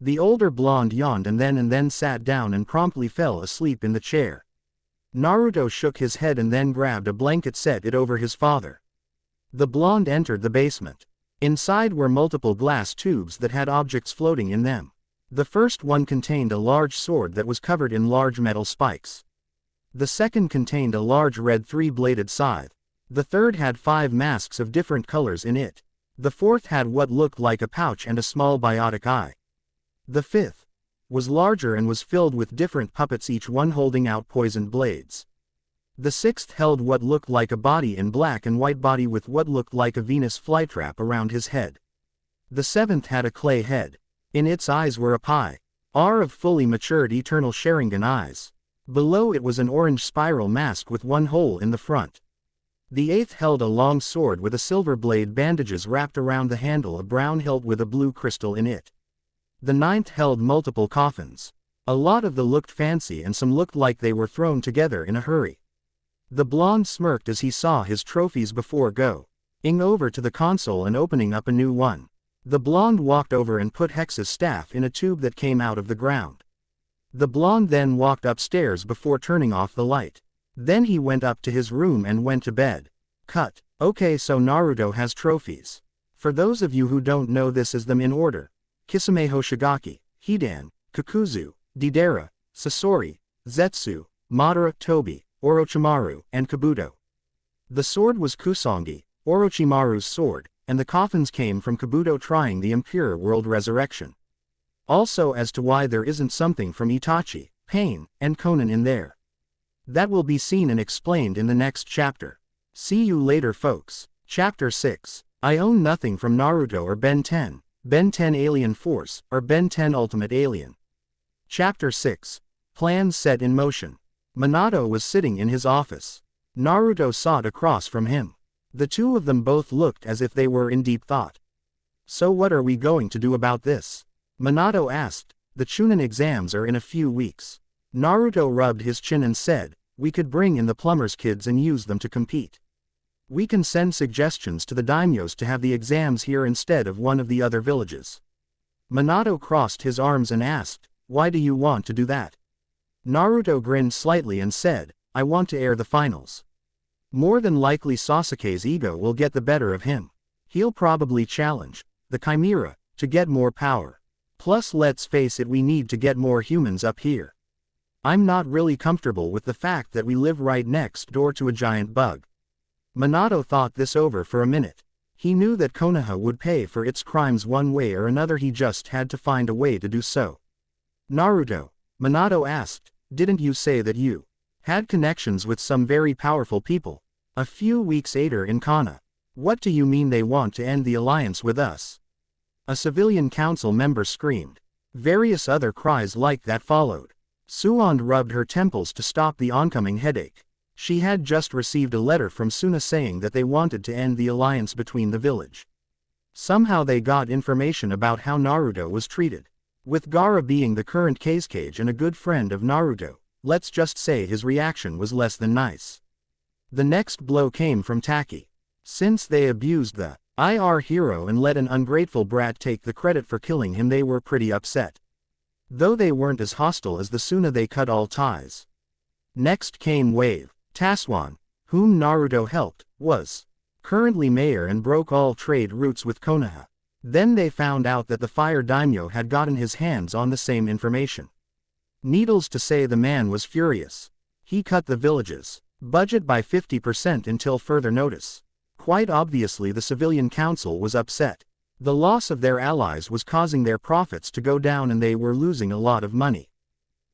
The older blonde yawned and then sat down and promptly fell asleep in the chair. Naruto shook his head and then grabbed a blanket, set it over his father. The blonde entered the basement. Inside were multiple glass tubes that had objects floating in them. The first one contained a large sword that was covered in large metal spikes. The second contained a large red three-bladed scythe. The third had 5 masks of different colors in it. The fourth had what looked like a pouch and a small biotic eye. The fifth was larger and was filled with different puppets, each one holding out poisoned blades. The sixth held what looked like a body in black and white body with what looked like a Venus flytrap around his head. The seventh had a clay head. In its eyes were a pie R of fully matured eternal Sharingan eyes. Below it was an orange spiral mask with one hole in the front. The eighth held a long sword with a silver blade, bandages wrapped around the handle, a brown hilt with a blue crystal in it. The ninth held multiple coffins. A lot of them looked fancy and some looked like they were thrown together in a hurry. The blonde smirked as he saw his trophies before going over to the console and opening up a new one. The blonde walked over and put Hex's staff in a tube that came out of the ground. The blonde then walked upstairs before turning off the light. Then he went up to his room and went to bed. Cut. Okay, so Naruto has trophies. For those of you who don't know, this is them in order: Kisame Hoshigaki, Hidan, Kakuzu, Deidara, Sasori, Zetsu, Madara, Tobi, Orochimaru, and Kabuto. The sword was Kusangi, Orochimaru's sword, and the coffins came from Kabuto trying the impure world resurrection. Also, as to why there isn't something from Itachi, Pain, and Conan in there, that will be seen and explained in the next chapter. See you later, folks. Chapter 6. I own nothing from Naruto or Ben 10, Ben 10 Alien Force, or Ben 10 Ultimate Alien. Chapter 6. Plans set in motion. Minato was sitting in his office. Naruto sat across from him. The two of them both looked as if they were in deep thought. So what are we going to do about this? Minato asked. The Chunin exams are in a few weeks. Naruto rubbed his chin and said, we could bring in the plumber's kids and use them to compete. We can send suggestions to the daimyos to have the exams here instead of one of the other villages. Minato crossed his arms and asked, why do you want to do that? Naruto grinned slightly and said, I want to air the finals. More than likely Sasuke's ego will get the better of him. He'll probably challenge the Chimera to get more power. Plus, let's face it, we need to get more humans up here. I'm not really comfortable with the fact that we live right next door to a giant bug. Minato thought this over for a minute. He knew that Konoha would pay for its crimes one way or another, he just had to find a way to do so. Naruto, Minato asked, didn't you say that you had connections with some very powerful people a few weeks later in Kana? What do you mean they want to end the alliance with us? A civilian council member screamed. Various other cries like that followed. Suan rubbed her temples to stop the oncoming headache. She had just received a letter from Suna saying that they wanted to end the alliance between the village. Somehow they got information about how Naruto was treated. With Gaara being the current Kazekage and a good friend of Naruto, let's just say his reaction was less than nice. The next blow came from Taki. Since they abused the IR hero and let an ungrateful brat take the credit for killing him, they were pretty upset. Though they weren't as hostile as the Suna, they cut all ties. Next came Wave. Taswan, whom Naruto helped, was currently mayor and broke all trade routes with Konoha. Then they found out that the Fire Daimyo had gotten his hands on the same information. Needless to say, the man was furious. He cut the village's budget by 50% until further notice. Quite obviously, the civilian council was upset. The loss of their allies was causing their profits to go down and they were losing a lot of money.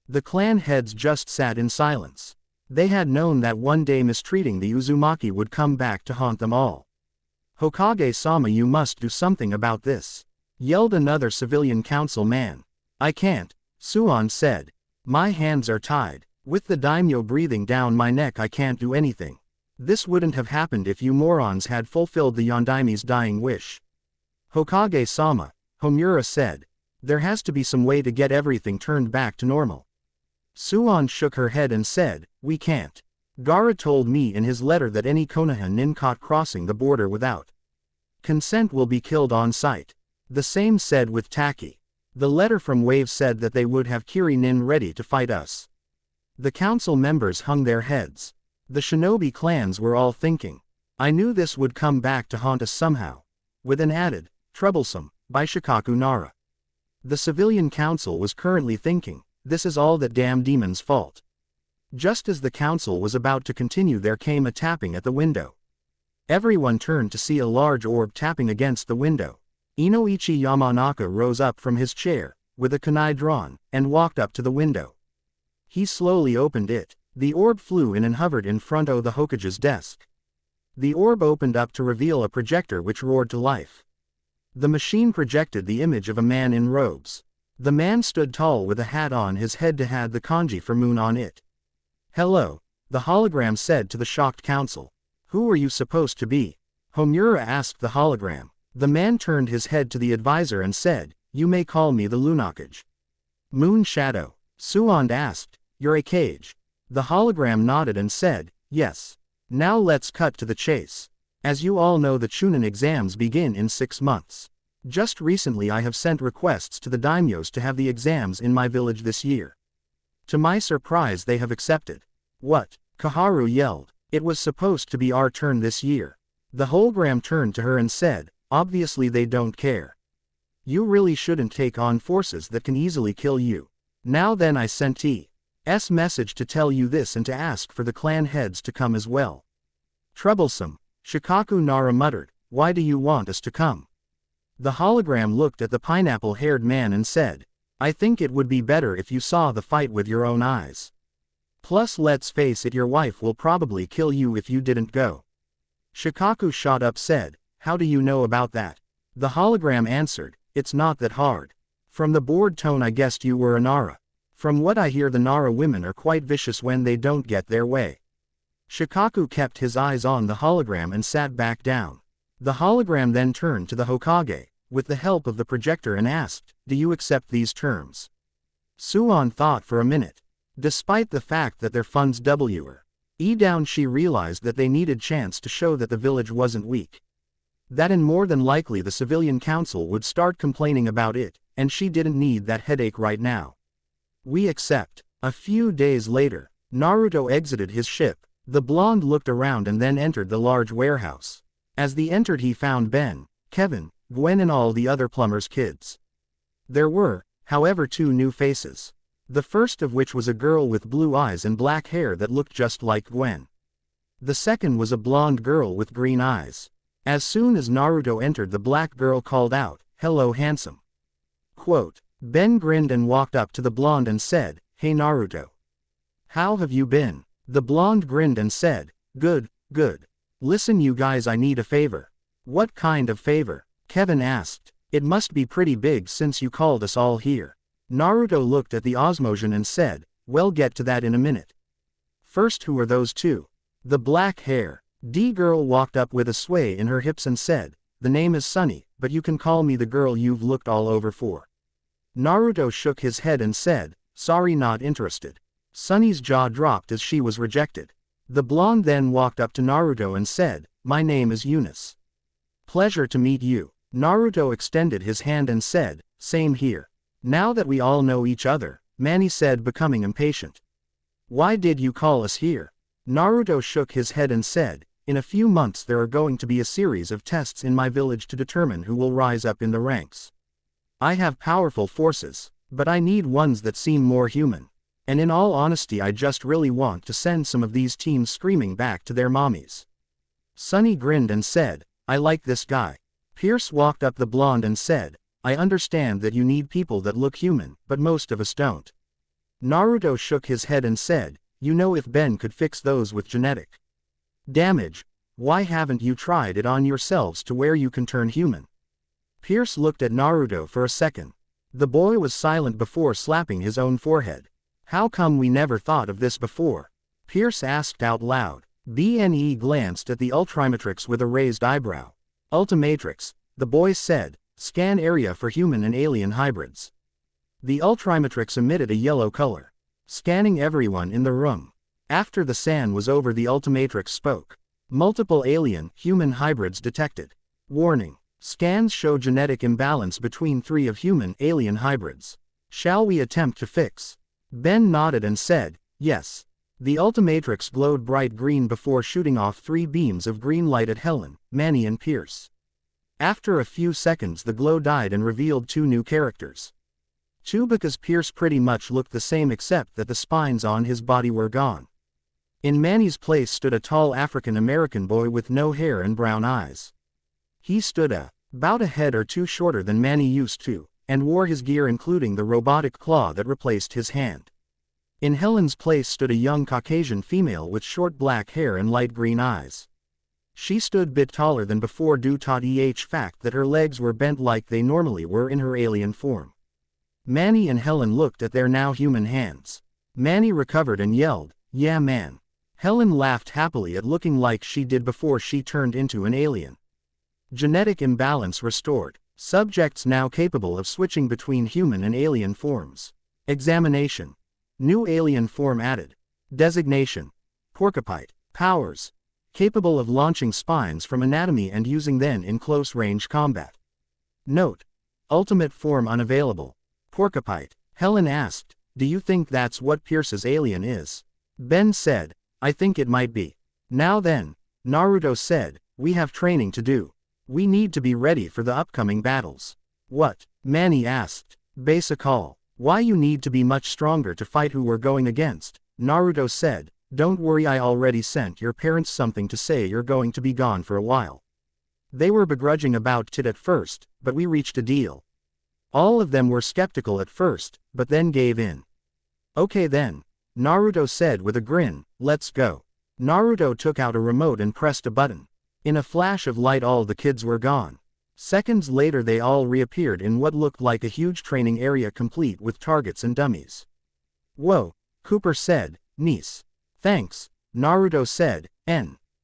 The clan heads just sat in silence. They had known that one day mistreating the Uzumaki would come back to haunt them all. Hokage-sama, you must do something about this, yelled another civilian council man. I can't, Suan said. My hands are tied. With the daimyo breathing down my neck, I can't do anything. This wouldn't have happened if you morons had fulfilled the Yondaimi's dying wish. Hokage-sama, Homura said. There has to be some way to get everything turned back to normal. Suan shook her head and said, we can't. Gaara told me in his letter that any Konoha nin caught crossing the border without consent will be killed on sight. The same said with Taki. The letter from Wave said that they would have Kiri nin ready to fight us. The council members hung their heads. The shinobi clans were all thinking, I knew this would come back to haunt us somehow. with an added, troublesome, by Shikaku Nara. The civilian council was currently thinking, this is all that damn demon's fault. Just as the council was about to continue, there came a tapping at the window. Everyone turned to see a large orb tapping against the window. Inoichi Yamanaka rose up from his chair, with a kunai drawn, and walked up to the window. He slowly opened it. The orb flew in and hovered in front of the Hokage's desk. The orb opened up to reveal a projector which roared to life. The machine projected the image of a man in robes. The man stood tall with a hat on his head that had the kanji for moon on it. "Hello," the hologram said to the shocked council. "Who are you supposed to be?" Homura asked the hologram. The man turned his head to the advisor and said, "You may call me the Lunakage." "Moon Shadow?" Suand asked. "You're a Kage?" The hologram nodded and said, "Yes. Now let's cut to the chase. As you all know, the Chunin exams begin in 6 months. Just recently I have sent requests to the daimyos to have the exams in my village this year. To my surprise they have accepted." "What?" Kaharu yelled. "It was supposed to be our turn this year." The hologram turned to her and said, "Obviously they don't care. You really shouldn't take on forces that can easily kill you. Now then, I sent T's message to tell you this and to ask for the clan heads to come as well." "Troublesome," Shikaku Nara muttered. "Why do you want us to come?" The hologram looked at the pineapple-haired man and said, "I think it would be better if you saw the fight with your own eyes. Plus let's face it, your wife will probably kill you if you didn't go." Shikaku shot up said, "How do you know about that?" The hologram answered, "It's not that hard. From the bored tone I guessed you were a Nara. From what I hear, the Nara women are quite vicious when they don't get their way." Shikaku kept his eyes on the hologram and sat back down. The hologram then turned to the Hokage, with the help of the projector, and asked, "Do you accept these terms?" Suan thought for a minute. Despite the fact that their funds were down, she realized that they needed chance to show that the village wasn't weak. That and more than likely the civilian council would start complaining about it, and she didn't need that headache right now. "We accept." A few days later, Naruto exited his ship. The blonde looked around and then entered the large warehouse. As he entered, he found Ben, Kevin, Gwen and all the other plumbers' kids. There were, however, 2 new faces. The first of which was a girl with blue eyes and black hair that looked just like Gwen. The second was a blonde girl with green eyes. As soon as Naruto entered, the black girl called out, "Hello, handsome." Quote, Ben grinned and walked up to the blonde and said, "Hey Naruto. How have you been?" The blonde grinned and said, "Good, good. Listen you guys, I need a favor." "What kind of favor?" Kevin asked. "It must be pretty big since you called us all here." Naruto looked at the Osmosian and said, "We'll get to that in a minute. First, who are those 2? The black hair D girl walked up with a sway in her hips and said, "The name is Sunny, but you can call me the girl you've looked all over for." Naruto shook his head and said, "Sorry, not interested." Sunny's jaw dropped as she was rejected. The blonde then walked up to Naruto and said, "My name is Eunice. Pleasure to meet you." Naruto extended his hand and said, "Same here." "Now that we all know each other," Manny said, becoming impatient. "Why did you call us here?" Naruto shook his head and said, "In a few months there are going to be a series of tests in my village to determine who will rise up in the ranks. I have powerful forces, but I need ones that seem more human. And in all honesty, I just really want to send some of these teams screaming back to their mommies." Sunny grinned and said, "I like this guy." Pierce walked up the blonde and said, "I understand that you need people that look human, but most of us don't." Naruto shook his head and said, "You know, if Ben could fix those with genetic damage, why haven't you tried it on yourselves to where you can turn human?" Pierce looked at Naruto for a second. The boy was silent before slapping his own forehead. "How come we never thought of this before?" Pierce asked out loud. BNE glanced at the Ultimatrix with a raised eyebrow. "Ultimatrix," the boy said, "scan area for human and alien hybrids." The Ultimatrix emitted a yellow color, scanning everyone in the room. After the scan was over, the Ultimatrix spoke. "Multiple alien-human hybrids detected. Warning. Scans show genetic imbalance between 3 of human-alien hybrids. Shall we attempt to fix?" Ben nodded and said, "Yes." The Ultimatrix glowed bright green before shooting off 3 beams of green light at Helen, Manny and Pierce. After a few seconds the glow died and revealed two new characters. Two because Pierce pretty much looked the same except that the spines on his body were gone. In Manny's place stood a tall African-American boy with no hair and brown eyes. He stood about a head or two shorter than Manny used to, and wore his gear including the robotic claw that replaced his hand. In Helen's place stood a young Caucasian female with short black hair and light green eyes. She stood a bit taller than before due to the fact that her legs were bent like they normally were in her alien form. Manny and Helen looked at their now human hands. Manny recovered and yelled, "Yeah man." Helen laughed happily at looking like she did before she turned into an alien. Genetic imbalance restored. Subjects now capable of switching between human and alien forms. Examination. New alien form added. Designation. Porcupine. Powers. Capable of launching spines from anatomy and using them in close-range combat. Note. Ultimate form unavailable. Porcupine. Helen asked, "Do you think that's what Pierce's alien is?" Ben said, "I think it might be." "Now then," Naruto said, "we have training to do. We need to be ready for the upcoming battles." "What?" Manny asked. "Basic call. Why you need to be much stronger to fight who we're going against," Naruto said. "Don't worry, I already sent your parents something to say you're going to be gone for a while. They were begrudging about it at first, but we reached a deal." All of them were skeptical at first, but then gave in. "Okay then," Naruto said with a grin, "let's go." Naruto took out a remote and pressed a button. In a flash of light all the kids were gone. Seconds later they all reappeared in what looked like a huge training area complete with targets and dummies. "Whoa," Cooper said, "Nice." "Thanks," Naruto said,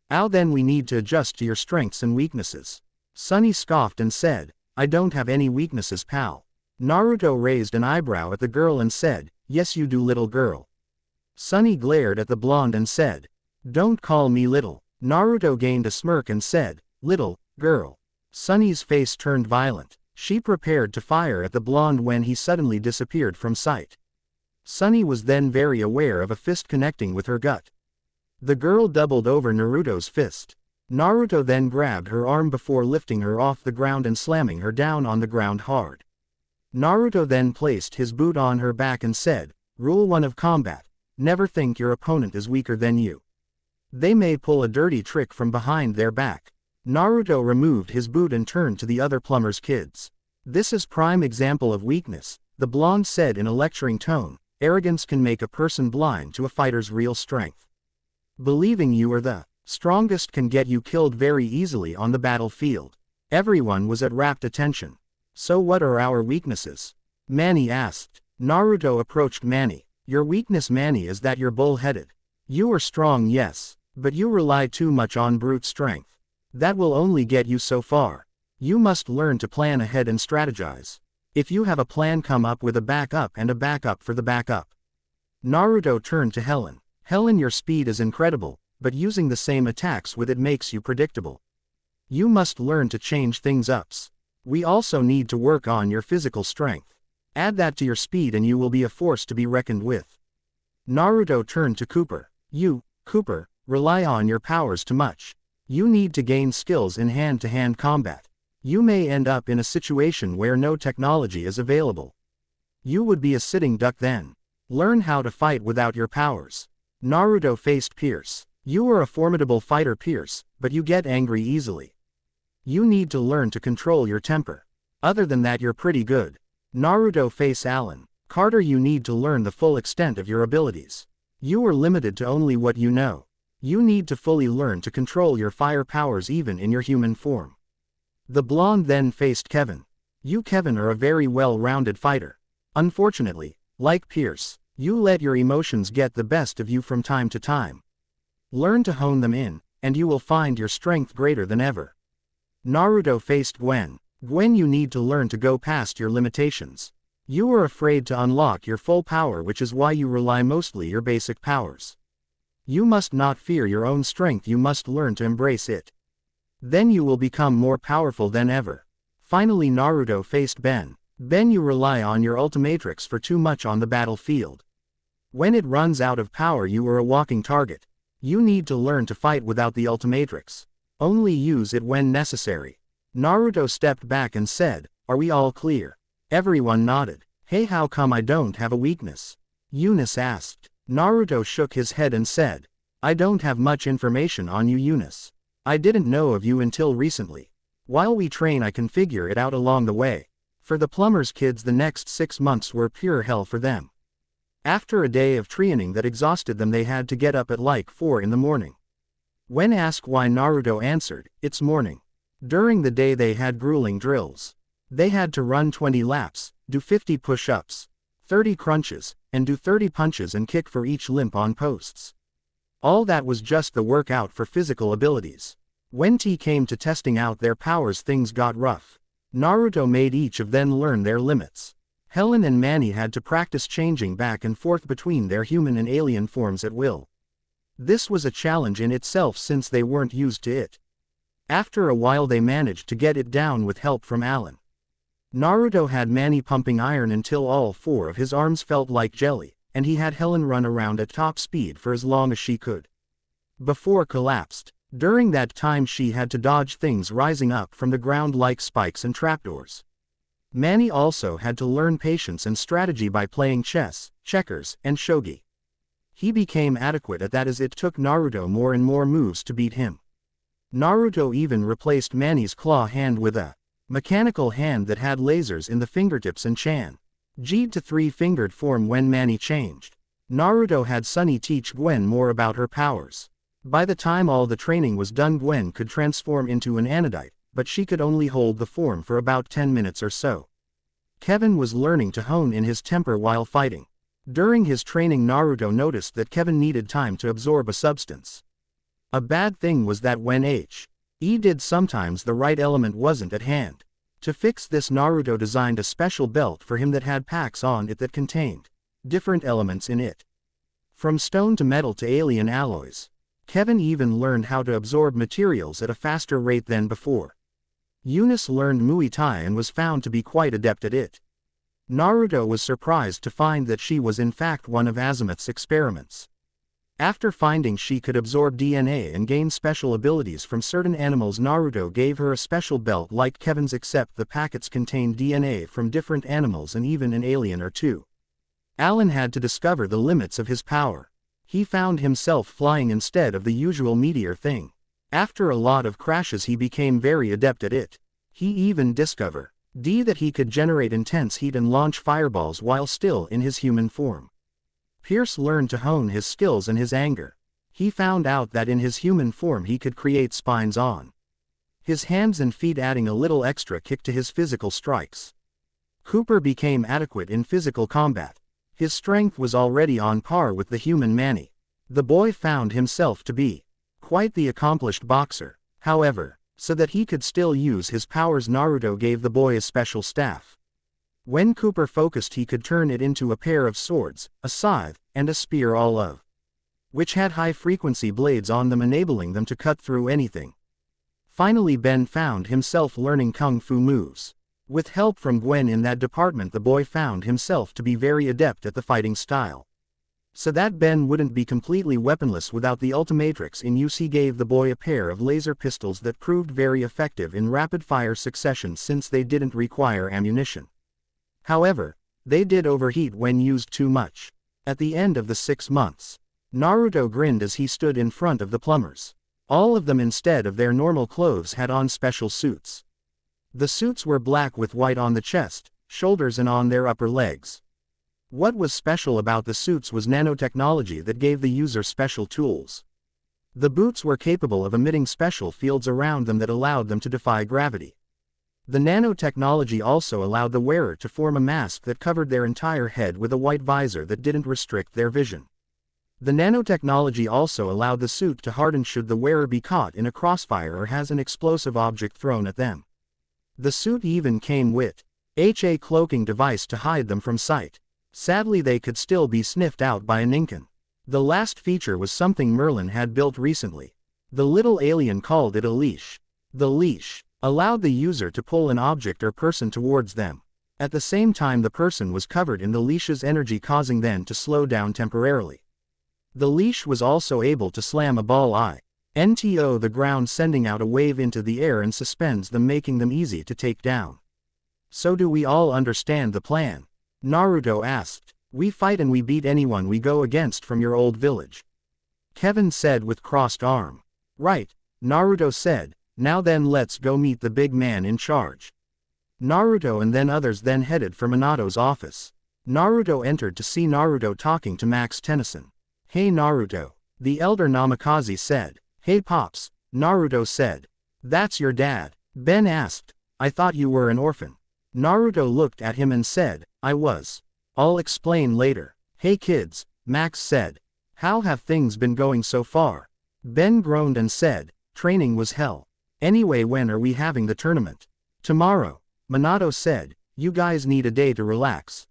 "How then we need to adjust to your strengths and weaknesses." Sunny scoffed and said, "I don't have any weaknesses pal." Naruto raised an eyebrow at the girl and said, "Yes you do little girl." Sunny glared at the blonde and said, "Don't call me little." Naruto gained a smirk and said, "Little girl." Sunny's face turned violent. She prepared to fire at the blonde when he suddenly disappeared from sight. Sunny was then very aware of a fist connecting with her gut. The girl doubled over Naruto's fist. Naruto then grabbed her arm before lifting her off the ground and slamming her down on the ground hard. Naruto then placed his boot on her back and said, "Rule 1 of combat. Never think your opponent is weaker than you. They may pull a dirty trick from behind their back." Naruto removed his boot and turned to the other plumber's kids. "This is prime example of weakness," the blonde said in a lecturing tone. "Arrogance can make a person blind to a fighter's real strength. Believing you are the strongest can get you killed very easily on the battlefield." Everyone was at rapt attention. "So what are our weaknesses?" Manny asked. Naruto approached Manny. "Your weakness Manny is that you're bull-headed. You are strong yes, but you rely too much on brute strength. That will only get you so far. You must learn to plan ahead and strategize. If you have a plan come up with a backup and a backup for the backup." Naruto turned to Helen. "Helen your speed is incredible, but using the same attacks with it makes you predictable. You must learn to change things up. We also need to work on your physical strength. Add that to your speed and you will be a force to be reckoned with." Naruto turned to Cooper. "You, Cooper, rely on your powers too much. You need to gain skills in hand-to-hand combat. You may end up in a situation where no technology is available. You would be a sitting duck then. Learn how to fight without your powers." Naruto faced Pierce. "You are a formidable fighter Pierce, but you get angry easily. You need to learn to control your temper. Other than that you're pretty good." Naruto faced Alan. "Carter you need to learn the full extent of your abilities. You are limited to only what you know. You need to fully learn to control your fire powers even in your human form." The blonde then faced Kevin. "You Kevin are a very well-rounded fighter. Unfortunately, like Pierce, you let your emotions get the best of you from time to time. Learn to hone them in, and you will find your strength greater than ever." Naruto faced Gwen. "Gwen you need to learn to go past your limitations. You are afraid to unlock your full power which is why you rely mostly your basic powers. You must not fear your own strength you must learn to embrace it. Then you will become more powerful than ever." Finally Naruto faced Ben. "Ben you rely on your ultimatrix for too much on the battlefield. When it runs out of power you are a walking target. You need to learn to fight without the ultimatrix. Only use it when necessary. Naruto stepped back and said, "Are we all clear?" Everyone nodded. "Hey, how come I don't have a weakness?" Eunice asked. Naruto shook his head and said, "I don't have much information on you, Eunice. I didn't know of you until recently. While we train I can figure it out along the way. For the plumber's kids the next 6 months were pure hell for them. After a day of training that exhausted them they had to get up at like 4 in the morning." When asked why, Naruto answered, "It's morning." During the day they had grueling drills. They had to run 20 laps, do 50 push-ups, 30 crunches, and do 30 punches and kick for each limp on posts. All that was just the workout for physical abilities. When it came to testing out their powers things got rough. Naruto made each of them learn their limits. Helen and Manny had to practice changing back and forth between their human and alien forms at will. This was a challenge in itself since they weren't used to it. After a while they managed to get it down with help from Alan. Naruto had Manny pumping iron until all 4 of his arms felt like jelly, and he had Helen run around at top speed for as long as she could. Before collapsed. During that time she had to dodge things rising up from the ground like spikes and trapdoors. Manny also had to learn patience and strategy by playing chess, checkers, and shogi. He became adequate at that as it took Naruto more and more moves to beat him. Naruto even replaced Manny's claw hand with a mechanical hand that had lasers in the fingertips and changed to 3-fingered form when Manny changed. Naruto had Sunny teach Gwen more about her powers. By the time all the training was done Gwen could transform into an anodite, but she could only hold the form for about 10 minutes or so. Kevin was learning to hone in his temper while fighting. During his training Naruto noticed that Kevin needed time to absorb a substance. A bad thing was that when he did sometimes the right element wasn't at hand. To fix this Naruto designed a special belt for him that had packs on it that contained different elements in it. From stone to metal to alien alloys. Kevin even learned how to absorb materials at a faster rate than before. Eunice learned Muay Thai and was found to be quite adept at it. Naruto was surprised to find that she was in fact one of Azimuth's experiments. After finding she could absorb DNA and gain special abilities from certain animals Naruto gave her a special belt like Kevin's except the packets contained DNA from different animals and even an alien or two. Alan had to discover the limits of his power. He found himself flying instead of the usual meteor thing. After a lot of crashes he became very adept at it. He even discovered that he could generate intense heat and launch fireballs while still in his human form. Pierce learned to hone his skills and his anger. He found out that in his human form he could create spines on his hands and feet adding a little extra kick to his physical strikes. Cooper became adequate in physical combat. His strength was already on par with the human Manny. The boy found himself to be quite the accomplished boxer. However, so that he could still use his powers Naruto gave the boy a special staff. When Cooper focused he could turn it into a pair of swords, a scythe, and a spear all of which had high-frequency blades on them enabling them to cut through anything. Finally Ben found himself learning kung fu moves. With help from Gwen in that department the boy found himself to be very adept at the fighting style. So that Ben wouldn't be completely weaponless without the Ultimatrix in use he gave the boy a pair of laser pistols that proved very effective in rapid-fire succession since they didn't require ammunition. However, they did overheat when used too much. At the end of the 6 months, Naruto grinned as he stood in front of the plumbers. All of them instead of their normal clothes had on special suits. The suits were black with white on the chest, shoulders and on their upper legs. What was special about the suits was nanotechnology that gave the user special tools. The boots were capable of emitting special fields around them that allowed them to defy gravity. The nanotechnology also allowed the wearer to form a mask that covered their entire head with a white visor that didn't restrict their vision. The nanotechnology also allowed the suit to harden should the wearer be caught in a crossfire or has an explosive object thrown at them. The suit even came with a cloaking device to hide them from sight. Sadly they could still be sniffed out by a Ninken. The last feature was something Merlin had built recently. The little alien called it a leash. The leash allowed the user to pull an object or person towards them. At the same time the person was covered in the leash's energy causing them to slow down temporarily. The leash was also able to slam a ball NTO the ground sending out a wave into the air and suspends them, making them easy to take down. So do we all understand the plan? Naruto asked. We fight and we beat anyone we go against from your old village. Kevin said with crossed arm. Right, Naruto said, now then let's go meet the big man in charge. Naruto and then others then headed for Minato's office. Naruto entered to see Naruto talking to Max Tennison. Hey Naruto, the elder Namikaze said. Hey Pops, Naruto said. That's your dad? Ben asked. I thought you were an orphan. Naruto looked at him and said, I was. I'll explain later. Hey kids, Max said. How have things been going so far? Ben groaned and said, training was hell. Anyway, when are we having the tournament? Tomorrow, Minato said. You guys need a day to relax.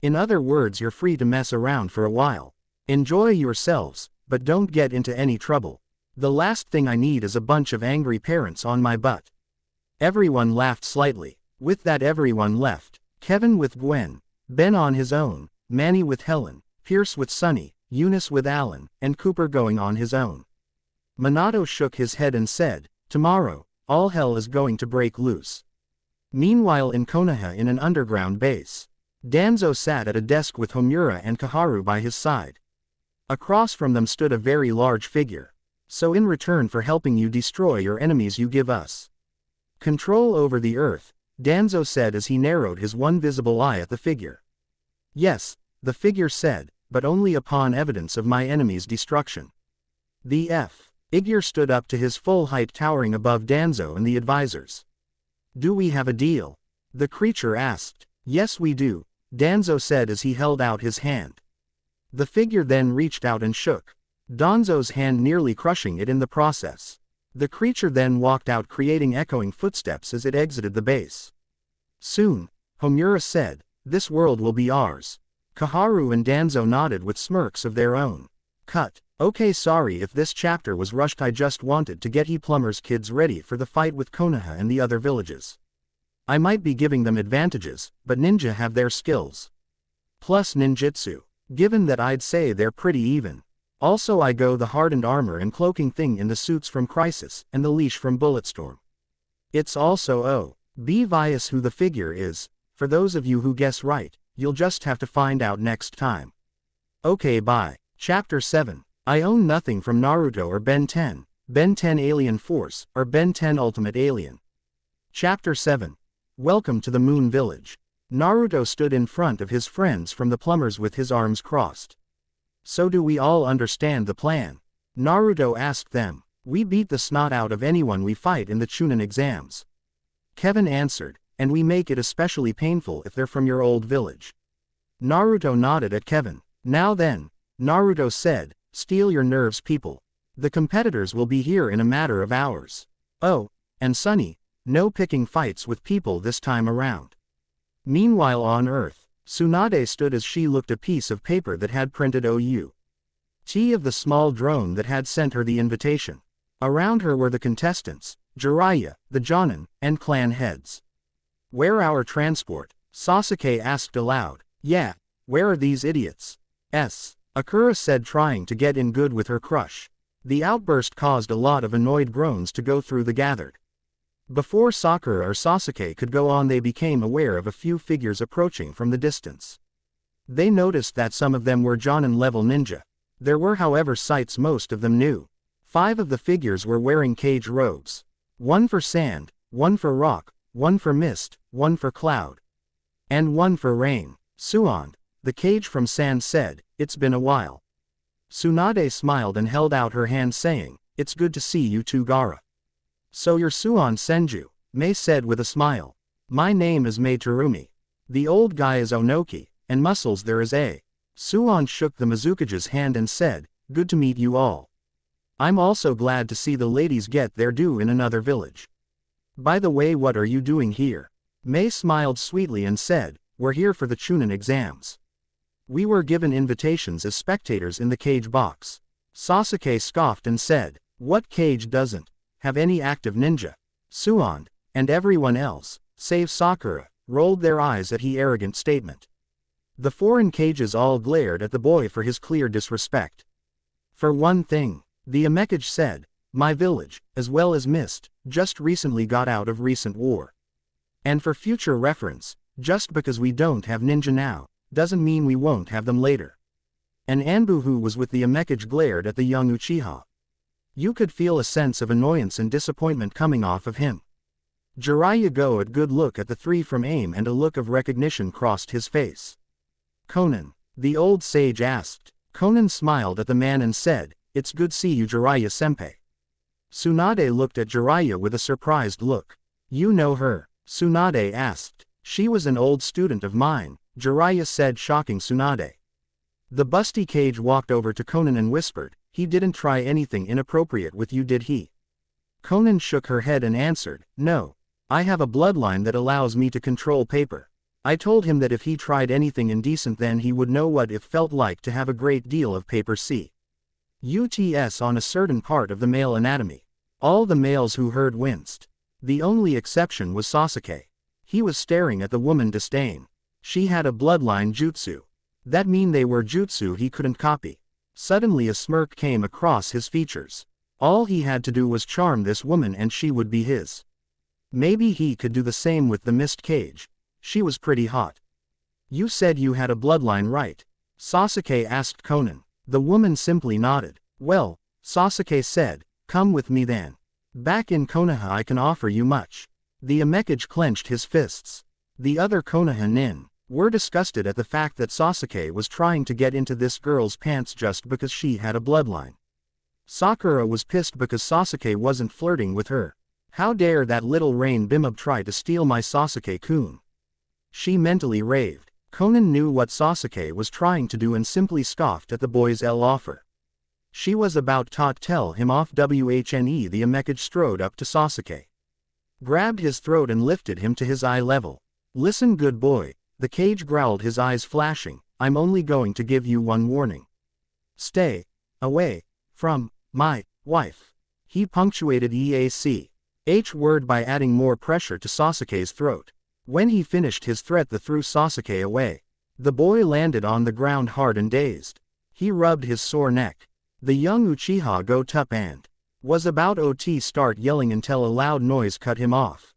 In other words, you're free to mess around for a while. Enjoy yourselves, but don't get into any trouble. The last thing I need is a bunch of angry parents on my butt. Everyone laughed slightly. With that everyone left. Kevin with Gwen, Ben on his own, Manny with Helen, Pierce with Sunny, Eunice with Alan, and Cooper going on his own. Minato shook his head and said, tomorrow, all hell is going to break loose. Meanwhile in Konoha in an underground base, Danzo sat at a desk with Homura and Kaharu by his side. Across from them stood a very large figure. So in return for helping you destroy your enemies you give us control over the earth, Danzo said as he narrowed his one visible eye at the figure. Yes, the figure said, but only upon evidence of my enemy's destruction. The figure stood up to his full height, towering above Danzo and the advisors. Do we have a deal? The creature asked. Yes we do, Danzo said as he held out his hand. The figure then reached out and shook Danzo's hand, nearly crushing it in the process. The creature then walked out, creating echoing footsteps as it exited the base. Soon, Homura said, this world will be ours. Kaharu and Danzo nodded with smirks of their own. Cut. Okay, sorry if this chapter was rushed, I just wanted to get Plumber's kids ready for the fight with Konoha and the other villages. I might be giving them advantages, but ninja have their skills. Plus ninjutsu. Given that, I'd say they're pretty even. Also I go the hardened armor and cloaking thing in the suits from Crisis and the leash from Bulletstorm. It's also obvious who the figure is. For those of you who guess right, you'll just have to find out next time. Okay, bye. Chapter 7. I own nothing from Naruto or Ben 10, Ben 10 Alien Force, or Ben 10 Ultimate Alien. Chapter 7. Welcome to the Moon Village. Naruto stood in front of his friends from the plumbers with his arms crossed. So do we all understand the plan? Naruto asked them. We beat the snot out of anyone we fight in the Chunin exams. Kevin answered, and we make it especially painful if they're from your old village. Naruto nodded at Kevin. Now then, Naruto said, steel your nerves people. The competitors will be here in a matter of hours. Oh, and Sunny, no picking fights with people this time around. Meanwhile on Earth, Tsunade stood as she looked a piece of paper that had printed OUT of the small drone that had sent her the invitation. Around her were the contestants, Jiraiya, the Jonin, and clan heads. Where our transport? Sasuke asked aloud. Yeah, where are these idiots? Akira said, trying to get in good with her crush. The outburst caused a lot of annoyed groans to go through the gathered. Before Sakura or Sasuke could go on, they became aware of a few figures approaching from the distance. They noticed that some of them were Jonin-level ninja. There were however sights most of them knew. 5 of the figures were wearing cage robes. 1 for sand, 1 for rock, 1 for mist, 1 for cloud, and 1 for rain. Suan, the cage from sand, said, it's been a while. Tsunade smiled and held out her hand saying, it's good to see you too, Gaara. So you're Suan Senju, Mei said with a smile. My name is Mei Terumi. The old guy is Onoki, and muscles there is A. Suan shook the Mizukage's hand and said, good to meet you all. I'm also glad to see the ladies get their due in another village. By the way, what are you doing here? Mei smiled sweetly and said, we're here for the Chunin exams. We were given invitations as spectators in the cage box. Sasuke scoffed and said, what cage doesn't have any active ninja? Suan, and everyone else, save Sakura, rolled their eyes at his arrogant statement. The foreign cages all glared at the boy for his clear disrespect. For one thing, the Amekage said, My village, as well as Mist, just recently got out of recent war. And for future reference, just because we don't have ninja now, doesn't mean we won't have them later. An Anbu who was with the Amekage glared at the young Uchiha. You could feel a sense of annoyance and disappointment coming off of him. Jiraiya got a good look at the three from AIM and a look of recognition crossed his face. Conan, the old sage asked. Conan smiled at the man and said, "It's good see you Jiraiya-senpai." Tsunade looked at Jiraiya with a surprised look. You know her? Tsunade asked. She was an old student of mine, Jiraiya said, shocking Tsunade. The busty cage walked over to Conan and whispered, "He didn't try anything inappropriate with you, did he?" Conan shook her head and answered, "No. I have a bloodline that allows me to control paper. I told him that if he tried anything indecent then he would know what it felt like to have a great deal of paper UTS on a certain part of the male anatomy." All the males who heard winced. The only exception was Sasuke. He was staring at the woman disdain. She had a bloodline jutsu. That mean they were jutsu he couldn't copy. Suddenly a smirk came across his features. All he had to do was charm this woman and she would be his. Maybe he could do the same with the Mist Cage. She was pretty hot. You said you had a bloodline, right? Sasuke asked Conan. The woman simply nodded. Well, Sasuke said, come with me then. Back in Konoha I can offer you much. The Amekage clenched his fists. The other Konoha nin were disgusted at the fact that Sasuke was trying to get into this girl's pants just because she had a bloodline. Sakura was pissed because Sasuke wasn't flirting with her. How dare that little rain bimub try to steal my Sasuke-kun? She mentally raved. Conan knew what Sasuke was trying to do and simply scoffed at the boy's offer. She was about to tell him off. Whne the Amekage strode up to Sasuke, grabbed his throat and lifted him to his eye level. Listen, good boy, the cage growled, his eyes flashing, I'm only going to give you one warning. Stay away from my wife. He punctuated H word by adding more pressure to Sasuke's throat. When he finished his threat they threw Sasuke away. The boy landed on the ground hard and dazed. He rubbed his sore neck. The young Uchiha got up and was about to start yelling until a loud noise cut him off.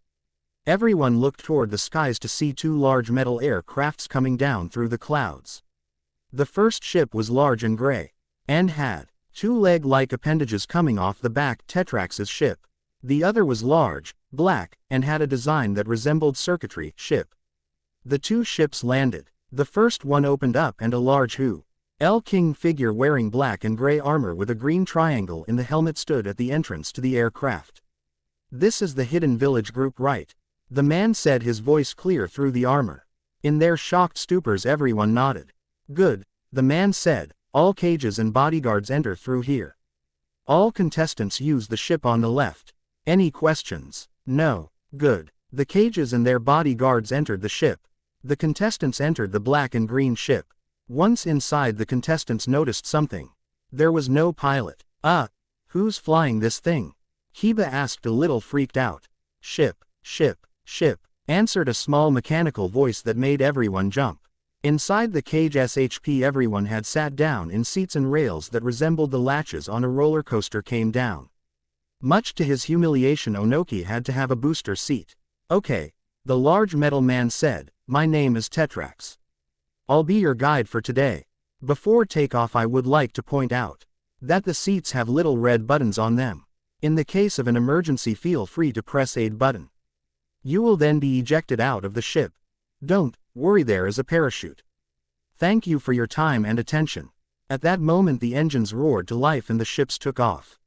Everyone looked toward the skies to see two large metal aircrafts coming down through the clouds. The first ship was large and gray, and had two leg-like appendages coming off the back. Tetrax's ship. The other was large, black, and had a design that resembled circuitry ship. The two ships landed. The first one opened up and a large King figure wearing black and gray armor with a green triangle in the helmet stood at the entrance to the aircraft. This is the Hidden Village group, right? The man said, his voice clear through the armor. In their shocked stupors everyone nodded. Good, the man said, all cages and bodyguards enter through here. All contestants use the ship on the left. Any questions? No. Good. The cages and their bodyguards entered the ship. The contestants entered the black and green ship. Once inside the contestants noticed something. There was no pilot. Who's flying this thing? Hiba asked, a little freaked out. Ship, answered a small mechanical voice that made everyone jump. Inside the cage SHP everyone had sat down in seats and rails that resembled the latches on a roller coaster came down. Much to his humiliation Onoki had to have a booster seat. Okay, the large metal man said, my name is Tetrax. I'll be your guide for today. Before takeoff I would like to point out that the seats have little red buttons on them. In the case of an emergency feel free to press aid button. You will then be ejected out of the ship. Don't worry, there is a parachute. Thank you for your time and attention. At that moment the engines roared to life and the ships took off.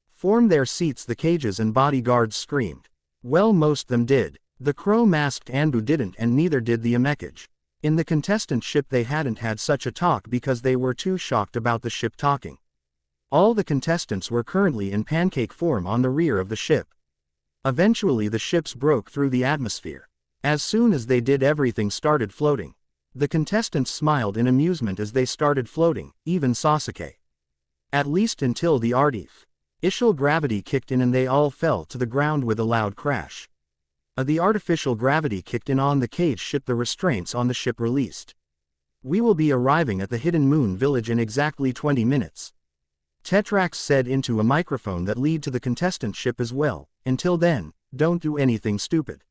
From their seats the cages and bodyguards screamed. Well, most them did. The crow-masked Anbu didn't, and neither did the Amekage. In the contestant ship they hadn't had such a talk because they were too shocked about the ship talking. All the contestants were currently in pancake form on the rear of the ship. Eventually the ships broke through the atmosphere. As soon as they did everything started floating. The contestants smiled in amusement as they started floating, even Sasuke. At least until the artificial gravity kicked in and they all fell to the ground with a loud crash. The artificial gravity kicked in on the cage ship, the restraints on the ship released. We will be arriving at the Hidden Moon Village in exactly 20 minutes. Tetrax said into a microphone that lead to the contestant ship as well. Until then, don't do anything stupid.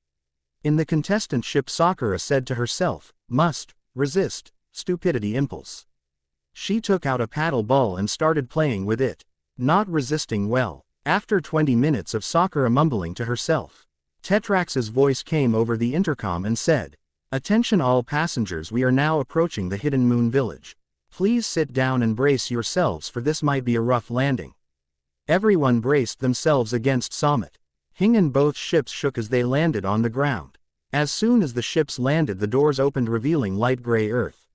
In the contestant ship, Sakura said to herself, must resist stupidity impulse. She took out a paddle ball and started playing with it, not resisting well. After 20 minutes of Sakura mumbling to herself, Tetrax's voice came over the intercom and said, "Attention all passengers, we are now approaching the Hidden Moon Village. Please sit down and brace yourselves, for this might be a rough landing." Everyone braced themselves against Summit. Hing and both ships shook as they landed on the ground. As soon as the ships landed, the doors opened, revealing light gray earth.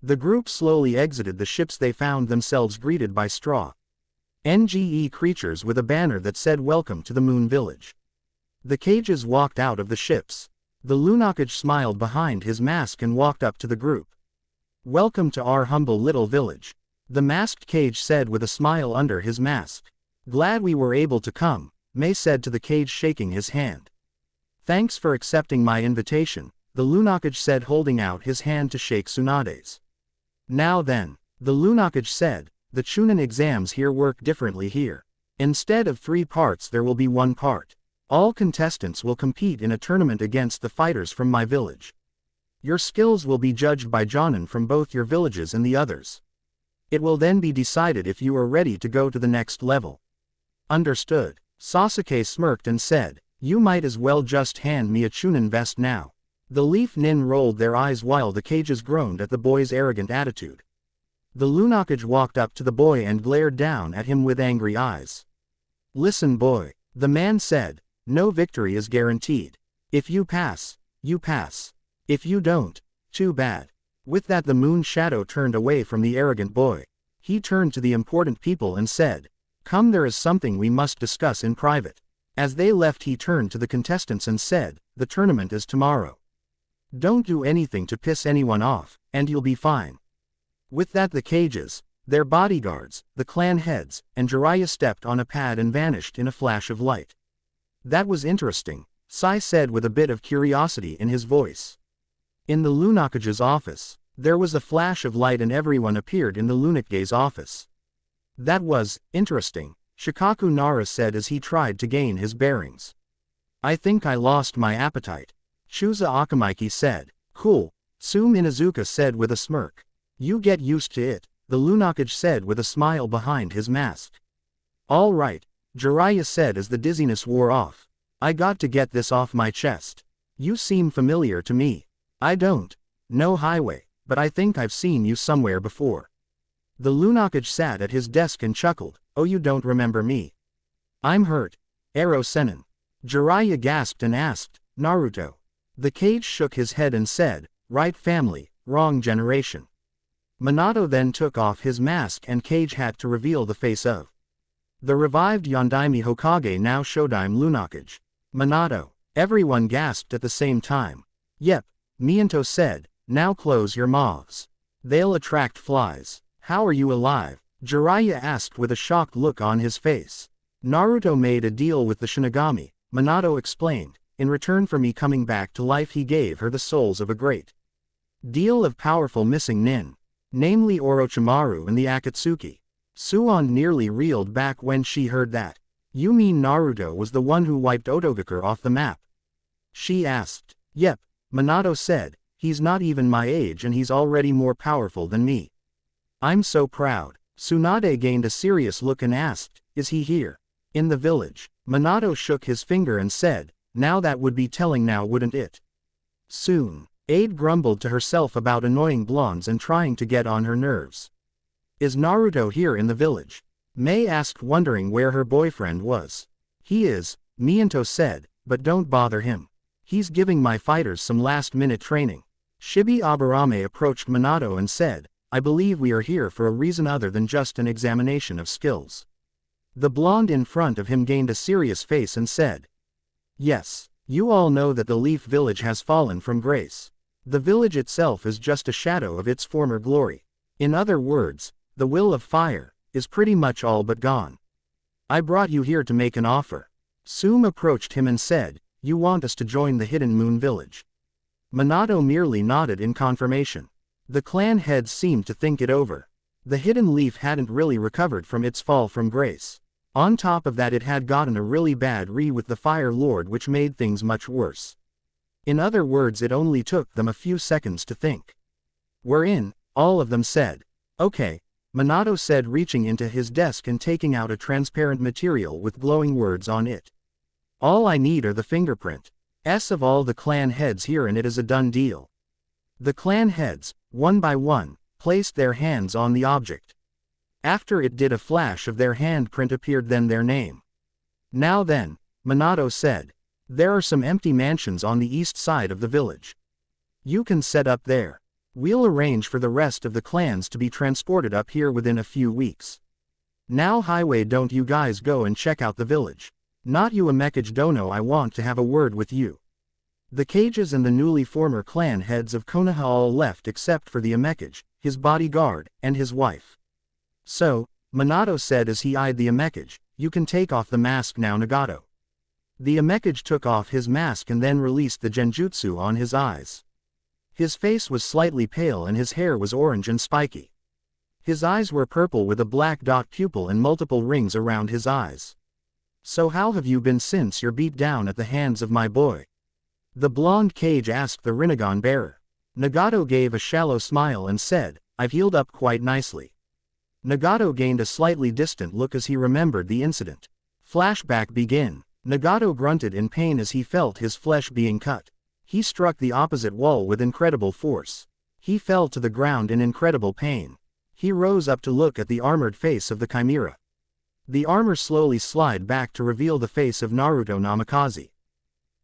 The group slowly exited the ships. They found themselves greeted by straw NGE creatures with a banner that said "Welcome to the Moon Village." The cages walked out of the ships. The Lunakage smiled behind his mask and walked up to the group. "Welcome to our humble little village," the masked cage said with a smile under his mask. "Glad we were able to come," May said to the cage, shaking his hand. "Thanks for accepting my invitation," the Lunakage said, holding out his hand to shake Tsunade's. "Now then," the Lunakage said, "the Chunin exams here work differently here. Instead of 3 parts there will be 1 part. All contestants will compete in a tournament against the fighters from my village. Your skills will be judged by Jonin from both your villages and the others. It will then be decided if you are ready to go to the next level." "Understood." Sasuke smirked and said, "You might as well just hand me a Chunin vest now." The Leaf Nin rolled their eyes while the cages groaned at the boy's arrogant attitude. The Lunakage walked up to the boy and glared down at him with angry eyes. "Listen, boy," the man said, "no victory is guaranteed. If you pass, you pass. If you don't, too bad." With that, the Moon Shadow turned away from the arrogant boy. He turned to the important people and said, "Come, there is something we must discuss in private." As they left, he turned to the contestants and said, "The tournament is tomorrow. Don't do anything to piss anyone off, and you'll be fine." With that, the cages, their bodyguards, the clan heads, and Jiraiya stepped on a pad and vanished in a flash of light. "That was interesting," Sai said with a bit of curiosity in his voice. In the Lunakage's office, there was a flash of light and everyone appeared in the Lunakage's office. "That was interesting," Shikaku Nara said as he tried to gain his bearings. "I think I lost my appetite," Chusa Akamaiki said. "Cool," Tsume Inazuka said with a smirk. "You get used to it," the Lunakage said with a smile behind his mask. "All right," Jiraiya said as the dizziness wore off. "I got to get this off my chest. You seem familiar to me." "I don't know Highway, but I think I've seen you somewhere before." The Lunakage sat at his desk and chuckled. "Oh, you don't remember me? I'm hurt. Ero Sennin." Jiraiya gasped and asked, "Naruto?" The cage shook his head and said, "Right family, wrong generation." Minato then took off his mask and cage hat to reveal the face of the revived Yondaime Hokage, now Shodaime Lunakage. "Minato." Everyone gasped at the same time. "Yep," Miento said, "now close your mouths. They'll attract flies." "How are you alive?" Jiraiya asked with a shocked look on his face. "Naruto made a deal with the Shinigami," Minato explained. "In return for me coming back to life, he gave her the souls of a great deal of powerful missing nin, namely Orochimaru and the Akatsuki." Suon nearly reeled back when she heard that. "You mean Naruto was the one who wiped Otogakure off the map?" she asked. "Yep," Minato said, "he's not even my age and he's already more powerful than me. I'm so proud." Tsunade gained a serious look and asked, "Is he here? In the village?" Minato shook his finger and said, "Now that would be telling now, wouldn't it?" "Soon." Aide grumbled to herself about annoying blondes and trying to get on her nerves. "Is Naruto here in the village?" May asked, wondering where her boyfriend was. "He is," Miento said, "but don't bother him. He's giving my fighters some last-minute training." Shibi Aburame approached Minato and said, "I believe we are here for a reason other than just an examination of skills." The blonde in front of him gained a serious face and said, "Yes, you all know that the Leaf Village has fallen from grace. The village itself is just a shadow of its former glory. In other words, the will of fire is pretty much all but gone. I brought you here to make an offer." Tsume approached him and said, "You want us to join the Hidden Moon Village?" Minato merely nodded in confirmation. The clan heads seemed to think it over. The hidden leaf hadn't really recovered from its fall from grace. On top of that, it had gotten a really bad with the Fire Lord, which made things much worse. In other words, it only took them a few seconds to think. "We're in," all of them said. "Okay," Minato said, reaching into his desk and taking out a transparent material with glowing words on it. "All I need are the fingerprints of all the clan heads here, and it is a done deal." The clan heads, one by one, placed their hands on the object. After it did, a flash of their handprint appeared, then their name. "Now then," Minato said, "there are some empty mansions on the east side of the village. You can set up there. We'll arrange for the rest of the clans to be transported up here within a few weeks. Now Highway, don't you guys go and check out the village. Not you, Amekage Dono, I want to have a word with you." The Cages and the newly former clan heads of Konoha all left except for the Amekage, his bodyguard, and his wife. "So," Minato said as he eyed the Amekage, "you can take off the mask now, Nagato." The Amekage took off his mask and then released the genjutsu on his eyes. His face was slightly pale and his hair was orange and spiky. His eyes were purple with a black dot pupil and multiple rings around his eyes. "So how have you been since your beat down at the hands of my boy?" the blonde Cage asked the Rinnegan bearer. Nagato gave a shallow smile and said, "I've healed up quite nicely." Nagato gained a slightly distant look as he remembered the incident. Flashback begin. Nagato grunted in pain as he felt his flesh being cut. He struck the opposite wall with incredible force. He fell to the ground in incredible pain. He rose up to look at the armored face of the Chimera. The armor slowly slid back to reveal the face of Naruto Namikaze.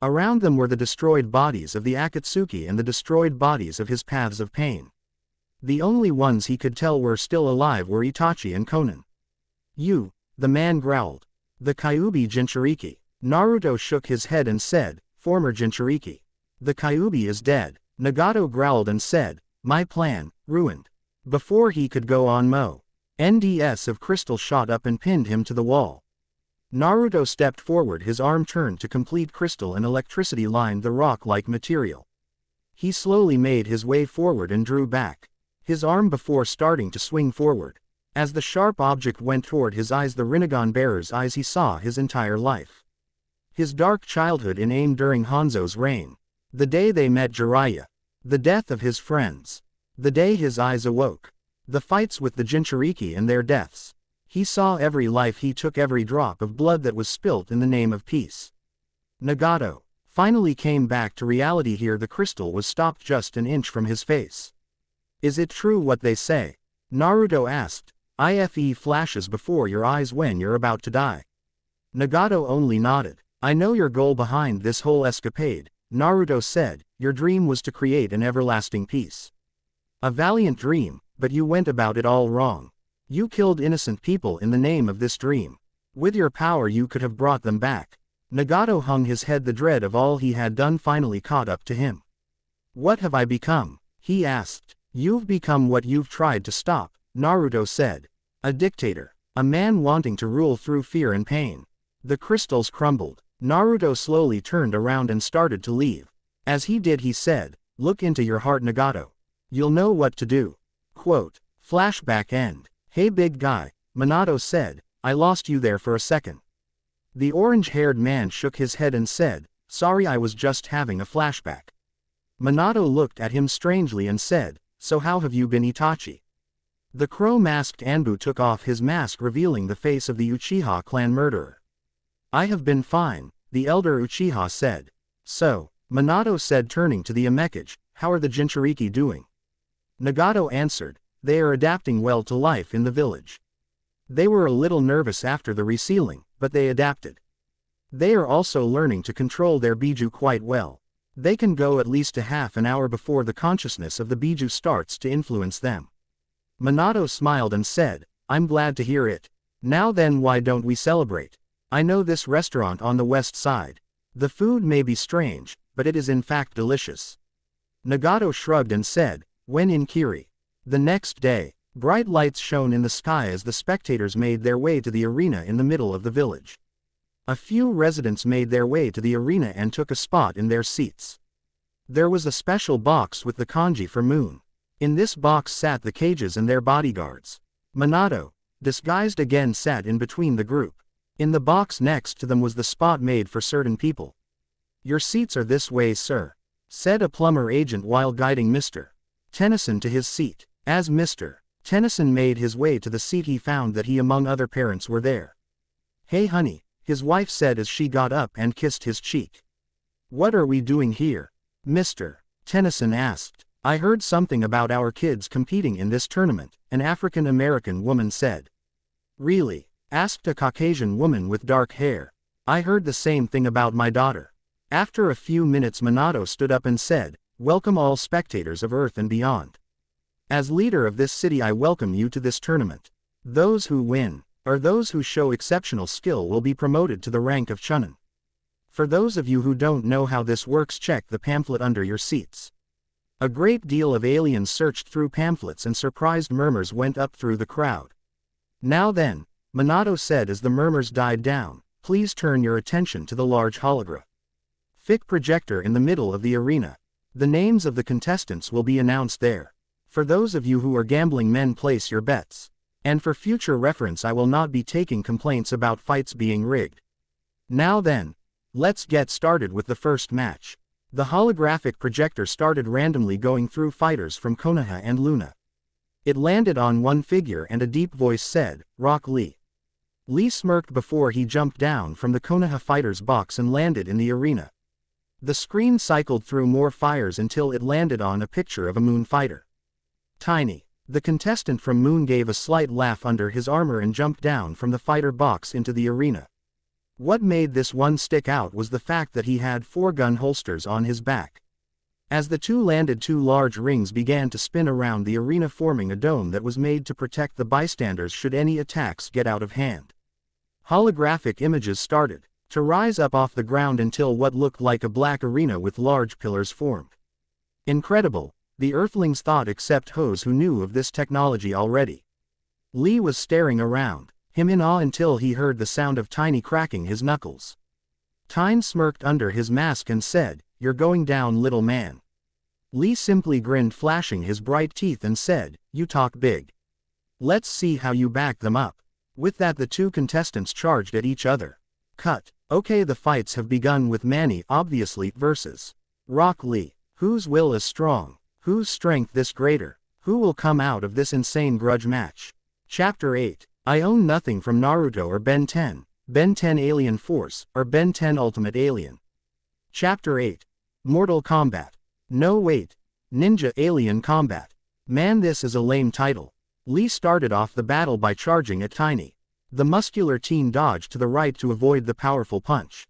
Around them were the destroyed bodies of the Akatsuki and the destroyed bodies of his Paths of Pain. The only ones he could tell were still alive were Itachi and Konan. "You," the man growled. "The Kyuubi Jinchuriki." Naruto shook his head and said, "Former Jinchuriki. The Kyuubi is dead." Nagato growled and said, "My plan, ruined." Before he could go on, NDS of crystal shot up and pinned him to the wall. Naruto stepped forward, his arm turned to complete crystal and electricity lined the rock-like material. He slowly made his way forward and drew back his arm before starting to swing forward. As the sharp object went toward his eyes, the Rinnegan bearer's eyes, he saw his entire life. His dark childhood in aim during Hanzo's reign. The day they met Jiraiya. The death of his friends. The day his eyes awoke. The fights with the Jinchuriki and their deaths. He saw every life, he took every drop of blood that was spilt in the name of peace. Nagato finally came back to reality here. The crystal was stopped just an inch from his face. "Is it true what they say?" Naruto asked. "IFE flashes before your eyes when you're about to die." Nagato only nodded. "I know your goal behind this whole escapade," Naruto said. "Your dream was to create an everlasting peace. A valiant dream, but you went about it all wrong. You killed innocent people in the name of this dream. With your power you could have brought them back." Nagato hung his head. The dread of all he had done finally caught up to him. "What have I become?" he asked. "You've become what you've tried to stop," Naruto said. "A dictator. A man wanting to rule through fear and pain." The crystals crumbled. Naruto slowly turned around and started to leave. As he did, he said, "Look into your heart, Nagato. You'll know what to do." Quote. Flashback end. "Hey big guy," Minato said, "I lost you there for a second." The orange-haired man shook his head and said, "Sorry, I was just having a flashback." Minato looked at him strangely and said, "So how have you been, Itachi?" The crow-masked Anbu took off his mask, revealing the face of the Uchiha clan murderer. "I have been fine," the elder Uchiha said. "So," Minato said, turning to the Amekage, "how are the Jinchuriki doing?" Nagato answered, "They are adapting well to life in the village. They were a little nervous after the resealing, but they adapted. They are also learning to control their Biju quite well. They can go at least a half an hour before the consciousness of the Biju starts to influence them." Minato smiled and said, "I'm glad to hear it. Now then, why don't we celebrate? I know this restaurant on the west side. The food may be strange, but it is in fact delicious." Nagato shrugged and said, "When in Kiri." The next day, bright lights shone in the sky as the spectators made their way to the arena in the middle of the village. A few residents made their way to the arena and took a spot in their seats. There was a special box with the kanji for moon. In this box sat the Cages and their bodyguards. Minato, disguised again, sat in between the group. In the box next to them was the spot made for certain people. "Your seats are this way, sir," said a plumber agent while guiding Mr. Tennyson to his seat. As Mr. Tennyson made his way to the seat, he found that he among other parents were there. "Hey honey," his wife said as she got up and kissed his cheek. "What are we doing here?" Mr. Tennyson asked. "I heard something about our kids competing in this tournament," an African American woman said. "Really?" asked a Caucasian woman with dark hair. "I heard the same thing about my daughter." After a few minutes, Minato stood up and said, "Welcome all spectators of Earth and beyond. As leader of this city, I welcome you to this tournament. Those who win, or those who show exceptional skill, will be promoted to the rank of Chunin. For those of you who don't know how this works, check the pamphlet under your seats." A great deal of aliens searched through pamphlets and surprised murmurs went up through the crowd. "Now then," Minato said as the murmurs died down, "please turn your attention to the large holographic projector in the middle of the arena. The names of the contestants will be announced there. For those of you who are gambling men, place your bets. And for future reference, I will not be taking complaints about fights being rigged. Now then, let's get started with the first match." The holographic projector started randomly going through fighters from Konoha and Luna. It landed on one figure and a deep voice said, "Rock Lee." Lee smirked before he jumped down from the Konoha fighter's box and landed in the arena. The screen cycled through more fires until it landed on a picture of a Moon fighter. Tiny, the contestant from Moon, gave a slight laugh under his armor and jumped down from the fighter box into the arena. What made this one stick out was the fact that he had 4 gun holsters on his back. As the two landed, 2 large rings began to spin around the arena, forming a dome that was made to protect the bystanders should any attacks get out of hand. Holographic images started to rise up off the ground until what looked like a black arena with large pillars formed. Incredible, the Earthlings thought, except those who knew of this technology already. Lee was staring around him in awe until he heard the sound of Tiny cracking his knuckles. Tiny smirked under his mask and said, "You're going down, little man." Lee simply grinned, flashing his bright teeth, and said, "You talk big. Let's see how you back them up." With that, the 2 contestants charged at each other. Cut. Okay, the fights have begun with Manny, obviously, versus Rock Lee. Whose will is strong? Whose strength this greater? Who will come out of this insane grudge match? Chapter 8. I own nothing from Naruto or Ben 10, Ben 10 Alien Force, or Ben 10 Ultimate Alien. Chapter 8. Mortal Kombat. No wait. Ninja Alien Combat. Man, this is a lame title. Lee started off the battle by charging at Tiny. The muscular teen dodged to the right to avoid the powerful punch.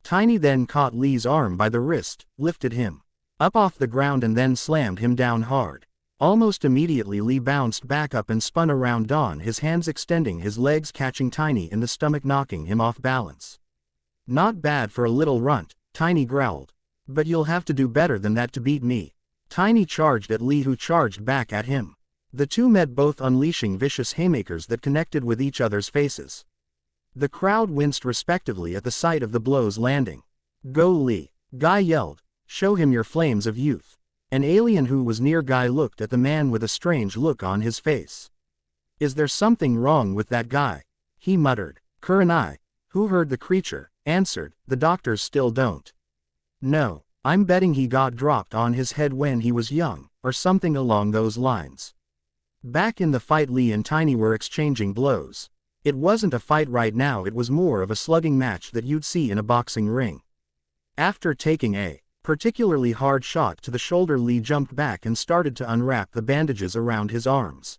Tiny then caught Lee's arm by the wrist, lifted him up off the ground and then slammed him down hard. Almost immediately Lee bounced back up and spun around on his hands, extending his legs, catching Tiny in the stomach, knocking him off balance. "Not bad for a little runt," Tiny growled. "But you'll have to do better than that to beat me." Tiny charged at Lee, who charged back at him. The two met, both unleashing vicious haymakers that connected with each other's faces. The crowd winced respectively at the sight of the blows landing. "Go Lee!" Guy yelled. "Show him your flames of youth." An alien who was near Guy looked at the man with a strange look on his face. "Is there something wrong with that guy?" he muttered. Kurenai, who heard the creature, answered, "The doctors still don't know. I'm betting he got dropped on his head when he was young, or something along those lines." Back in the fight, Lee and Tiny were exchanging blows. It wasn't a fight right now, it was more of a slugging match that you'd see in a boxing ring. After taking a particularly hard shot to the shoulder, Lee jumped back and started to unwrap the bandages around his arms.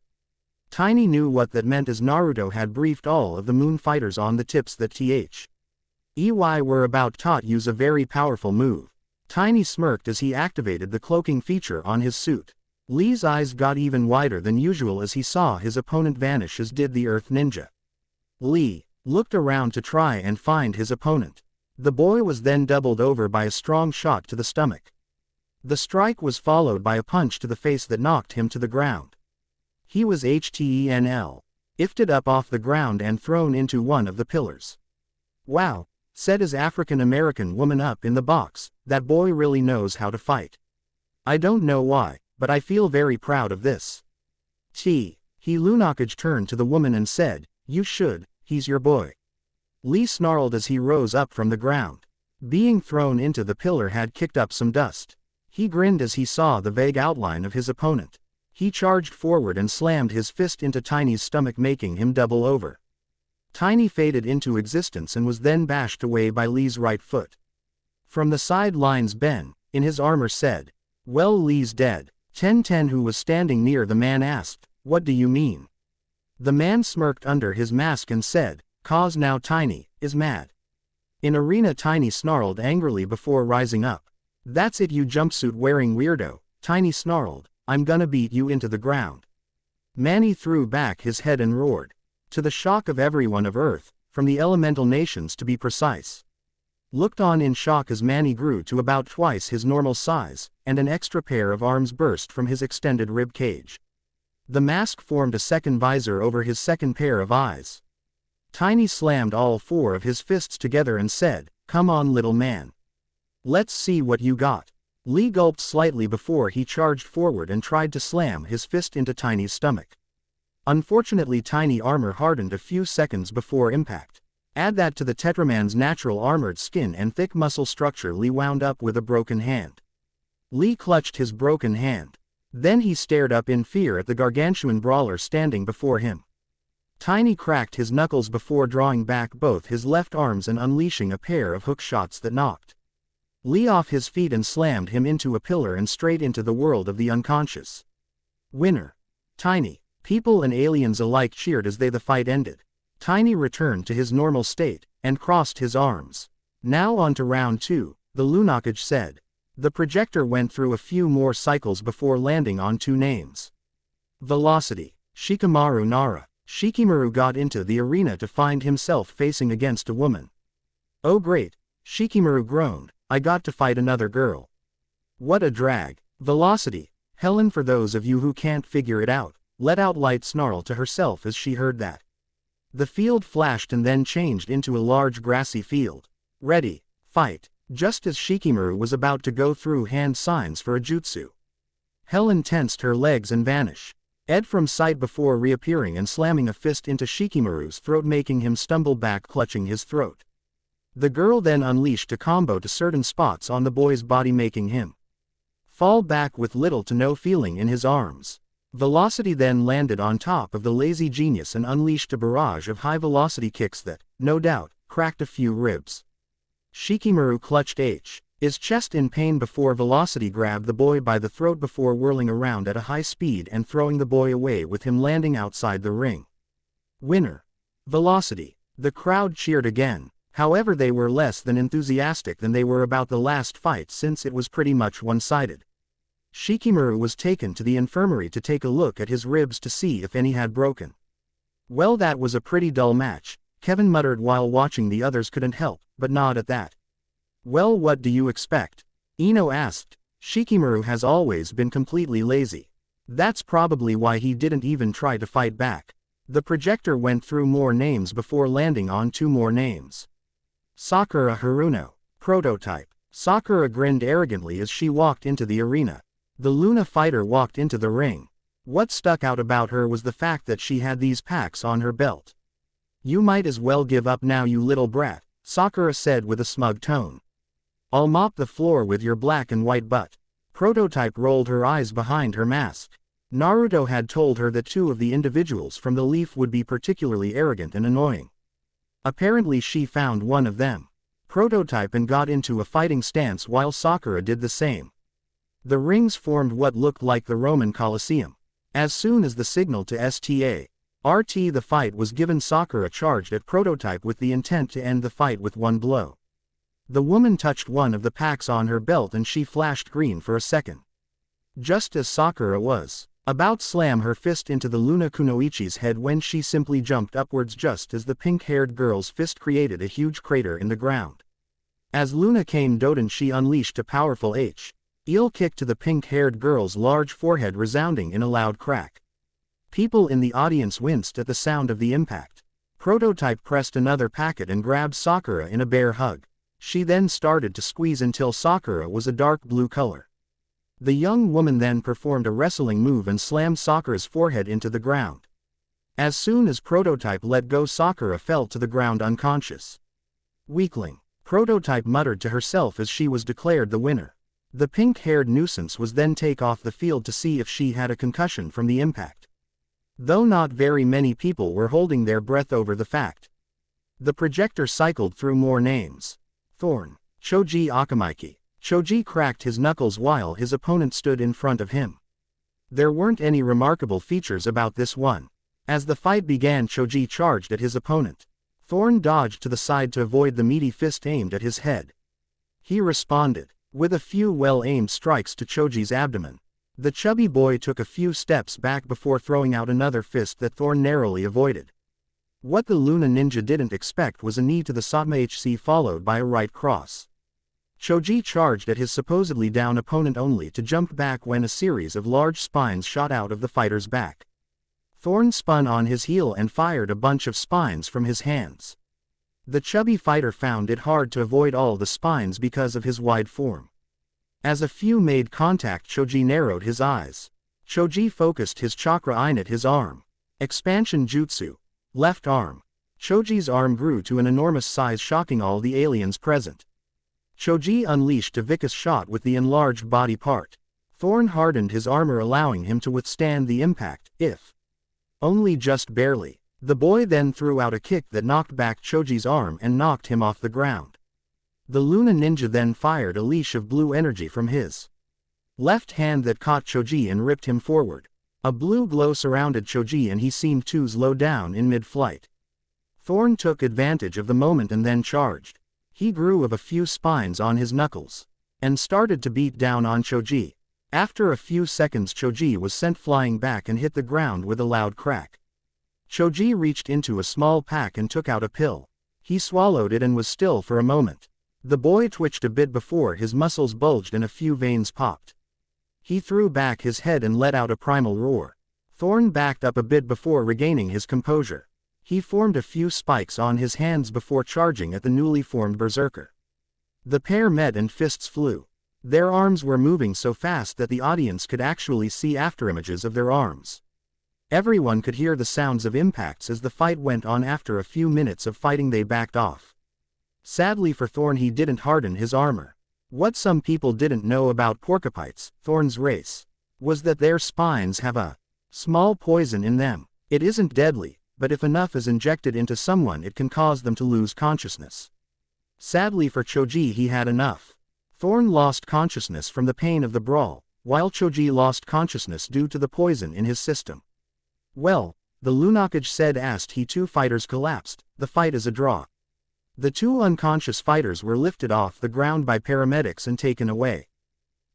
Tiny knew what that meant, as Naruto had briefed all of the Moon fighters on the tips that EY were about to use a very powerful move. Tiny smirked as he activated the cloaking feature on his suit. Lee's eyes got even wider than usual as he saw his opponent vanish, as did the Earth Ninja. Lee looked around to try and find his opponent. The boy was then doubled over by a strong shot to the stomach. The strike was followed by a punch to the face that knocked him to the ground. He was ifted up off the ground and thrown into one of the pillars. "Wow," said his African American woman up in the box, "that boy really knows how to fight. I don't know why, but I feel very proud of this." He He Lunakage turned to the woman and said, "You should, he's your boy." Lee snarled as he rose up from the ground. Being thrown into the pillar had kicked up some dust. He grinned as he saw the vague outline of his opponent. He charged forward and slammed his fist into Tiny's stomach, making him double over. Tiny faded into existence and was then bashed away by Lee's right foot. From the sidelines, Ben, in his armor, said, "Well, Lee's dead." 1010, who was standing near the man, asked, "What do you mean?" The man smirked under his mask and said, "'Cause now Tiny is mad." In arena, Tiny snarled angrily before rising up. "That's it, you jumpsuit-wearing weirdo," Tiny snarled. "I'm gonna beat you into the ground." Manny threw back his head and roared. To the shock of everyone of Earth, from the elemental nations to be precise, looked on in shock as Manny grew to about twice his normal size, and an extra pair of arms burst from his extended rib cage. The mask formed a second visor over his second pair of eyes. Tiny slammed all four of his fists together and said, "Come on, little man. Let's see what you got." Lee gulped slightly before he charged forward and tried to slam his fist into Tiny's stomach. Unfortunately, Tiny armor hardened a few seconds before impact. Add that to the Tetraman's natural armored skin and thick muscle structure, Lee wound up with a broken hand. Lee clutched his broken hand. Then he stared up in fear at the gargantuan brawler standing before him. Tiny cracked his knuckles before drawing back both his left arms and unleashing a pair of hook shots that knocked Lee off his feet and slammed him into a pillar and straight into the world of the unconscious. Winner. Tiny. People and aliens alike cheered as the fight ended. Tiny returned to his normal state, and crossed his arms. "Now on to round 2, the Lunakage said. The projector went through a few more cycles before landing on 2 names. Velocity. Shikamaru Nara. Shikamaru got into the arena to find himself facing against a woman. "Oh great," Shikamaru groaned, "I got to fight another girl. What a drag." Velocity. Helen, for those of you who can't figure it out, let out light snarl to herself as she heard that. The field flashed and then changed into a large grassy field. Ready, fight. Just as Shikamaru was about to go through hand signs for a jutsu, Helen tensed her legs and vanished. Ed from sight before reappearing and slamming a fist into Shikamaru's throat, making him stumble back, clutching his throat. The girl then unleashed a combo to certain spots on the boy's body, making him fall back with little to no feeling in his arms. Velocity then landed on top of the lazy genius and unleashed a barrage of high-velocity kicks that, no doubt, cracked a few ribs. Shikamaru clutched his chest in pain before Velocity grabbed the boy by the throat before whirling around at a high speed and throwing the boy away, with him landing outside the ring. Winner. Velocity. The crowd cheered again. However, they were less than enthusiastic than they were about the last fight, since it was pretty much one-sided. Shikamaru was taken to the infirmary to take a look at his ribs to see if any had broken. "Well, that was a pretty dull match," Kevin muttered while watching. The others couldn't help but nod at that. "Well, what do you expect?" Ino asked. "Shikamaru has always been completely lazy. That's probably why he didn't even try to fight back." The projector went through more names before landing on 2 more names. Sakura Haruno. Prototype. Sakura grinned arrogantly as she walked into the arena. The Luna fighter walked into the ring. What stuck out about her was the fact that she had these packs on her belt. "You might as well give up now, you little brat," Sakura said with a smug tone. "I'll mop the floor with your black and white butt." Prototype rolled her eyes behind her mask. Naruto had told her that 2 of the individuals from the Leaf would be particularly arrogant and annoying. Apparently she found one of them. Prototype and got into a fighting stance while Sakura did the same. The rings formed what looked like the Roman Colosseum. As soon as the signal to STA-RT, the fight was given, Sakura charged at Prototype with the intent to end the fight with one blow. The woman touched one of the packs on her belt and she flashed green for a second. Just as Sakura was about to slam her fist into the Luna Kunoichi's head when she simply jumped upwards just as the pink-haired girl's fist created a huge crater in the ground. As Luna came down, she unleashed a powerful heel kick to the pink-haired girl's large forehead, resounding in a loud crack. People in the audience winced at the sound of the impact. Prototype pressed another packet and grabbed Sakura in a bear hug. She then started to squeeze until Sakura was a dark blue color. The young woman then performed a wrestling move and slammed Sakura's forehead into the ground. As soon as Prototype let go, Sakura fell to the ground unconscious. Weakling, Prototype muttered to herself as she was declared the winner. The pink-haired nuisance was then taken off the field to see if she had a concussion from the impact. Though not very many people were holding their breath over the fact. The projector cycled through more names. Thorn, Choji Akamaiki. Choji cracked his knuckles while his opponent stood in front of him. There weren't any remarkable features about this one. As the fight began, Choji charged at his opponent. Thorn dodged to the side to avoid the meaty fist aimed at his head. He responded with a few well-aimed strikes to Choji's abdomen. The chubby boy took a few steps back before throwing out another fist that Thorn narrowly avoided. What the Luna Ninja didn't expect was a knee to the Satma HC followed by a right cross. Choji charged at his supposedly down opponent only to jump back when a series of large spines shot out of the fighter's back. Thorn spun on his heel and fired a bunch of spines from his hands. The chubby fighter found it hard to avoid all the spines because of his wide form. As a few made contact, Choji narrowed his eyes. Choji focused his chakra eye at his arm. Expansion Jutsu. Left arm. Choji's arm grew to an enormous size, shocking all the aliens present. Choji unleashed a vicious shot with the enlarged body part. Thorn hardened his armor, allowing him to withstand the impact, if only just barely. The boy then threw out a kick that knocked back Choji's arm and knocked him off the ground. The Luna Ninja then fired a leash of blue energy from his left hand that caught Choji and ripped him forward. A blue glow surrounded Choji and he seemed to slow down in mid-flight. Thorn took advantage of the moment and then charged. He grew of a few spines on his knuckles and started to beat down on Choji. After a few seconds, Choji was sent flying back and hit the ground with a loud crack. Choji reached into a small pack and took out a pill. He swallowed it and was still for a moment. The boy twitched a bit before his muscles bulged and a few veins popped. He threw back his head and let out a primal roar. Thorn backed up a bit before regaining his composure. He formed a few spikes on his hands before charging at the newly formed berserker. The pair met and fists flew. Their arms were moving so fast that the audience could actually see afterimages of their arms. Everyone could hear the sounds of impacts as the fight went on. After a few minutes of fighting, they backed off. Sadly for Thorn, he didn't harden his armor. What some people didn't know about porcupines, Thorn's race, was that their spines have a small poison in them. It isn't deadly, but if enough is injected into someone, it can cause them to lose consciousness. Sadly for Choji, he had enough. Thorn lost consciousness from the pain of the brawl, while Choji lost consciousness due to the poison in his system. Well, the Lunakage said as he two fighters collapsed, the fight is a draw. The two unconscious fighters were lifted off the ground by paramedics and taken away.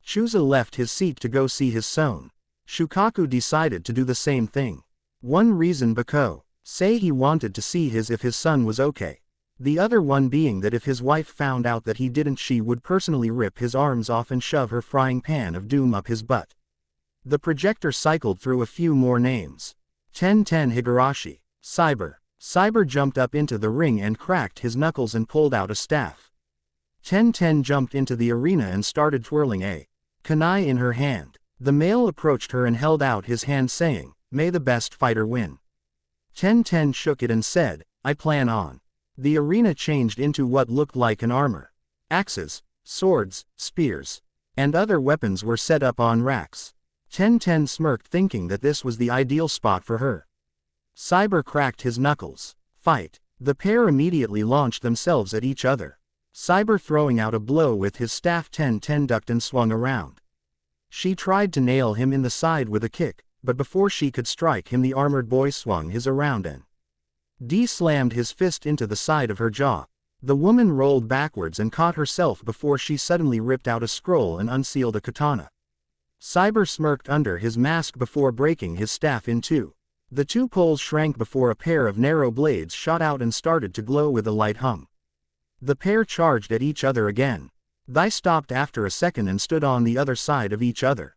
Chusa left his seat to go see his son. Shukaku decided to do the same thing. One reason because say he wanted to see if his son was okay. The other one being that if his wife found out that he didn't, she would personally rip his arms off and shove her frying pan of doom up his butt. The projector cycled through a few more names. 1010 Higurashi. Cyber jumped up into the ring and cracked his knuckles and pulled out a staff. 1010 jumped into the arena and started twirling a kunai in her hand. The male approached her and held out his hand saying, "May the best fighter win." 1010 shook it and said, "I plan on." The arena changed into what looked like an armor. Axes, swords, spears, and other weapons were set up on racks. 1010 smirked, thinking that this was the ideal spot for her. Cyber cracked his knuckles. Fight. The pair immediately launched themselves at each other. Cyber throwing out a blow with his staff, 1010 ducked and swung around. She tried to nail him in the side with a kick, but before she could strike him, the armored boy swung his around and slammed his fist into the side of her jaw. The woman rolled backwards and caught herself before she suddenly ripped out a scroll and unsealed a katana. Cyber smirked under his mask before breaking his staff in two. The two poles shrank before a pair of narrow blades shot out and started to glow with a light hum. The pair charged at each other again. They stopped after a second and stood on the other side of each other.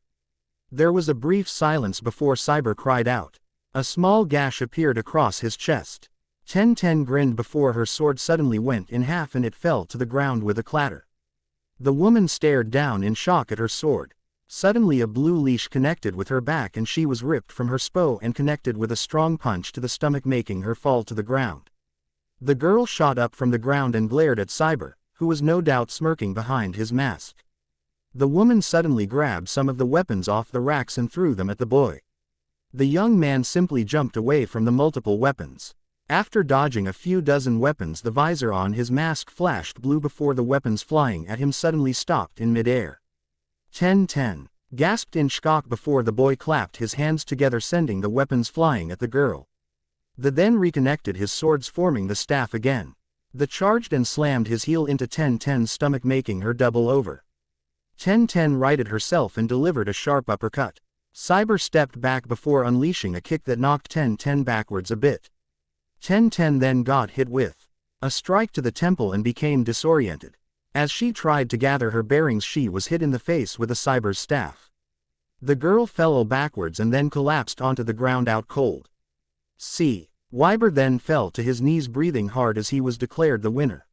There was a brief silence before Cyber cried out. A small gash appeared across his chest. 1010 grinned before her sword suddenly went in half and it fell to the ground with a clatter. The woman stared down in shock at her sword. Suddenly a blue leash connected with her back and she was ripped from her spo and connected with a strong punch to the stomach, making her fall to the ground. The girl shot up from the ground and glared at Cyber, who was no doubt smirking behind his mask. The woman suddenly grabbed some of the weapons off the racks and threw them at the boy. The young man simply jumped away from the multiple weapons. After dodging a few dozen weapons, the visor on his mask flashed blue before the weapons flying at him suddenly stopped in midair. 10-10. Gasped in shock before the boy clapped his hands together, sending the weapons flying at the girl. The then reconnected his swords, forming the staff again. The charged and slammed his heel into 10-10's stomach, making her double over. 10-10 righted herself and delivered a sharp uppercut. Cyber stepped back before unleashing a kick that knocked 10-10 backwards a bit. 10-10 then got hit with a strike to the temple and became disoriented. As she tried to gather her bearings, she was hit in the face with a Cyber's staff. The girl fell backwards and then collapsed onto the ground out cold. Wyber then fell to his knees, breathing hard as he was declared the winner.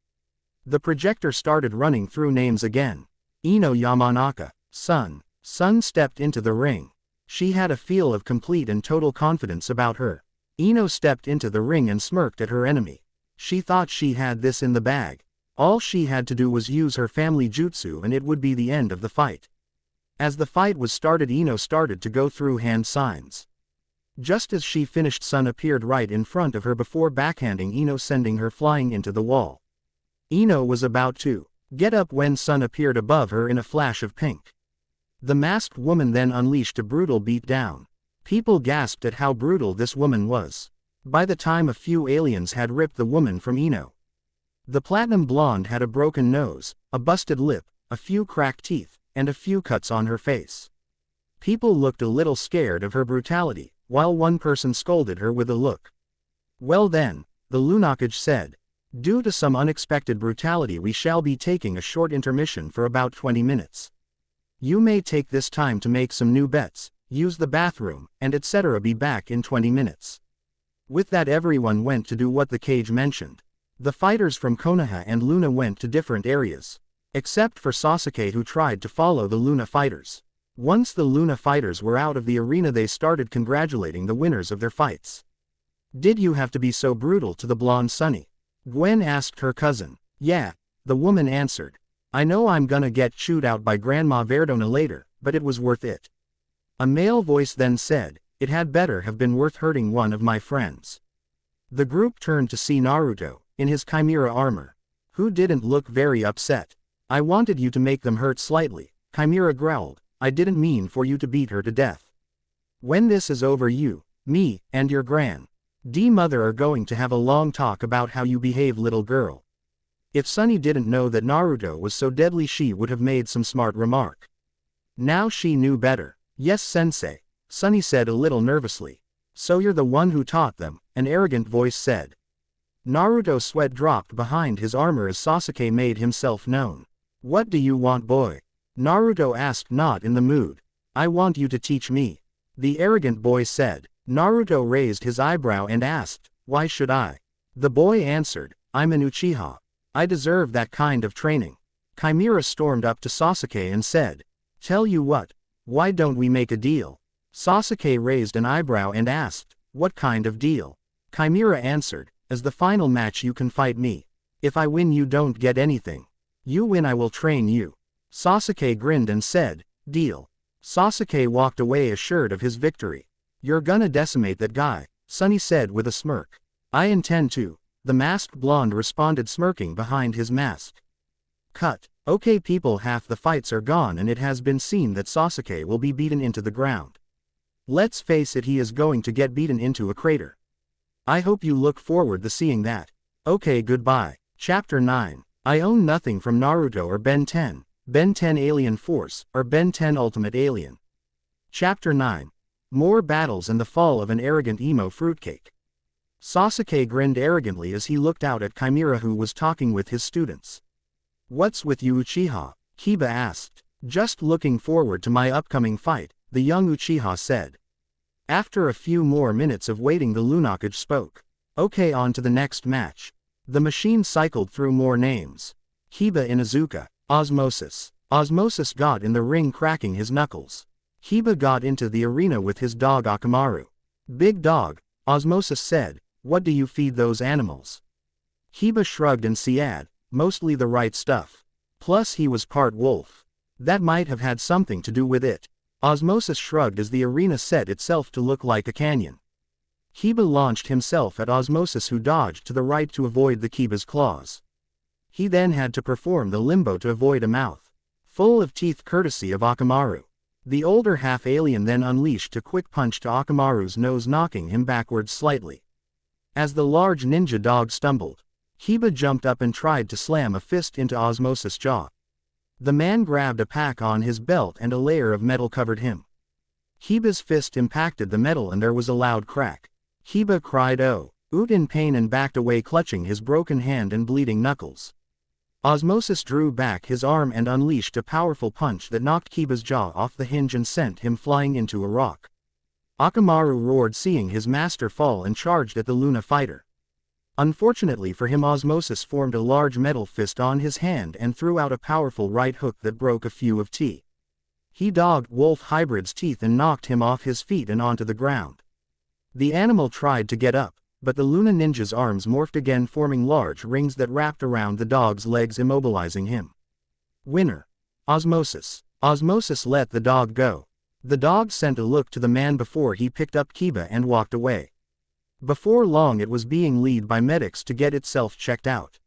The projector started running through names again. Ino Yamanaka, Sun. Sun stepped into the ring. She had a feel of complete and total confidence about her. Ino stepped into the ring and smirked at her enemy. She thought she had this in the bag. All she had to do was use her family jutsu and it would be the end of the fight. As the fight was started, Ino started to go through hand signs. Just as she finished, Sun appeared right in front of her before backhanding Ino, sending her flying into the wall. Ino was about to get up when Sun appeared above her in a flash of pink. The masked woman then unleashed a brutal beatdown. People gasped at how brutal this woman was. By the time a few aliens had ripped the woman from Ino. The platinum blonde had a broken nose, a busted lip, a few cracked teeth, and a few cuts on her face. People looked a little scared of her brutality, while one person scolded her with a look. Well then, the Lunakage said, due to some unexpected brutality we shall be taking a short intermission for about 20 minutes. You may take this time to make some new bets, use the bathroom, and etc. Be back in 20 minutes. With that, everyone went to do what the cage mentioned. The fighters from Konoha and Luna went to different areas. Except for Sasuke, who tried to follow the Luna fighters. Once the Luna fighters were out of the arena, they started congratulating the winners of their fights. Did you have to be so brutal to the blonde Sunny? Gwen asked her cousin. Yeah, the woman answered. I know I'm gonna get chewed out by Grandma Verdona later, but it was worth it. A male voice then said, it had better have been worth hurting one of my friends. The group turned to see Naruto, in his chimera armor, who didn't look very upset. I wanted you to make them hurt slightly, Chimera growled. I didn't mean for you to beat her to death. When this is over, you, me, and your mother are going to have a long talk about how you behave, little girl. If Sunny didn't know that Naruto was so deadly, she would have made some smart remark. Now she knew better. Yes, sensei, Sunny said a little nervously. So you're the one who taught them, an arrogant voice said. Naruto's sweat dropped behind his armor as Sasuke made himself known. What do you want, boy? Naruto asked, not in the mood. I want you to teach me. The arrogant boy said. Naruto raised his eyebrow and asked, why should I? The boy answered, I'm an Uchiha. I deserve that kind of training. Chimera stormed up to Sasuke and said, tell you what, why don't we make a deal? Sasuke raised an eyebrow and asked, what kind of deal? Chimera answered, as the final match you can fight me. If I win you don't get anything. You win I will train you. Sasuke grinned and said, deal. Sasuke walked away assured of his victory. You're gonna decimate that guy, Sunny said with a smirk. I intend to. The masked blonde responded, smirking behind his mask. Cut. Okay people, half the fights are gone and it has been seen that Sasuke will be beaten into the ground. Let's face it, he is going to get beaten into a crater. I hope you look forward to seeing that. Okay, goodbye. Chapter 9. I own nothing from Naruto or Ben 10, Ben 10 Alien Force, or Ben 10 Ultimate Alien. Chapter 9. More battles and the fall of an arrogant emo fruitcake. Sasuke grinned arrogantly as he looked out at Chimera, who was talking with his students. What's with you, Uchiha? Kiba asked. Just looking forward to my upcoming fight, the young Uchiha said. After a few more minutes of waiting, the Lunakage spoke. Okay, on to the next match. The machine cycled through more names. Kiba Inuzuka, Osmosis. Osmosis got in the ring cracking his knuckles. Kiba got into the arena with his dog Akamaru. Big dog, Osmosis said, what do you feed those animals? Kiba shrugged and said, mostly the right stuff. Plus he was part wolf. That might have had something to do with it. Osmosis shrugged as the arena set itself to look like a canyon. Kiba launched himself at Osmosis, who dodged to the right to avoid the Kiba's claws. He then had to perform the limbo to avoid a mouth full of teeth courtesy of Akamaru. The older half-alien then unleashed a quick punch to Akamaru's nose, knocking him backwards slightly. As the large ninja dog stumbled, Kiba jumped up and tried to slam a fist into Osmosis' jaw. The man grabbed a pack on his belt and a layer of metal covered him. Kiba's fist impacted the metal and there was a loud crack. Kiba cried "Oh!" in pain and backed away, clutching his broken hand and bleeding knuckles. Osmosis drew back his arm and unleashed a powerful punch that knocked Kiba's jaw off the hinge and sent him flying into a rock. Akamaru roared, seeing his master fall, and charged at the Luna fighter. Unfortunately for him, Osmosis formed a large metal fist on his hand and threw out a powerful right hook that broke a few of He dog-wolf hybrid's teeth and knocked him off his feet and onto the ground. The animal tried to get up, but the Luna ninja's arms morphed again, forming large rings that wrapped around the dog's legs, immobilizing him. Winner. Osmosis. Osmosis let the dog go. The dog sent a look to the man before he picked up Kiba and walked away. Before long it was being led by medics to get itself checked out.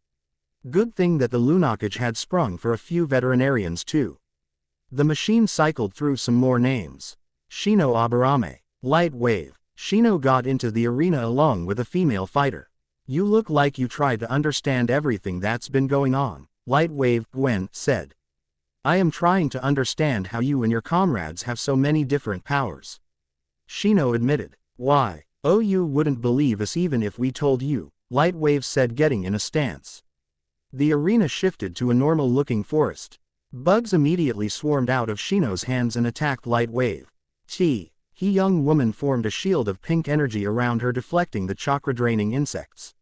Good thing that the Lunakage had sprung for a few veterinarians too. The machine cycled through some more names. Shino Aburame. Light Wave. Shino got into the arena along with a female fighter. You look like you try to understand everything that's been going on, Light Wave, Gwen said. I am trying to understand how you and your comrades have so many different powers. Shino admitted. Why? Oh, you wouldn't believe us even if we told you, Light Wave said, getting in a stance. The arena shifted to a normal-looking forest. Bugs immediately swarmed out of Shino's hands and attacked Light Wave. Young woman formed a shield of pink energy around her, deflecting the chakra-draining insects.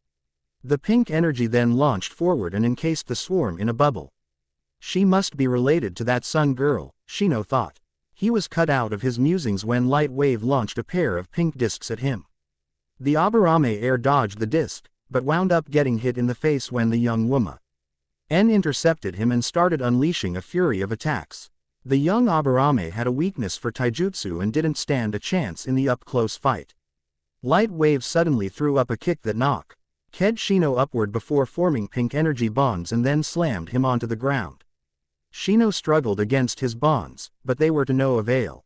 The pink energy then launched forward and encased the swarm in a bubble. She must be related to that sun girl, Shino thought. He was cut out of his musings when Light Wave launched a pair of pink discs at him. The Aburame air dodged the disc, but wound up getting hit in the face when the young woman intercepted him and started unleashing a fury of attacks. The young Aburame had a weakness for taijutsu and didn't stand a chance in the up-close fight. Light Wave suddenly threw up a kick that knocked Shino upward before forming pink energy bonds and then slammed him onto the ground. Shino struggled against his bonds, but they were to no avail.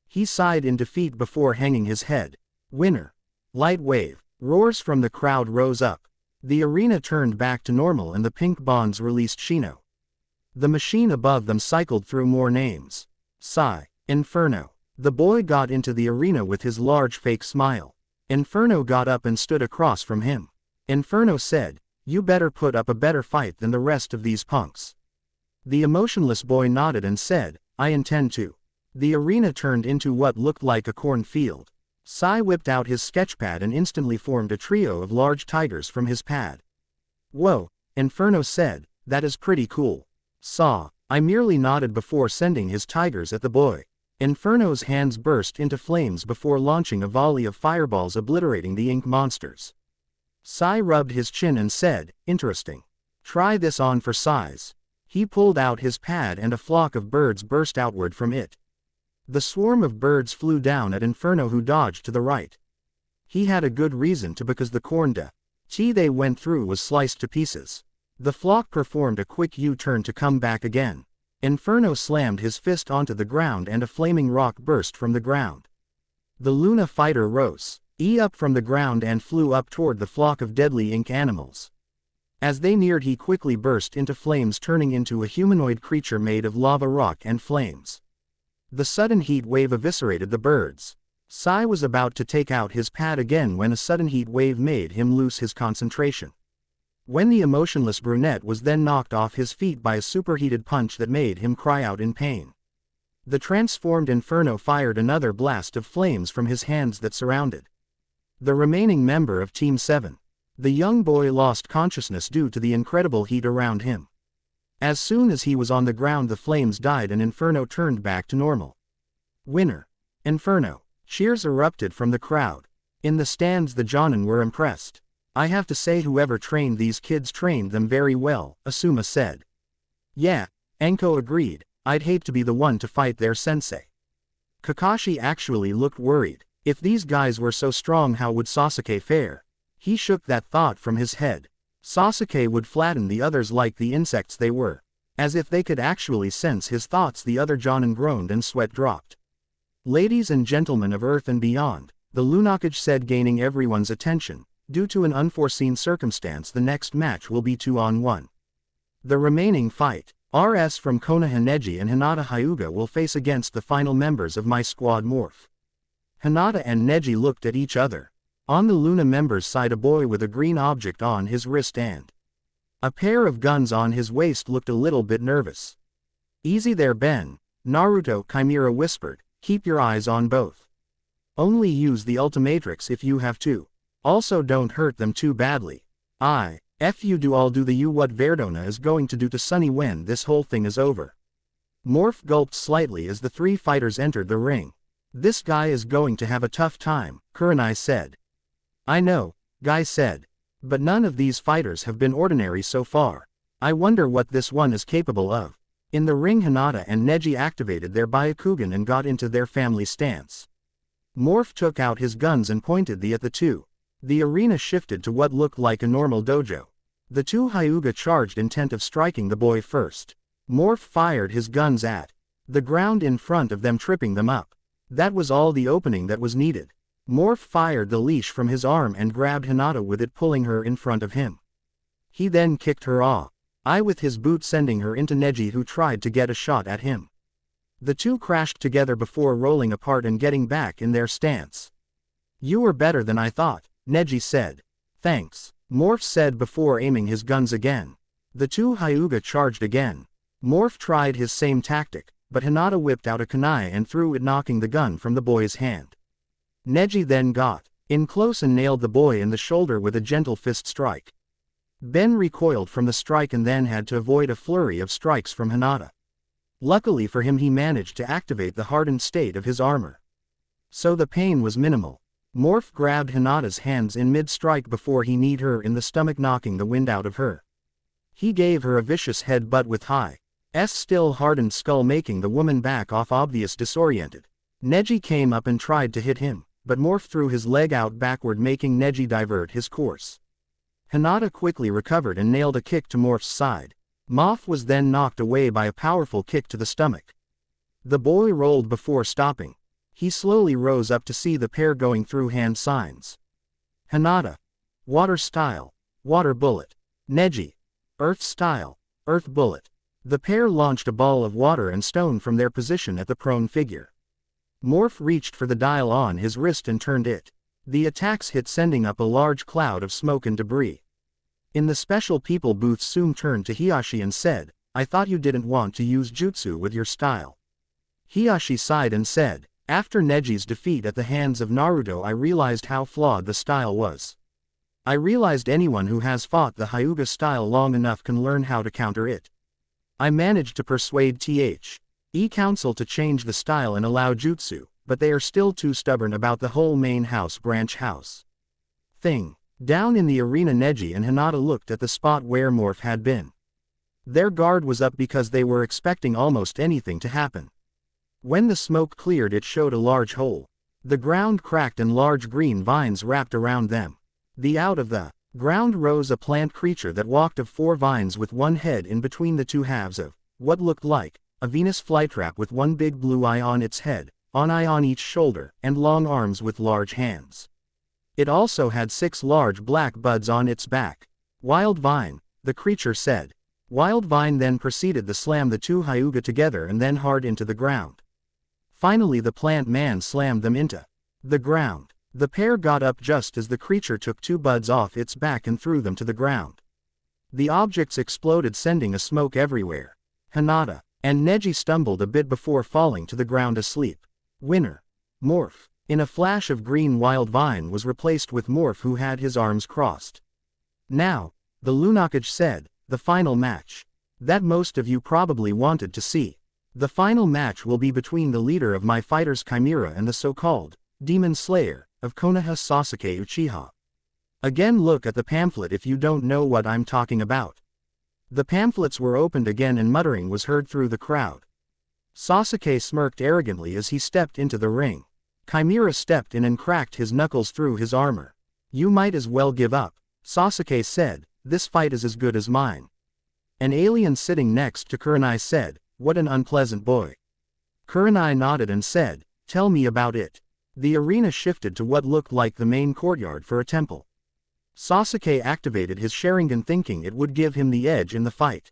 He sighed in defeat before hanging his head. Winner. Light Wave. Roars from the crowd rose up. The arena turned back to normal and the pink bonds released Shino. The machine above them cycled through more names. Inferno. The boy got into the arena with his large fake smile. Inferno got up and stood across from him. Inferno said, you better put up a better fight than the rest of these punks. The emotionless boy nodded and said, I intend to. The arena turned into what looked like a cornfield. Sai whipped out his sketchpad and instantly formed a trio of large tigers from his pad. Whoa, Inferno said, that is pretty cool. I merely nodded before sending his tigers at the boy. Inferno's hands burst into flames before launching a volley of fireballs, obliterating the ink monsters. Sai rubbed his chin and said, interesting. Try this on for size. He pulled out his pad and a flock of birds burst outward from it. The swarm of birds flew down at Inferno, who dodged to the right. He had a good reason to, because the corn they went through was sliced to pieces. The flock performed a quick U-turn to come back again. Inferno slammed his fist onto the ground and a flaming rock burst from the ground. The Luna fighter rose up from the ground and flew up toward the flock of deadly ink animals. As they neared, he quickly burst into flames, turning into a humanoid creature made of lava rock and flames. The sudden heat wave eviscerated the birds. Sai was about to take out his pad again when a sudden heat wave made him lose his concentration. When the emotionless brunette was then knocked off his feet by a superheated punch that made him cry out in pain. The transformed Inferno fired another blast of flames from his hands that surrounded the remaining member of Team 7. The young boy lost consciousness due to the incredible heat around him. As soon as he was on the ground, the flames died and Inferno turned back to normal. Winner. Inferno. Cheers erupted from the crowd. In the stands, the Jonin were impressed. I have to say, whoever trained these kids trained them very well, Asuma said. Yeah, Enko agreed. I'd hate to be the one to fight their sensei. Kakashi actually looked worried. If these guys were so strong, how would Sasuke fare? He shook that thought from his head. Sasuke would flatten the others like the insects they were. As if they could actually sense his thoughts, the other Jonin groaned and sweat dropped. Ladies and gentlemen of Earth and beyond, the Lunakage said, gaining everyone's attention. Due to an unforeseen circumstance, the next match will be 2-on-1. The remaining fight, RS from Konoha Neji and Hinata Hyuga, will face against the final members of my squad Morph. Hinata and Neji looked at each other. On the Luna members' side, a boy with a green object on his wrist and a pair of guns on his waist looked a little bit nervous. Easy there, Ben, Naruto Chimera whispered, keep your eyes on both. Only use the Ultimatrix if you have to. Also don't hurt them too badly. If you do, I'll do the you what Verdona is going to do to Sunny when this whole thing is over. Morph gulped slightly as the three fighters entered the ring. This guy is going to have a tough time, Kurenai said. I know, Guy said. But none of these fighters have been ordinary so far. I wonder what this one is capable of. In the ring, Hinata and Neji activated their Byakugan and got into their family stance. Morph took out his guns and pointed at the two. The arena shifted to what looked like a normal dojo. The two Hyuga charged, intent of striking the boy first. Morph fired his guns at the ground in front of them, tripping them up. That was all the opening that was needed. Morph fired the leash from his arm and grabbed Hinata with it, pulling her in front of him. He then kicked her off with his boot, sending her into Neji, who tried to get a shot at him. The two crashed together before rolling apart and getting back in their stance. You were better than I thought, Neji said. Thanks, Morph said before aiming his guns again. The two Hyuga charged again. Morph tried his same tactic, but Hinata whipped out a kunai and threw it, knocking the gun from the boy's hand. Neji then got in close and nailed the boy in the shoulder with a gentle fist strike. Ben recoiled from the strike and then had to avoid a flurry of strikes from Hinata. Luckily for him, he managed to activate the hardened state of his armor. So the pain was minimal. Morph grabbed Hinata's hands in mid-strike before he kneed her in the stomach, knocking the wind out of her. He gave her a vicious headbutt with high still hardened skull, making the woman back off, obvious disoriented. Neji came up and tried to hit him, but Morph threw his leg out backward, making Neji divert his course. Hinata quickly recovered and nailed a kick to Morph's side. Morph was then knocked away by a powerful kick to the stomach. The boy rolled before stopping. He slowly rose up to see the pair going through hand signs. Hinata. Water style. Water bullet. Neji. Earth style. Earth bullet. The pair launched a ball of water and stone from their position at the prone figure. Morph reached for the dial on his wrist and turned it. The attacks hit, sending up a large cloud of smoke and debris. In the special people booth, Sum turned to Hiyashi and said, I thought you didn't want to use jutsu with your style. Hiyashi sighed and said, after Neji's defeat at the hands of Naruto, I realized how flawed the style was. I realized anyone who has fought the Hyuga style long enough can learn how to counter it. I managed to persuade the council to change the style and allow jutsu, but they are still too stubborn about the whole main house branch house thing. Down in the arena, Neji and Hinata looked at the spot where Morph had been. Their guard was up because they were expecting almost anything to happen. When the smoke cleared, it showed a large hole. The ground cracked and large green vines wrapped around them. Out of the ground rose a plant creature that walked of 4 vines with one head in between the two halves of what looked like a Venus flytrap, with one big blue eye on its head, an eye on each shoulder, and long arms with large hands. It also had 6 large black buds on its back. Wild vine, the creature said. Wild vine then proceeded to slam the two Hyuga together and then hard into the ground. Finally the plant man slammed them into the ground. The pair got up just as the creature took 2 buds off its back and threw them to the ground. The objects exploded, sending a smoke everywhere. Hinata and Neji stumbled a bit before falling to the ground asleep. Winner. Morph. In a flash of green, Wild Vine was replaced with Morph, who had his arms crossed. Now, the Lunakage said, the final match. That most of you probably wanted to see. The final match will be between the leader of my fighters Chimera and the so-called Demon Slayer of Konoha Sasuke Uchiha. Again, look at the pamphlet if you don't know what I'm talking about. The pamphlets were opened again and muttering was heard through the crowd. Sasuke smirked arrogantly as he stepped into the ring. Chimera stepped in and cracked his knuckles through his armor. You might as well give up, Sasuke said, this fight is as good as mine. An alien sitting next to Kurenai said, what an unpleasant boy. Kurenai nodded and said, tell me about it. The arena shifted to what looked like the main courtyard for a temple. Sasuke activated his Sharingan thinking it would give him the edge in the fight.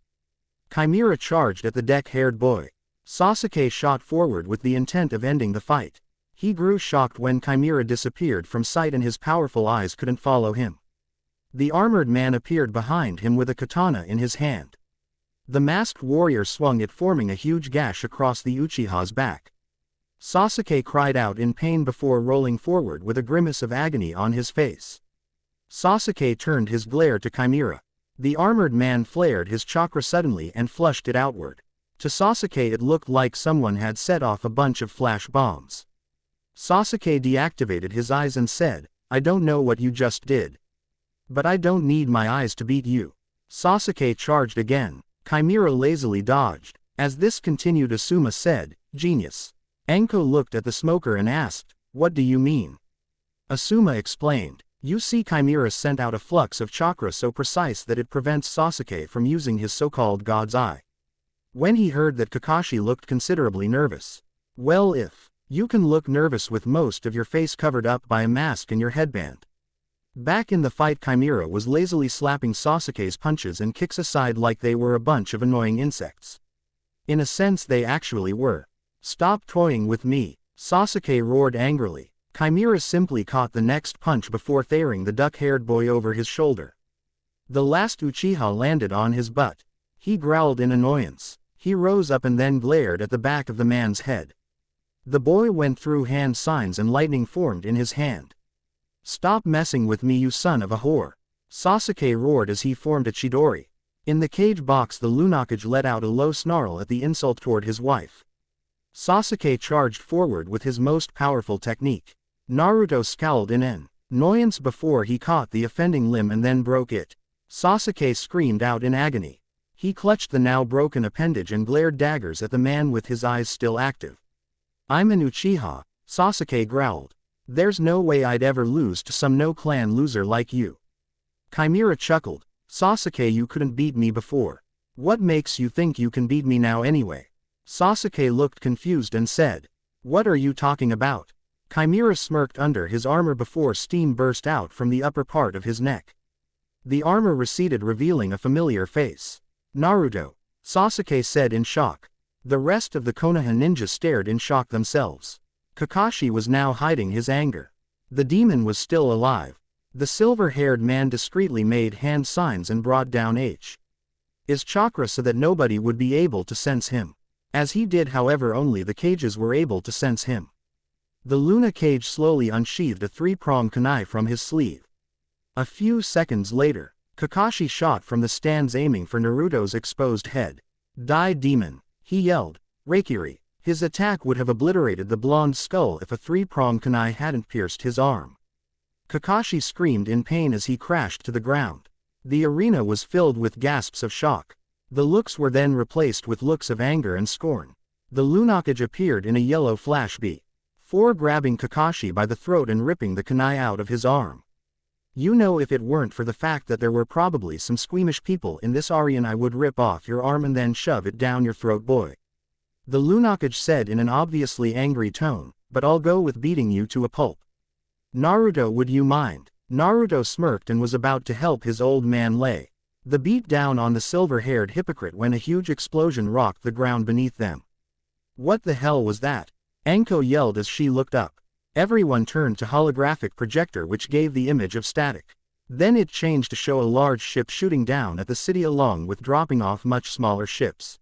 Chimera charged at the deck-haired boy. Sasuke shot forward with the intent of ending the fight. He grew shocked when Chimera disappeared from sight and his powerful eyes couldn't follow him. The armored man appeared behind him with a katana in his hand. The masked warrior swung it, forming a huge gash across the Uchiha's back. Sasuke cried out in pain before rolling forward with a grimace of agony on his face. Sasuke turned his glare to Chimera. The armored man flared his chakra suddenly and flushed it outward. To Sasuke it looked like someone had set off a bunch of flash bombs. Sasuke deactivated his eyes and said, I don't know what you just did. But I don't need my eyes to beat you. Sasuke charged again. Chimera lazily dodged. As this continued, Asuma said, genius. Anko looked at the smoker and asked, what do you mean? Asuma explained, you see, Chimera sent out a flux of chakra so precise that it prevents Sasuke from using his so-called God's Eye. When he heard that, Kakashi looked considerably nervous. Well, if you can look nervous with most of your face covered up by a mask and your headband. Back in the fight, Chimera was lazily slapping Sasuke's punches and kicks aside like they were a bunch of annoying insects. In a sense they actually were. Stop toying with me, Sasuke roared angrily. Chimera simply caught the next punch before throwing the duck-haired boy over his shoulder. The last Uchiha landed on his butt. He growled in annoyance. He rose up and then glared at the back of the man's head. The boy went through hand signs and lightning formed in his hand. Stop messing with me, you son of a whore, Sasuke roared as he formed a Chidori. In the cage box, the Lunakage let out a low snarl at the insult toward his wife. Sasuke charged forward with his most powerful technique. Naruto scowled in annoyance before he caught the offending limb and then broke it. Sasuke screamed out in agony. He clutched the now broken appendage and glared daggers at the man with his eyes still active. I'm an Uchiha, Sasuke growled. There's no way I'd ever lose to some no-clan loser like you. Chimera chuckled. Sasuke, you couldn't beat me before. What makes you think you can beat me now anyway? Sasuke looked confused and said, what are you talking about? Chimera smirked under his armor before steam burst out from the upper part of his neck. The armor receded, revealing a familiar face. Naruto, Sasuke said in shock. The rest of the Konoha ninja stared in shock themselves. Kakashi was now hiding his anger. The demon was still alive. The silver-haired man discreetly made hand signs and brought down his chakra so that nobody would be able to sense him. As he did, however, only the cages were able to sense him. The Luna cage slowly unsheathed a three-pronged kunai from his sleeve. A few seconds later, Kakashi shot from the stands aiming for Naruto's exposed head. Die, demon, he yelled. Reikiri. His attack would have obliterated the blonde skull if a three-pronged kunai hadn't pierced his arm. Kakashi screamed in pain as he crashed to the ground. The arena was filled with gasps of shock. The looks were then replaced with looks of anger and scorn. The Lunakage appeared in a yellow flash before grabbing Kakashi by the throat and ripping the kunai out of his arm. You know, if it weren't for the fact that there were probably some squeamish people in this arena, I would rip off your arm and then shove it down your throat, boy. The Lunakage said in an obviously angry tone, but I'll go with beating you to a pulp. Naruto, would you mind? Naruto smirked and was about to help his old man lay the beat down on the silver-haired hypocrite when a huge explosion rocked the ground beneath them. What the hell was that? Anko yelled as she looked up. Everyone turned to holographic projector, which gave the image of static. Then it changed to show a large ship shooting down at the city along with dropping off much smaller ships.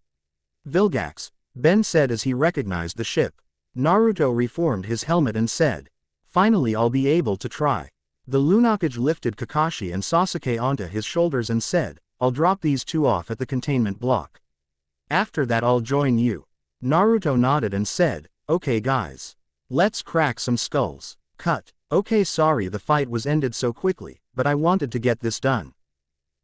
Vilgax, Ben said as he recognized the ship. Naruto reformed his helmet and said, finally I'll be able to try. The Lunakage lifted Kakashi and Sasuke onto his shoulders and said, I'll drop these two off at the containment block. After that I'll join you. Naruto nodded and said, okay guys. Let's crack some skulls. Cut. Okay, sorry the fight was ended so quickly, but I wanted to get this done.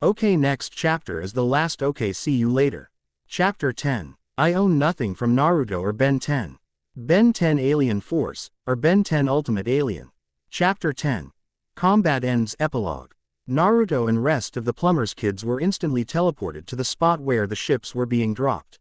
Okay, next chapter is the last. Okay, see you later. Chapter 10. I own nothing from Naruto or Ben 10. Ben 10 Alien Force, or Ben 10 Ultimate Alien. Chapter 10. Combat ends. Epilogue. Naruto and rest of the plumber's kids were instantly teleported to the spot where the ships were being dropped.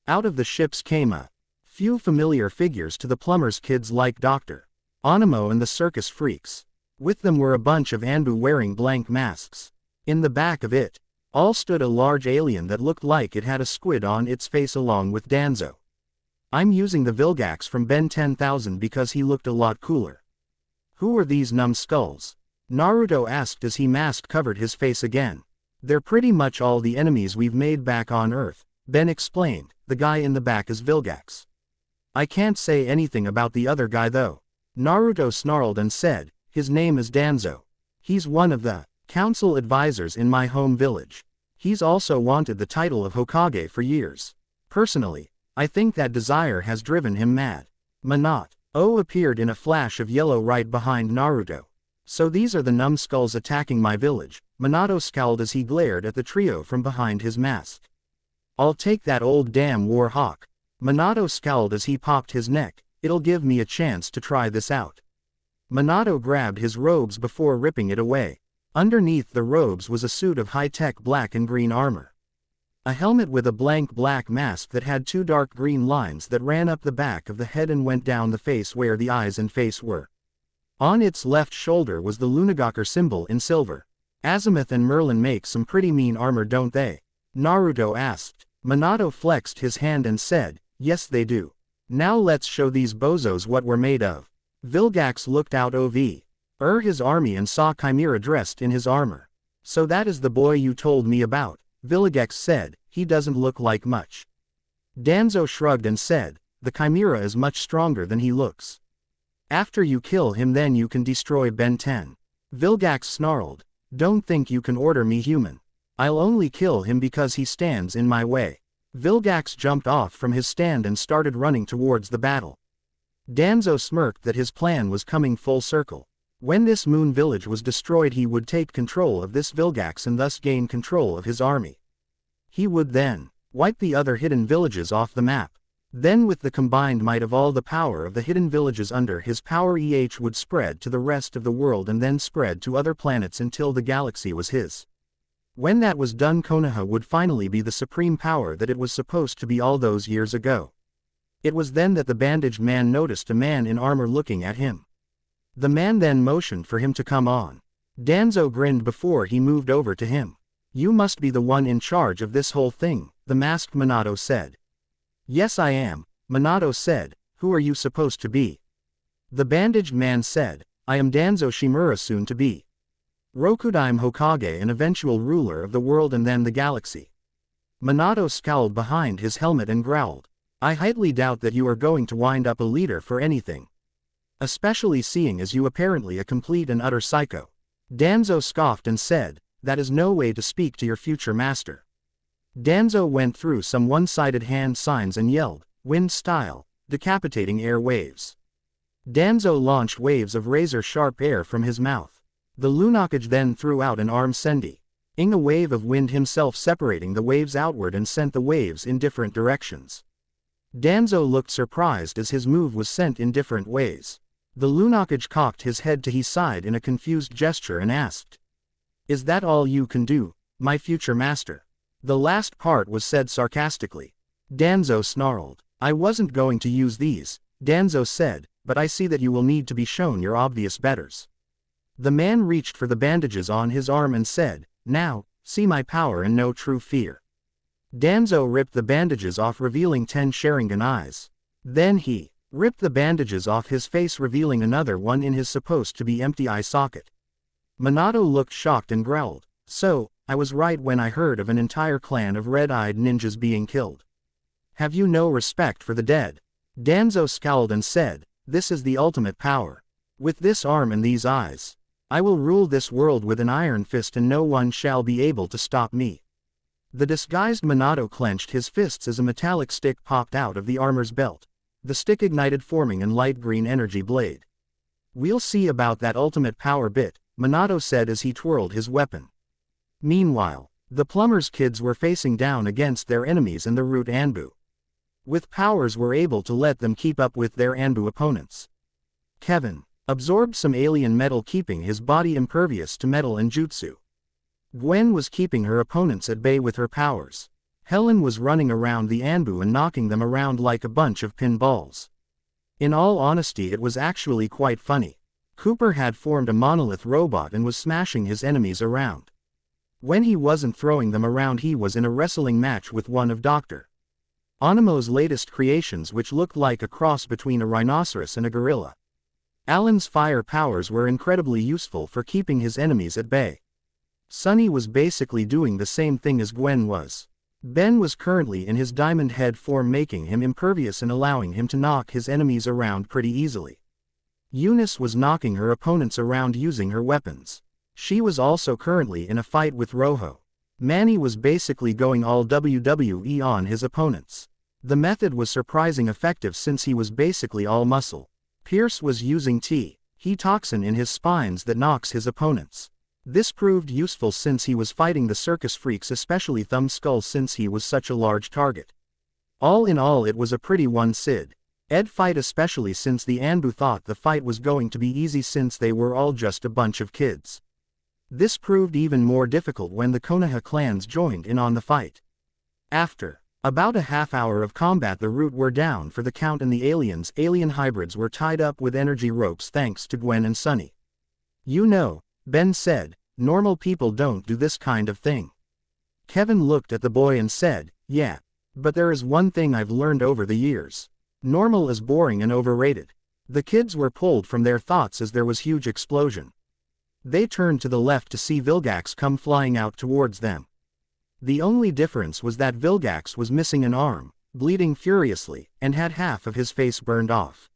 Out of the ships came a few familiar figures to the plumber's kids like Dr. Onimo and the circus freaks. With them were a bunch of Anbu wearing blank masks. In the back of it all stood a large alien that looked like it had a squid on its face along with Danzo. I'm using the Vilgax from Ben 10,000 because he looked a lot cooler. Who are these numbskulls? Naruto asked as he mask covered his face again. They're pretty much all the enemies we've made back on Earth, Ben explained. The guy in the back is Vilgax. I can't say anything about the other guy though. Naruto snarled and said, his name is Danzo. He's one of the council advisors in my home village. He's also wanted the title of Hokage for years. Personally, I think that desire has driven him mad. Minato appeared in a flash of yellow right behind Naruto. So these are the numbskulls attacking my village. Minato scowled as he glared at the trio from behind his mask. I'll take that old damn war hawk. Minato scowled as he popped his neck. It'll give me a chance to try this out. Minato grabbed his robes before ripping it away. Underneath the robes was a suit of high-tech black and green armor. A helmet with a blank black mask that had two dark green lines that ran up the back of the head and went down the face where the eyes and face were. On its left shoulder was the Lunagaker symbol in silver. Azimuth and Merlin make some pretty mean armor, don't they? Naruto asked. Minato flexed his hand and said, yes they do. Now let's show these bozos what we're made of. Vilgax looked out over his army and saw Chimera dressed in his armor. So that is the boy you told me about, Vilgax said. He doesn't look like much. Danzo shrugged and said, the Chimera is much stronger than he looks. After you kill him then you can destroy Ben 10. Vilgax snarled, don't think you can order me human. I'll only kill him because he stands in my way. Vilgax jumped off from his stand and started running towards the battle. Danzo smirked that his plan was coming full circle. When this moon village was destroyed he would take control of this Vilgax and thus gain control of his army. He would then wipe the other hidden villages off the map. Then with the combined might of all the power of the hidden villages under his power would spread to the rest of the world and then spread to other planets until the galaxy was his. When that was done Konoha would finally be the supreme power that it was supposed to be all those years ago. It was then that the bandaged man noticed a man in armor looking at him. The man then motioned for him to come on. Danzo grinned before he moved over to him. You must be the one in charge of this whole thing, the masked Minato said. Yes I am, Minato said. Who are you supposed to be? The bandaged man said, I am Danzo Shimura, soon to be Rokudaime Hokage and eventual ruler of the world and then the galaxy. Minato scowled behind his helmet and growled. I highly doubt that you are going to wind up a leader for anything. Especially seeing as you apparently a complete and utter psycho. Danzo scoffed and said, that is no way to speak to your future master. Danzo went through some one-sided hand signs and yelled, wind style, decapitating air waves. Danzo launched waves of razor-sharp air from his mouth. The Lunakage then threw out an arm sending a wave of wind himself separating the waves outward and sent the waves in different directions. Danzo looked surprised as his move was sent in different ways. The Lunakage cocked his head to his side in a confused gesture and asked, is that all you can do, my future master? The last part was said sarcastically. Danzo snarled. I wasn't going to use these, Danzo said, but I see that you will need to be shown your obvious betters. The man reached for the bandages on his arm and said, now, see my power and no true fear. Danzo ripped the bandages off revealing 10 Sharingan eyes. Then he ripped the bandages off his face revealing another one in his supposed to be empty eye socket. Minato looked shocked and growled, so, I was right when I heard of an entire clan of red-eyed ninjas being killed. Have you no respect for the dead? Danzo scowled and said, this is the ultimate power. With this arm and these eyes, I will rule this world with an iron fist and no one shall be able to stop me. The disguised Minato clenched his fists as a metallic stick popped out of the armor's belt. The stick ignited, forming a light green energy blade. "We'll see about that ultimate power bit," Minato said as he twirled his weapon. Meanwhile, the plumber's kids were facing down against their enemies, and the root Anbu with powers were able to let them keep up with their Anbu opponents. Kevin absorbed some alien metal, keeping his body impervious to metal and jutsu. Gwen was keeping her opponents at bay with her powers. Helen was running around the Anbu and knocking them around like a bunch of pinballs. In all honesty, it was actually quite funny. Cooper had formed a monolith robot and was smashing his enemies around. When he wasn't throwing them around, he was in a wrestling match with one of Dr. Onemo's latest creations, which looked like a cross between a rhinoceros and a gorilla. Alan's fire powers were incredibly useful for keeping his enemies at bay. Sunny was basically doing the same thing as Gwen was. Ben was currently in his diamond head form, making him impervious and allowing him to knock his enemies around pretty easily. Eunice was knocking her opponents around using her weapons. She was also currently in a fight with Rojo. Manny was basically going all WWE on his opponents. The method was surprisingly effective since he was basically all muscle. Pierce was using T-He toxin in his spines that knocks his opponents. This proved useful since he was fighting the circus freaks, especially Thumbskull, since he was such a large target. All in all, it was a pretty one-sided fight, especially since the Anbu thought the fight was going to be easy since they were all just a bunch of kids. This proved even more difficult when the Konoha clans joined in on the fight. After about a half hour of combat, the Root were down for the count and the alien hybrids were tied up with energy ropes thanks to Gwen and Sunny. "You know," Ben said, "normal people don't do this kind of thing." Kevin looked at the boy and said, "Yeah. But there is one thing I've learned over the years. Normal is boring and overrated." The kids were pulled from their thoughts as there was huge explosion. They turned to the left to see Vilgax come flying out towards them. The only difference was that Vilgax was missing an arm, bleeding furiously, and had half of his face burned off.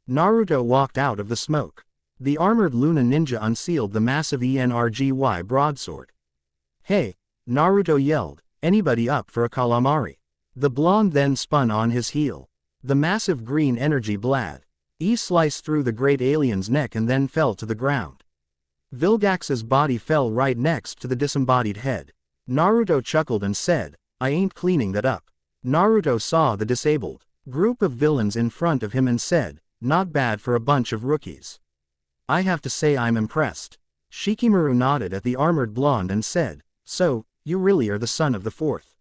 Naruto walked out of the smoke. The armored Luna ninja unsealed the massive ENRGY broadsword. "Hey!" Naruto yelled, "anybody up for a calamari?" The blonde then spun on his heel. The massive green energy blade sliced through the great alien's neck and then fell to the ground. Vilgax's body fell right next to the disembodied head. Naruto chuckled and said, "I ain't cleaning that up." Naruto saw the disabled group of villains in front of him and said, "Not bad for a bunch of rookies. I have to say I'm impressed." Shikamaru nodded at the armored blonde and said, "So, you really are the son of the fourth?"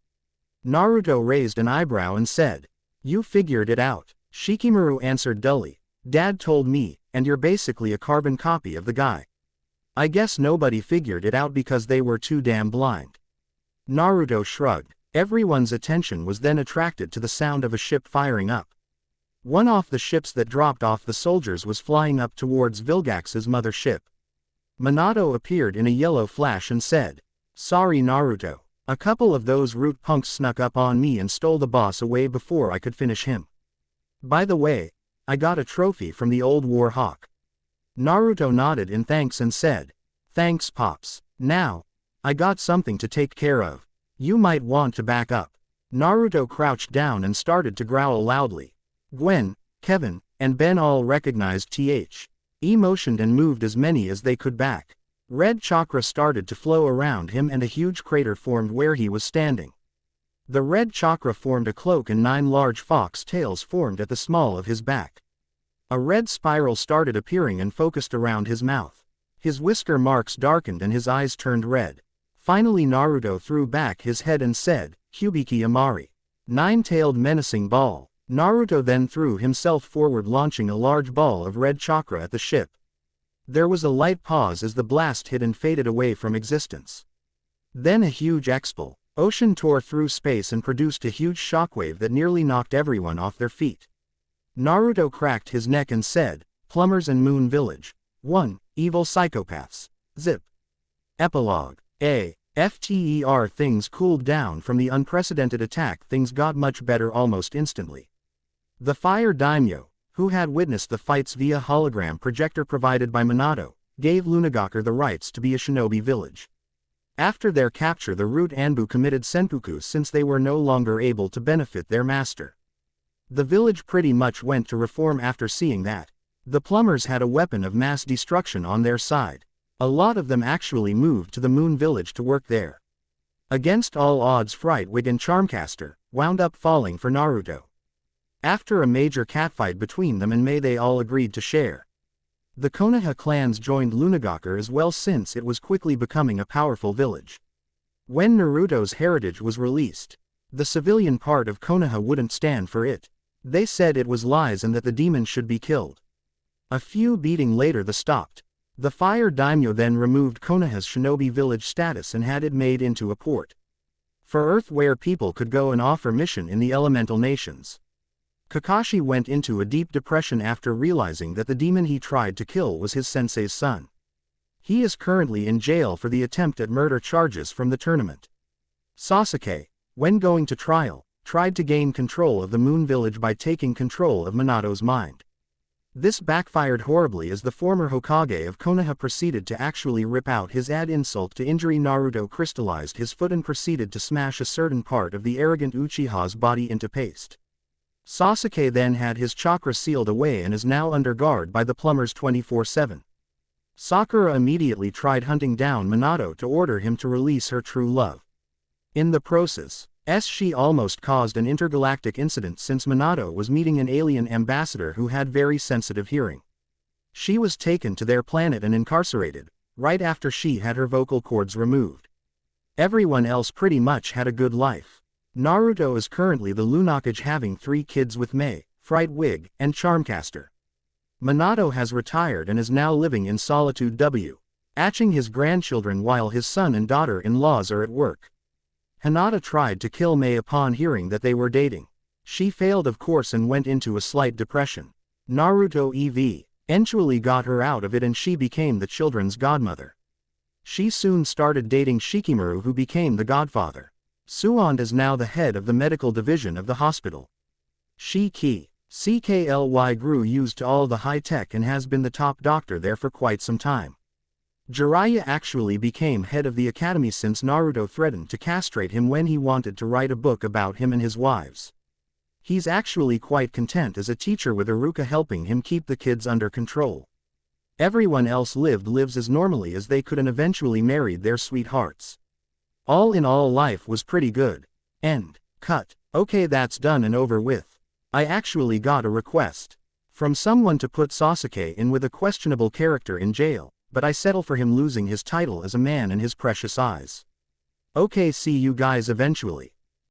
Naruto raised an eyebrow and said, "You figured it out." Shikamaru answered dully, "Dad told me, and you're basically a carbon copy of the guy." "I guess nobody figured it out because they were too damn blind." Naruto shrugged. Everyone's attention was then attracted to the sound of a ship firing up. One of the ships that dropped off the soldiers was flying up towards Vilgax's mother ship. Minato appeared in a yellow flash and said, "Sorry Naruto. A couple of those Root punks snuck up on me and stole the boss away before I could finish him. By the way, I got a trophy from the old War Hawk." Naruto nodded in thanks and said, "Thanks Pops. Now, I got something to take care of. You might want to back up." Naruto crouched down and started to growl loudly. Gwen, Kevin, and Ben all recognized He motioned and moved as many as they could back. Red chakra started to flow around him and a huge crater formed where he was standing. The red chakra formed a cloak and 9 large fox tails formed at the small of his back. A red spiral started appearing and focused around his mouth. His whisker marks darkened and his eyes turned red. Finally Naruto threw back his head and said, "Hibiki Amari." 9-tailed menacing ball. Naruto then threw himself forward, launching a large ball of red chakra at the ship. There was a light pause as the blast hit and faded away from existence. Then a huge explosion tore through space and produced a huge shockwave that nearly knocked everyone off their feet. Naruto cracked his neck and said, "Plumbers and Moon Village. 1. Evil Psychopaths. Zip." Epilogue. After things cooled down from the unprecedented attack, things got much better almost instantly. The Fire Daimyo, who had witnessed the fights via hologram projector provided by Minato, gave Lunagaker the rights to be a shinobi village. After their capture, the root Anbu committed senpuku since they were no longer able to benefit their master. The village pretty much went to reform after seeing that. The plumbers had a weapon of mass destruction on their side. A lot of them actually moved to the Moon Village to work there. Against all odds, Frightwig and Charmcaster wound up falling for Naruto. After a major catfight between them and Mei, they all agreed to share. The Konoha clans joined Lunagaku as well since it was quickly becoming a powerful village. When Naruto's heritage was released, the civilian part of Konoha wouldn't stand for it. They said it was lies and that the demon should be killed. A few beating later they stopped. The Fire Daimyo then removed Konoha's shinobi village status and had it made into a port for Earth where people could go and offer mission in the elemental nations. Kakashi went into a deep depression after realizing that the demon he tried to kill was his sensei's son. He is currently in jail for the attempt at murder charges from the tournament. Sasuke, when going to trial, tried to gain control of the Moon Village by taking control of Minato's mind. This backfired horribly as the former Hokage of Konoha proceeded to actually rip out his insult to injury. Naruto crystallized his foot and proceeded to smash a certain part of the arrogant Uchiha's body into paste. Sasuke then had his chakra sealed away and is now under guard by the plumbers 24/7. Sakura immediately tried hunting down Minato to order him to release her true love. In the process, she almost caused an intergalactic incident since Minato was meeting an alien ambassador who had very sensitive hearing. She was taken to their planet and incarcerated, right after she had her vocal cords removed. Everyone else pretty much had a good life. Naruto is currently the Lunakage, having 3 kids with Mei, Frightwig, and Charmcaster. Minato has retired and is now living in solitude watching his grandchildren while his son and daughter-in-laws are at work. Hinata tried to kill Mei upon hearing that they were dating. She failed of course and went into a slight depression. Naruto eventually got her out of it and she became the children's godmother. She soon started dating Shikamaru, who became the godfather. Suand is now the head of the medical division of the hospital. CKLY grew used to all the high-tech and has been the top doctor there for quite some time. Jiraiya actually became head of the academy since Naruto threatened to castrate him when he wanted to write a book about him and his wives. He's actually quite content as a teacher with Iruka helping him keep the kids under control. Everyone else lives as normally as they could and eventually married their sweethearts. All in all, life was pretty good. End. Cut. Okay, that's done and over with. I actually got a request from someone to put Sasuke in with a questionable character in jail, but I settle for him losing his title as a man in his precious eyes. Okay, see you guys eventually.